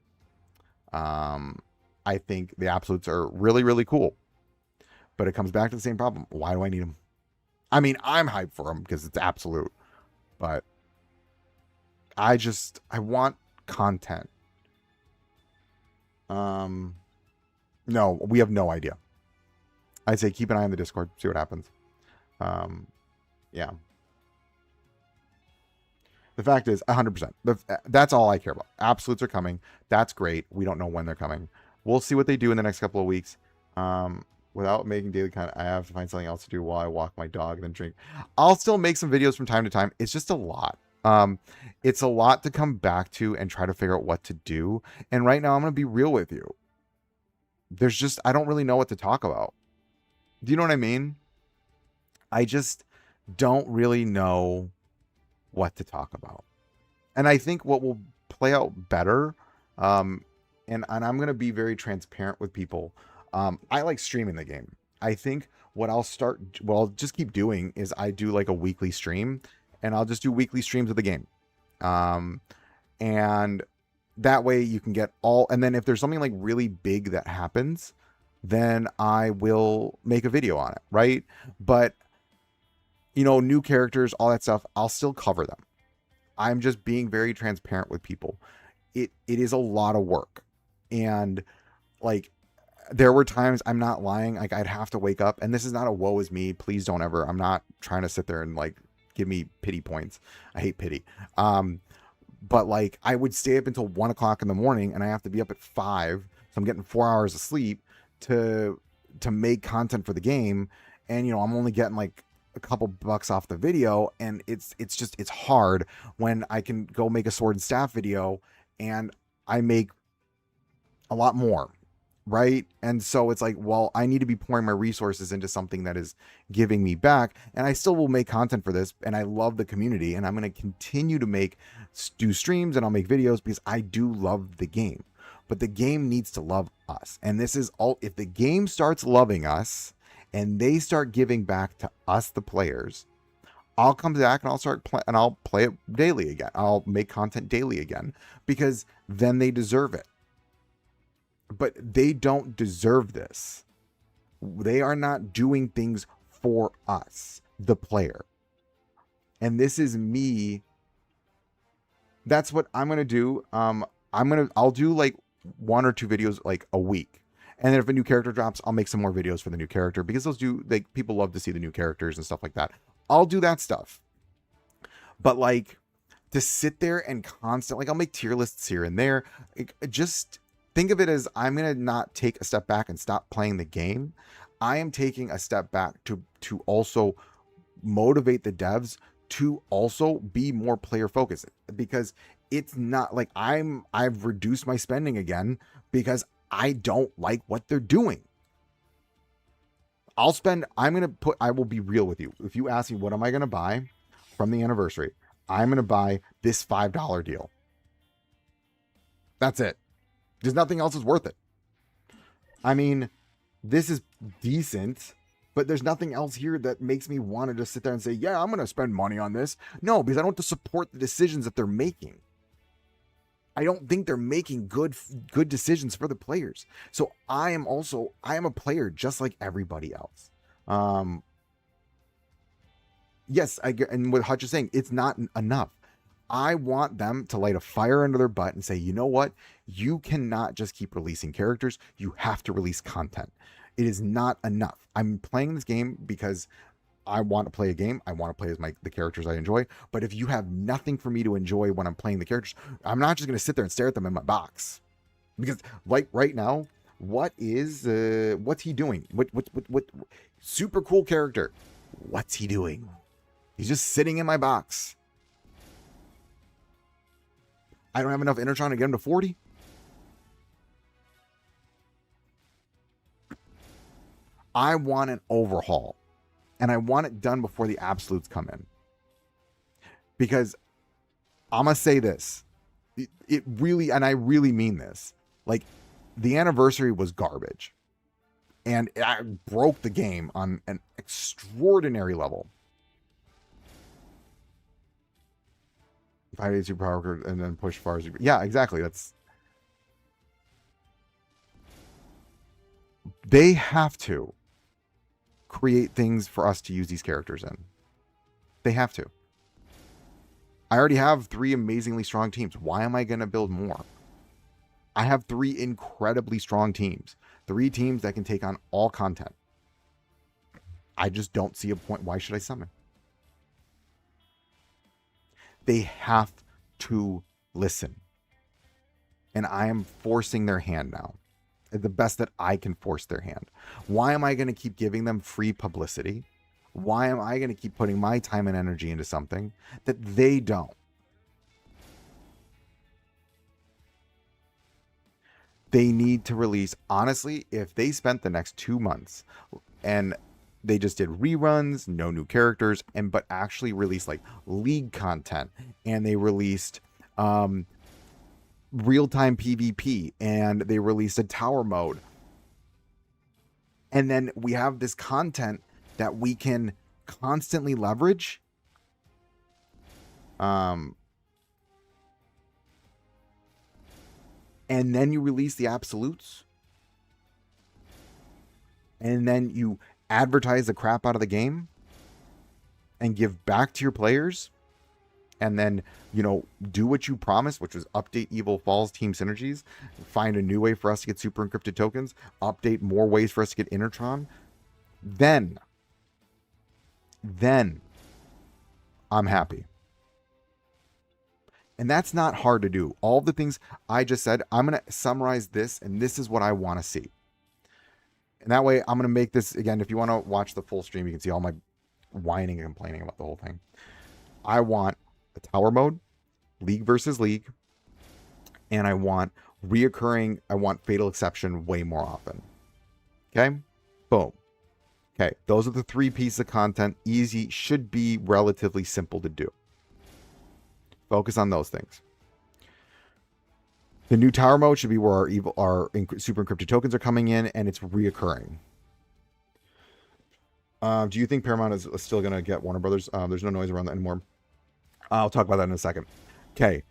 S1: I think the absolutes are really, really cool. But it comes back to the same problem. Why do I need them? I mean, I'm hyped for them because it's absolute. But I want content. No, we have no idea. I'd say keep an eye on the Discord, see what happens. Yeah. The fact is 100%. That's all I care about. Absolutes are coming. That's great. We don't know when they're coming. We'll see what they do in the next couple of weeks. Without making daily content, I have to find something else to do while I walk my dog and then drink. I'll still make some videos from time to time. It's just a lot. It's a lot to come back to and try to figure out what to do. And right now, I'm going to be real with you. I don't really know what to talk about. Do you know what I mean? I just don't really know what to talk about. And I think what will play out better, and I'm going to be very transparent with people. I like streaming the game. I think what I'll just keep doing is I do like a weekly stream, and I'll just do weekly streams of the game. And that way you can get and then if there's something like really big that happens, then I will make a video on it, right? But, new characters, all that stuff, I'll still cover them. I'm just being very transparent with people. It is a lot of work. And, like, there were times, I'm not lying, like, I'd have to wake up, and this is not a woe is me, please don't ever, I'm not trying to sit there and, like, give me pity points. I hate pity. But, like, I would stay up until 1 o'clock in the morning, and I have to be up at 5, so I'm getting 4 hours of sleep to make content for the game. And, I'm only getting like a couple bucks off the video, and it's hard when I can go make a sword and staff video and I make a lot more, right? And so it's like, well, I need to be pouring my resources into something that is giving me back, and I still will make content for this, and I love the community, and I'm going to continue to do streams, and I'll make videos because I do love the game. But the game needs to love us. And this is all, if the game starts loving us and they start giving back to us, the players, I'll come back and I'll play it daily again. I'll make content daily again, because then they deserve it. But they don't deserve this. They are not doing things for us, the player. And this is me. That's what I'm going to do. I'll do like 1 or 2 videos like a week, and then if a new character drops, I'll make some more videos for the new character, because people love to see the new characters and stuff like that. I'll do that stuff. But like, to sit there and constantly, like, I'll make tier lists here and there. Just think of it as, I'm gonna not take a step back and stop playing the game. I am taking a step back to also motivate the devs to also be more player focused, because it's not like I've reduced my spending again because I don't like what they're doing. I will be real with you. If you ask me, what am I going to buy from the anniversary? I'm going to buy this $5 deal. That's it. Because nothing else is worth it. I mean, this is decent, but there's nothing else here that makes me want to just sit there and say, yeah, I'm going to spend money on this. No, because I don't want to support the decisions that they're making. I don't think they're making good decisions for the players. So I am a player just like everybody else. Yes, and what Hutch is saying, it's not enough. I want them to light a fire under their butt and say, you know what? You cannot just keep releasing characters. You have to release content. It is not enough. I'm playing this game because I want to play a game. I want to play as the characters I enjoy. But if you have nothing for me to enjoy when I'm playing the characters, I'm not just going to sit there and stare at them in my box. Because like right now, what's he doing? What super cool character. What's he doing? He's just sitting in my box. I don't have enough Enertron to get him to 40. I want an overhaul. And I want it done before the absolutes come in. Because I'm going to say this. It really, and I really mean this. Like, the anniversary was garbage. And it broke the game on an extraordinary level. 5 days superpower and then push far as you... Yeah, exactly. They have to create things for us to use these characters in. They have to. I already have 3 amazingly strong teams. Why am I going to build more? I have 3 incredibly strong teams. 3 teams that can take on all content. I just don't see a point. Why should I summon? They have to listen. And I am forcing their hand now. The best that I can force their hand. Why am I going to keep giving them free publicity? Why am I going to keep putting my time and energy into something that they don't? They need to release, honestly, if they spent the next 2 months and they just did reruns, no new characters, but actually released like league content, and they released real-time PvP, and they released a tower mode, and then we have this content that we can constantly leverage. And then you release the absolutes, and then you advertise the crap out of the game and give back to your players, and then, you know, do what you promised, which was update Evil Falls team synergies, find a new way for us to get super encrypted tokens, update more ways for us to get Intertron. Then I'm happy. And that's not hard to do. All the things I just said, I'm going to summarize this, and this is what I want to see. And that way, I'm going to make this, again, if you want to watch the full stream, you can see all my whining and complaining about the whole thing. I want a tower mode, league versus league, and I want reoccurring, I want fatal exception way more often. Okay? Boom. Okay, those are the 3 pieces of content. Easy, should be relatively simple to do. Focus on those things. The new tower mode should be where our super encrypted tokens are coming in, and it's reoccurring. Do you think Paramount is still going to get Warner Brothers? There's no noise around that anymore. I'll talk about that in a second. Okay,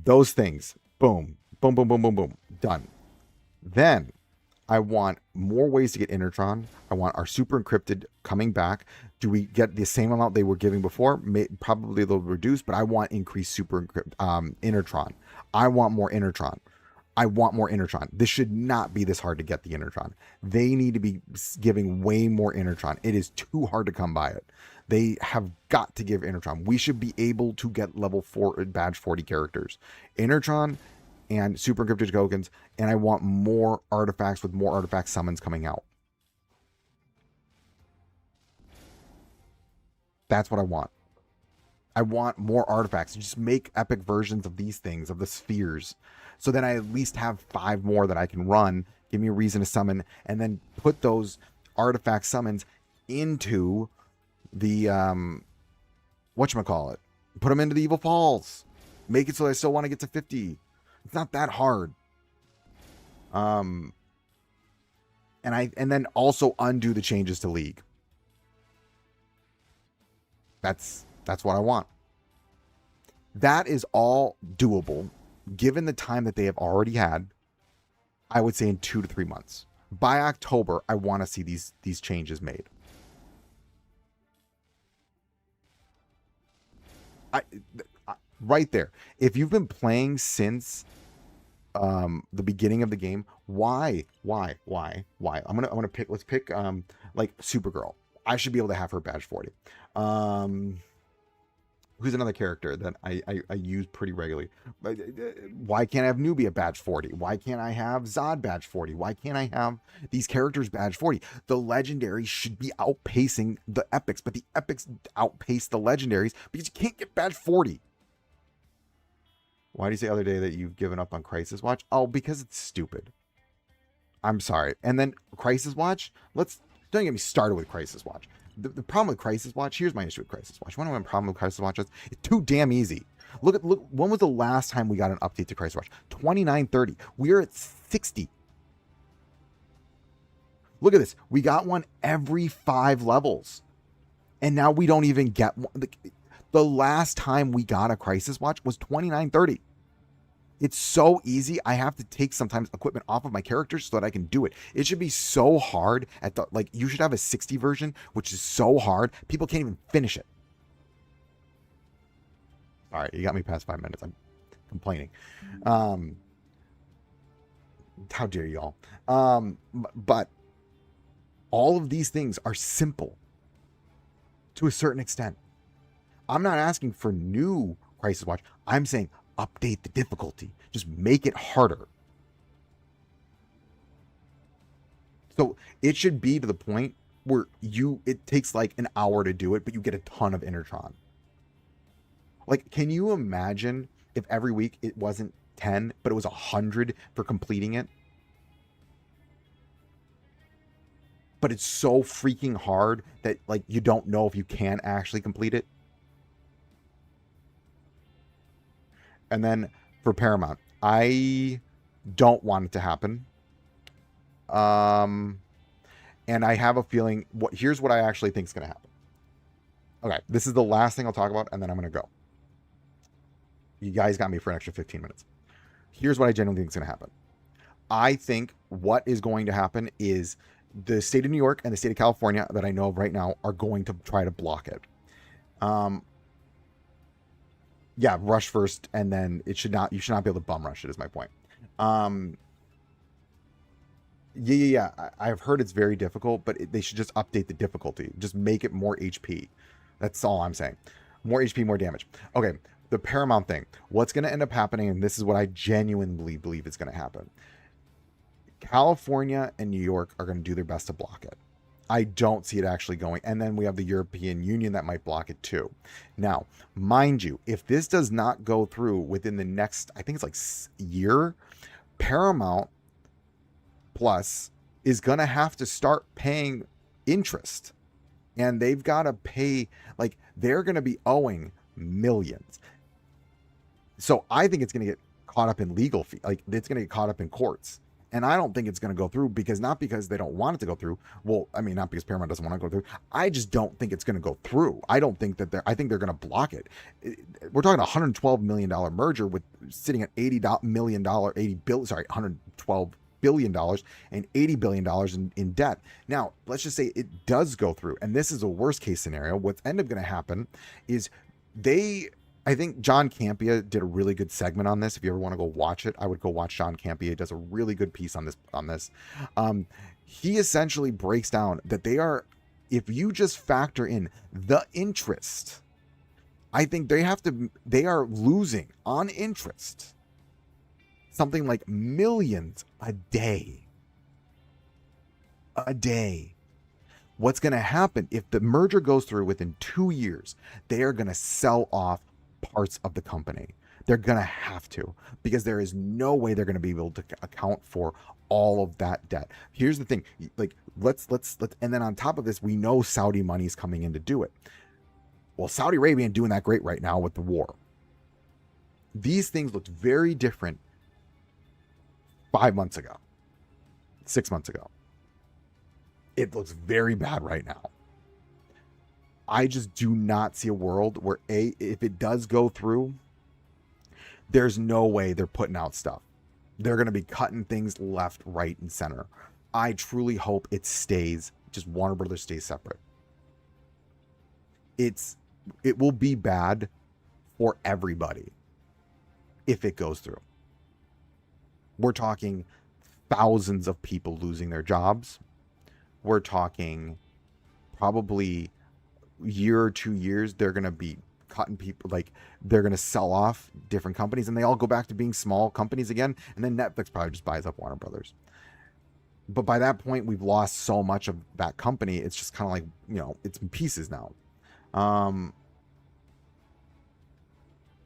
S1: those things. Boom, boom, boom, boom, boom, boom. Done. Then I want more ways to get Intertron. I want our super encrypted coming back. Do we get the same amount they were giving before? Probably they'll reduce, but I want increased super Intertron. I want more Intertron. I want more Intertron. This should not be this hard to get the Intertron. They need to be giving way more Intertron. It is too hard to come by it. They have got to give Intertron. We should be able to get level 4 badge 40 characters. Intertron and super encrypted tokens, and I want more artifacts with more artifact summons coming out. That's what I want. I want more artifacts. Just make epic versions of these things, of the spheres, so then I at least have 5 more that I can run, give me a reason to summon, and then put those artifact summons into the whatchamacallit. Put them into the Evil Falls. Make it so I still want to get to 50. It's not that hard. And then also undo the changes to League. That's what I want. That is all doable, given the time that they have already had. I would say in 2 to 3 months. By October, I want to see these changes made. Right there. If you've been playing since the beginning of the game, why? I'm gonna pick. Let's pick like Supergirl. I should be able to have her badge 40. Who's another character that I use pretty regularly? Why can't I have Nubia badge 40? Why can't I have Zod badge 40? Why can't I have these characters badge 40? The legendaries should be outpacing the epics, but the epics outpace the legendaries because you can't get badge 40. Why do you say the other day that you've given up on Crisis Watch? Oh, because it's stupid. I'm sorry. And then Crisis Watch, don't get me started with Crisis Watch. The problem with Crisis Watch, here's my issue with Crisis Watch. You want to know what my problem with Crisis Watch is? It's too damn easy. Look, when was the last time we got an update to Crisis Watch? 2930. We're at 60. Look at this. We got one every 5 levels. And now we don't even get one. The last time we got a Crisis Watch was 2930. It's so easy. I have to take sometimes equipment off of my characters so that I can do it. It should be so hard you should have a 60 version, which is so hard. People can't even finish it. All right, you got me past 5 minutes. I'm complaining. How dare y'all? But all of these things are simple to a certain extent. I'm not asking for new Crisis Watch. I'm saying update the difficulty. Just make it harder. So it should be to the point where it takes like an hour to do it, but you get a ton of Intertron. Like, can you imagine if every week it wasn't 10, but it was 100 for completing it? But it's so freaking hard that like you don't know if you can actually complete it. And then for Paramount, I don't want it to happen. And I have a feeling here's what I actually think is going to happen. Okay, this is the last thing I'll talk about, and then I'm going to go. You guys got me for an extra 15 minutes. Here's what I genuinely think is going to happen. I think what is going to happen is the state of New York and the state of California that I know of right now are going to try to block it. Yeah, rush first, and then you should not be able to bum rush it, is my point. Yeah. I've heard it's very difficult, but they should just update the difficulty. Just make it more HP. That's all I'm saying. More HP, more damage. Okay, the Paramount thing. What's going to end up happening, and this is what I genuinely believe is going to happen. California and New York are going to do their best to block it. I don't see it actually going. And then we have the European Union that might block it too. Now, mind you, if this does not go through within the next, I think it's like year, Paramount Plus is going to have to start paying interest. And they've got to pay, like, they're going to be owing millions. So I think it's going to get caught up in legal fee. Like, it's going to get caught up in courts. And I don't think it's going to go through not because they don't want it to go through. Well, I mean, not because Paramount doesn't want to go through. I just don't think it's going to go through. I don't think that I think they're going to block it. We're talking a $112 million merger with sitting at $112 billion and $80 billion in debt. Now, let's just say it does go through. And this is a worst case scenario. What's end up going to happen is I think John Campea did a really good segment on this. If you ever want to go watch it, I would go watch John Campea. He does a really good piece on this. He essentially breaks down that if you just factor in the interest, I think they are losing on interest something like millions a day. What's going to happen if the merger goes through within 2 years? They are going to sell off parts of the company. They're going to have to, because there is no way they're going to be able to account for all of that debt. Here's the thing, like, let's, and then on top of this, we know Saudi money is coming in to do it. Well, Saudi Arabia ain't doing that great right now with the war. These things looked very different 5 months ago, 6 months ago. It looks very bad right now. I just do not see a world where if it does go through, there's no way they're putting out stuff. They're going to be cutting things left, right, and center. I truly hope it stays, just Warner Brothers stays separate. It will be bad for everybody if it goes through. We're talking thousands of people losing their jobs. We're talking probably year or 2 years, they're going to be cutting people, like they're going to sell off different companies and they all go back to being small companies again. And then Netflix probably just buys up Warner Brothers. But by that point, we've lost so much of that company. It's just kind of like, it's in pieces now.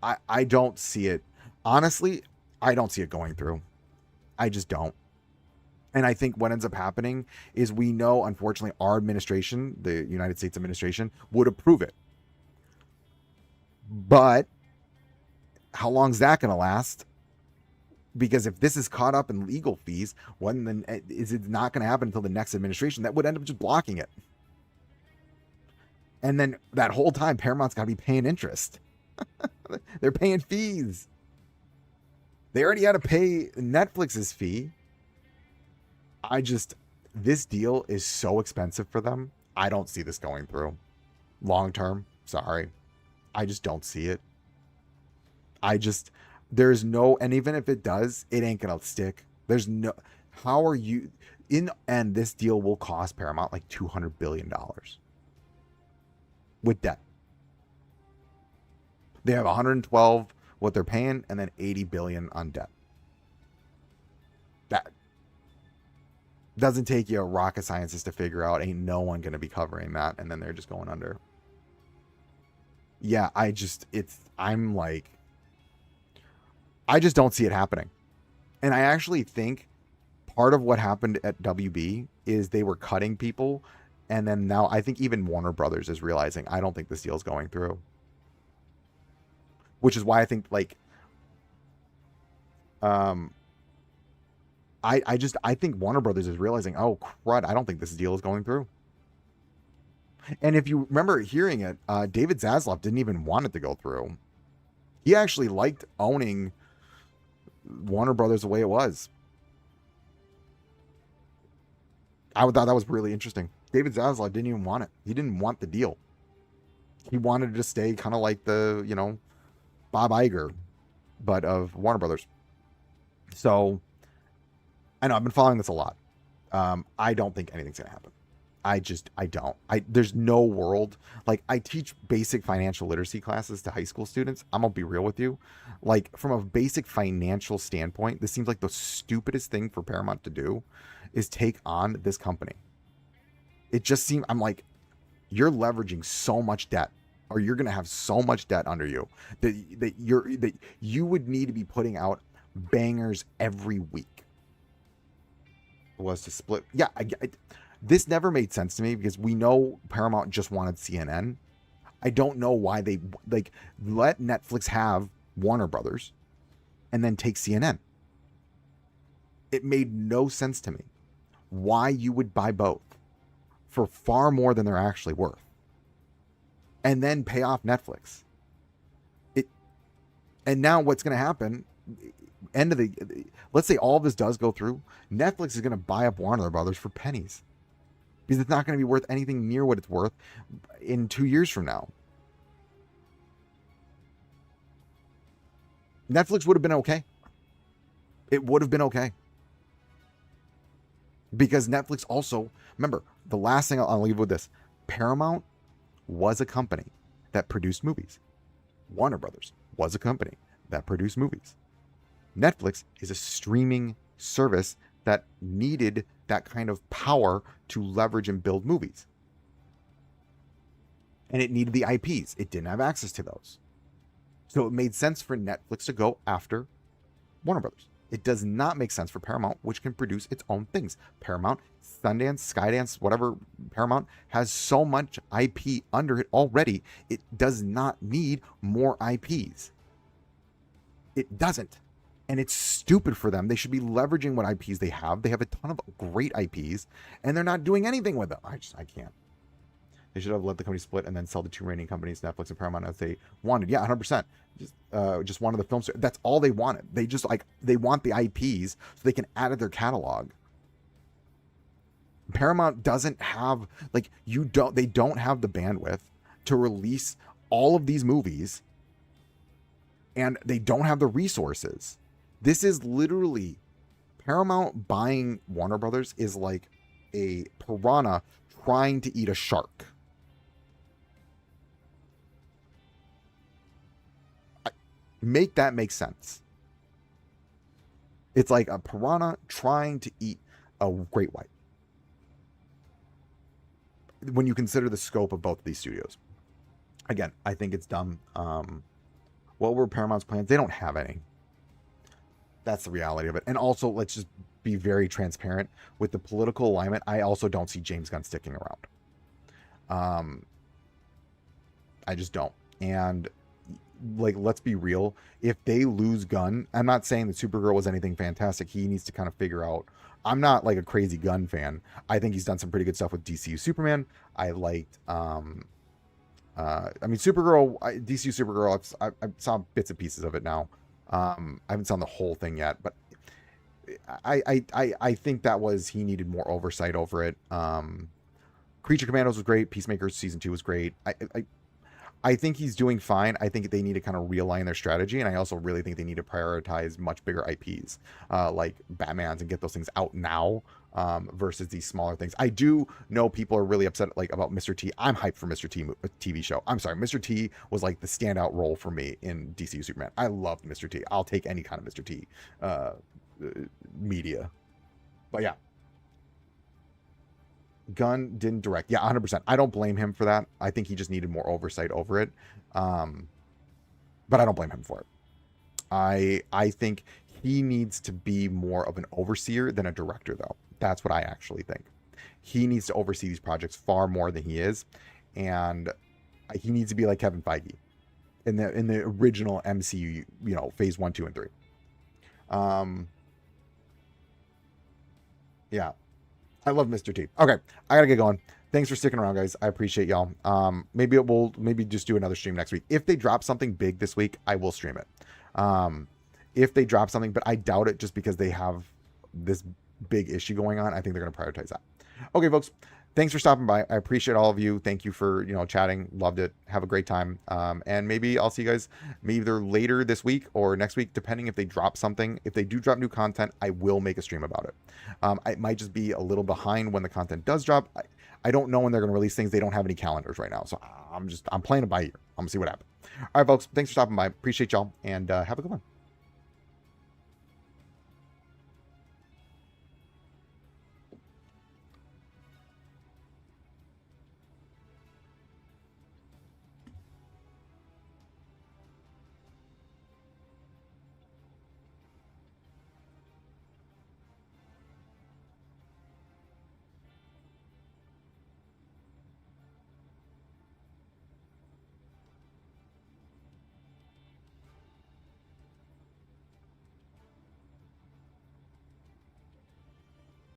S1: I don't see it. Honestly, I don't see it going through. I just don't. And I think what ends up happening is we know, unfortunately, our administration, the United States administration, would approve it. But how long is that going to last? Because if this is caught up in legal fees, then is it not going to happen until the next administration that would end up just blocking it? And then that whole time, Paramount's got to be paying interest. They're paying fees. They already had to pay Netflix's fee. This deal is so expensive for them. I don't see this going through long term. Sorry. I just don't see it. There's no, and even if it does, it ain't going to stick. There's no, how are you, in the end, this deal will cost Paramount like $200 billion with debt. They have 112 what they're paying, and then 80 billion on debt. That doesn't take you a rocket scientist to figure out. Ain't no one going to be covering that, and then they're just going under. Yeah, I just don't see it happening. And I actually think part of what happened at WB is they were cutting people, and then now I think even Warner Brothers is realizing, I don't think this deal's going through. Which is why I think, like, I think Warner Brothers is realizing, oh crud, I don't think this deal is going through. And if you remember hearing it, David Zaslav didn't even want it to go through. He actually liked owning Warner Brothers the way it was. I thought that was really interesting. David Zaslav didn't even want it. He didn't want the deal. He wanted to stay kind of like the, Bob Iger, but of Warner Brothers. So, I know I've been following this a lot. I don't think anything's going to happen. I don't. There's no world. Like, I teach basic financial literacy classes to high school students. I'm going to be real with you. Like, from a basic financial standpoint, this seems like the stupidest thing for Paramount to do is take on this company. It just seems, I'm like, you're leveraging so much debt, or you're going to have so much debt under you that you would need to be putting out bangers every week. Was to split. Yeah, this never made sense to me because we know Paramount just wanted CNN. I don't know why they let Netflix have Warner Brothers and then take CNN. It made no sense to me why you would buy both for far more than they're actually worth and then pay off Netflix. And now what's going to happen, let's say all of this does go through, Netflix is going to buy up Warner Brothers for pennies because it's not going to be worth anything near what it's worth in 2 years from now. Netflix would have been okay. It would have been okay. Because Netflix also, remember, the last thing I'll leave with this, Paramount was a company that produced movies. Warner Brothers was a company that produced movies. Netflix is a streaming service that needed that kind of power to leverage and build movies. And it needed the IPs. It didn't have access to those. So it made sense for Netflix to go after Warner Brothers. It does not make sense for Paramount, which can produce its own things. Paramount, Sundance, Skydance, whatever, Paramount has so much IP under it already. It does not need more IPs. It doesn't. And it's stupid for them. They should be leveraging what IPs they have. They have a ton of great IPs, and they're not doing anything with them. I can't. They should have let the company split and then sell the two remaining companies, Netflix and Paramount, as they wanted. Yeah, 100%. Just wanted the films. That's all they wanted. They want the IPs so they can add to their catalog. Paramount doesn't have, they don't have the bandwidth to release all of these movies, and they don't have the resources. This is literally, Paramount buying Warner Brothers is like a piranha trying to eat a shark. Make that make sense. It's like a piranha trying to eat a great white. When you consider the scope of both of these studios. Again, I think it's dumb. What were Paramount's plans? They don't have any. That's the reality of it. And also, let's just be very transparent with the political alignment. I also don't see James Gunn sticking around. I just don't. And let's be real. If they lose Gunn, I'm not saying that Supergirl was anything fantastic. He needs to kind of figure out. I'm not like a crazy Gunn fan. I think he's done some pretty good stuff with DCU Superman. I liked, Supergirl, DCU Supergirl. I saw bits and pieces of it now. I haven't seen the whole thing yet, but I think that he needed more oversight over it. Creature Commandos was great. Peacemaker season 2 was great. I think he's doing fine. I think they need to kind of realign their strategy, and I also really think they need to prioritize much bigger IPs, like Batman's, and get those things out now. versus these smaller things. I do know people are really upset like about Mr. T. I'm hyped for Mr. T TV show. I'm sorry, Mr. T was like the standout role for me in DCU Superman. I loved Mr. T. I'll take any kind of Mr. T media. But yeah, Gunn didn't direct. Yeah, 100%. I don't blame him for that. I think he just needed more oversight over it. But I don't blame him for it. I think he needs to be more of an overseer than a director, though. That's what I actually think. He needs to oversee these projects far more than he is, and he needs to be like Kevin Feige in the original MCU, phase 1, 2, and 3. Yeah, I love Mr. T. Okay, I gotta get going. Thanks for sticking around, guys. I appreciate y'all. Maybe we'll just do another stream next week. If they drop something big this week, I will stream it. If they drop something, but I doubt it just because they have this big issue going on. I think they're going to prioritize that. Okay, folks, thanks for stopping by. I appreciate all of you. Thank you for, chatting. Loved it. Have a great time. And maybe I'll see you guys either later this week or next week, depending if they drop something. If they do drop new content, I will make a stream about it. It might just be a little behind when the content does drop. I don't know when they're going to release things. They don't have any calendars right now. So I'm playing it by ear. I'm going to see what happens. All right, folks, thanks for stopping by. Appreciate y'all, and have a good one.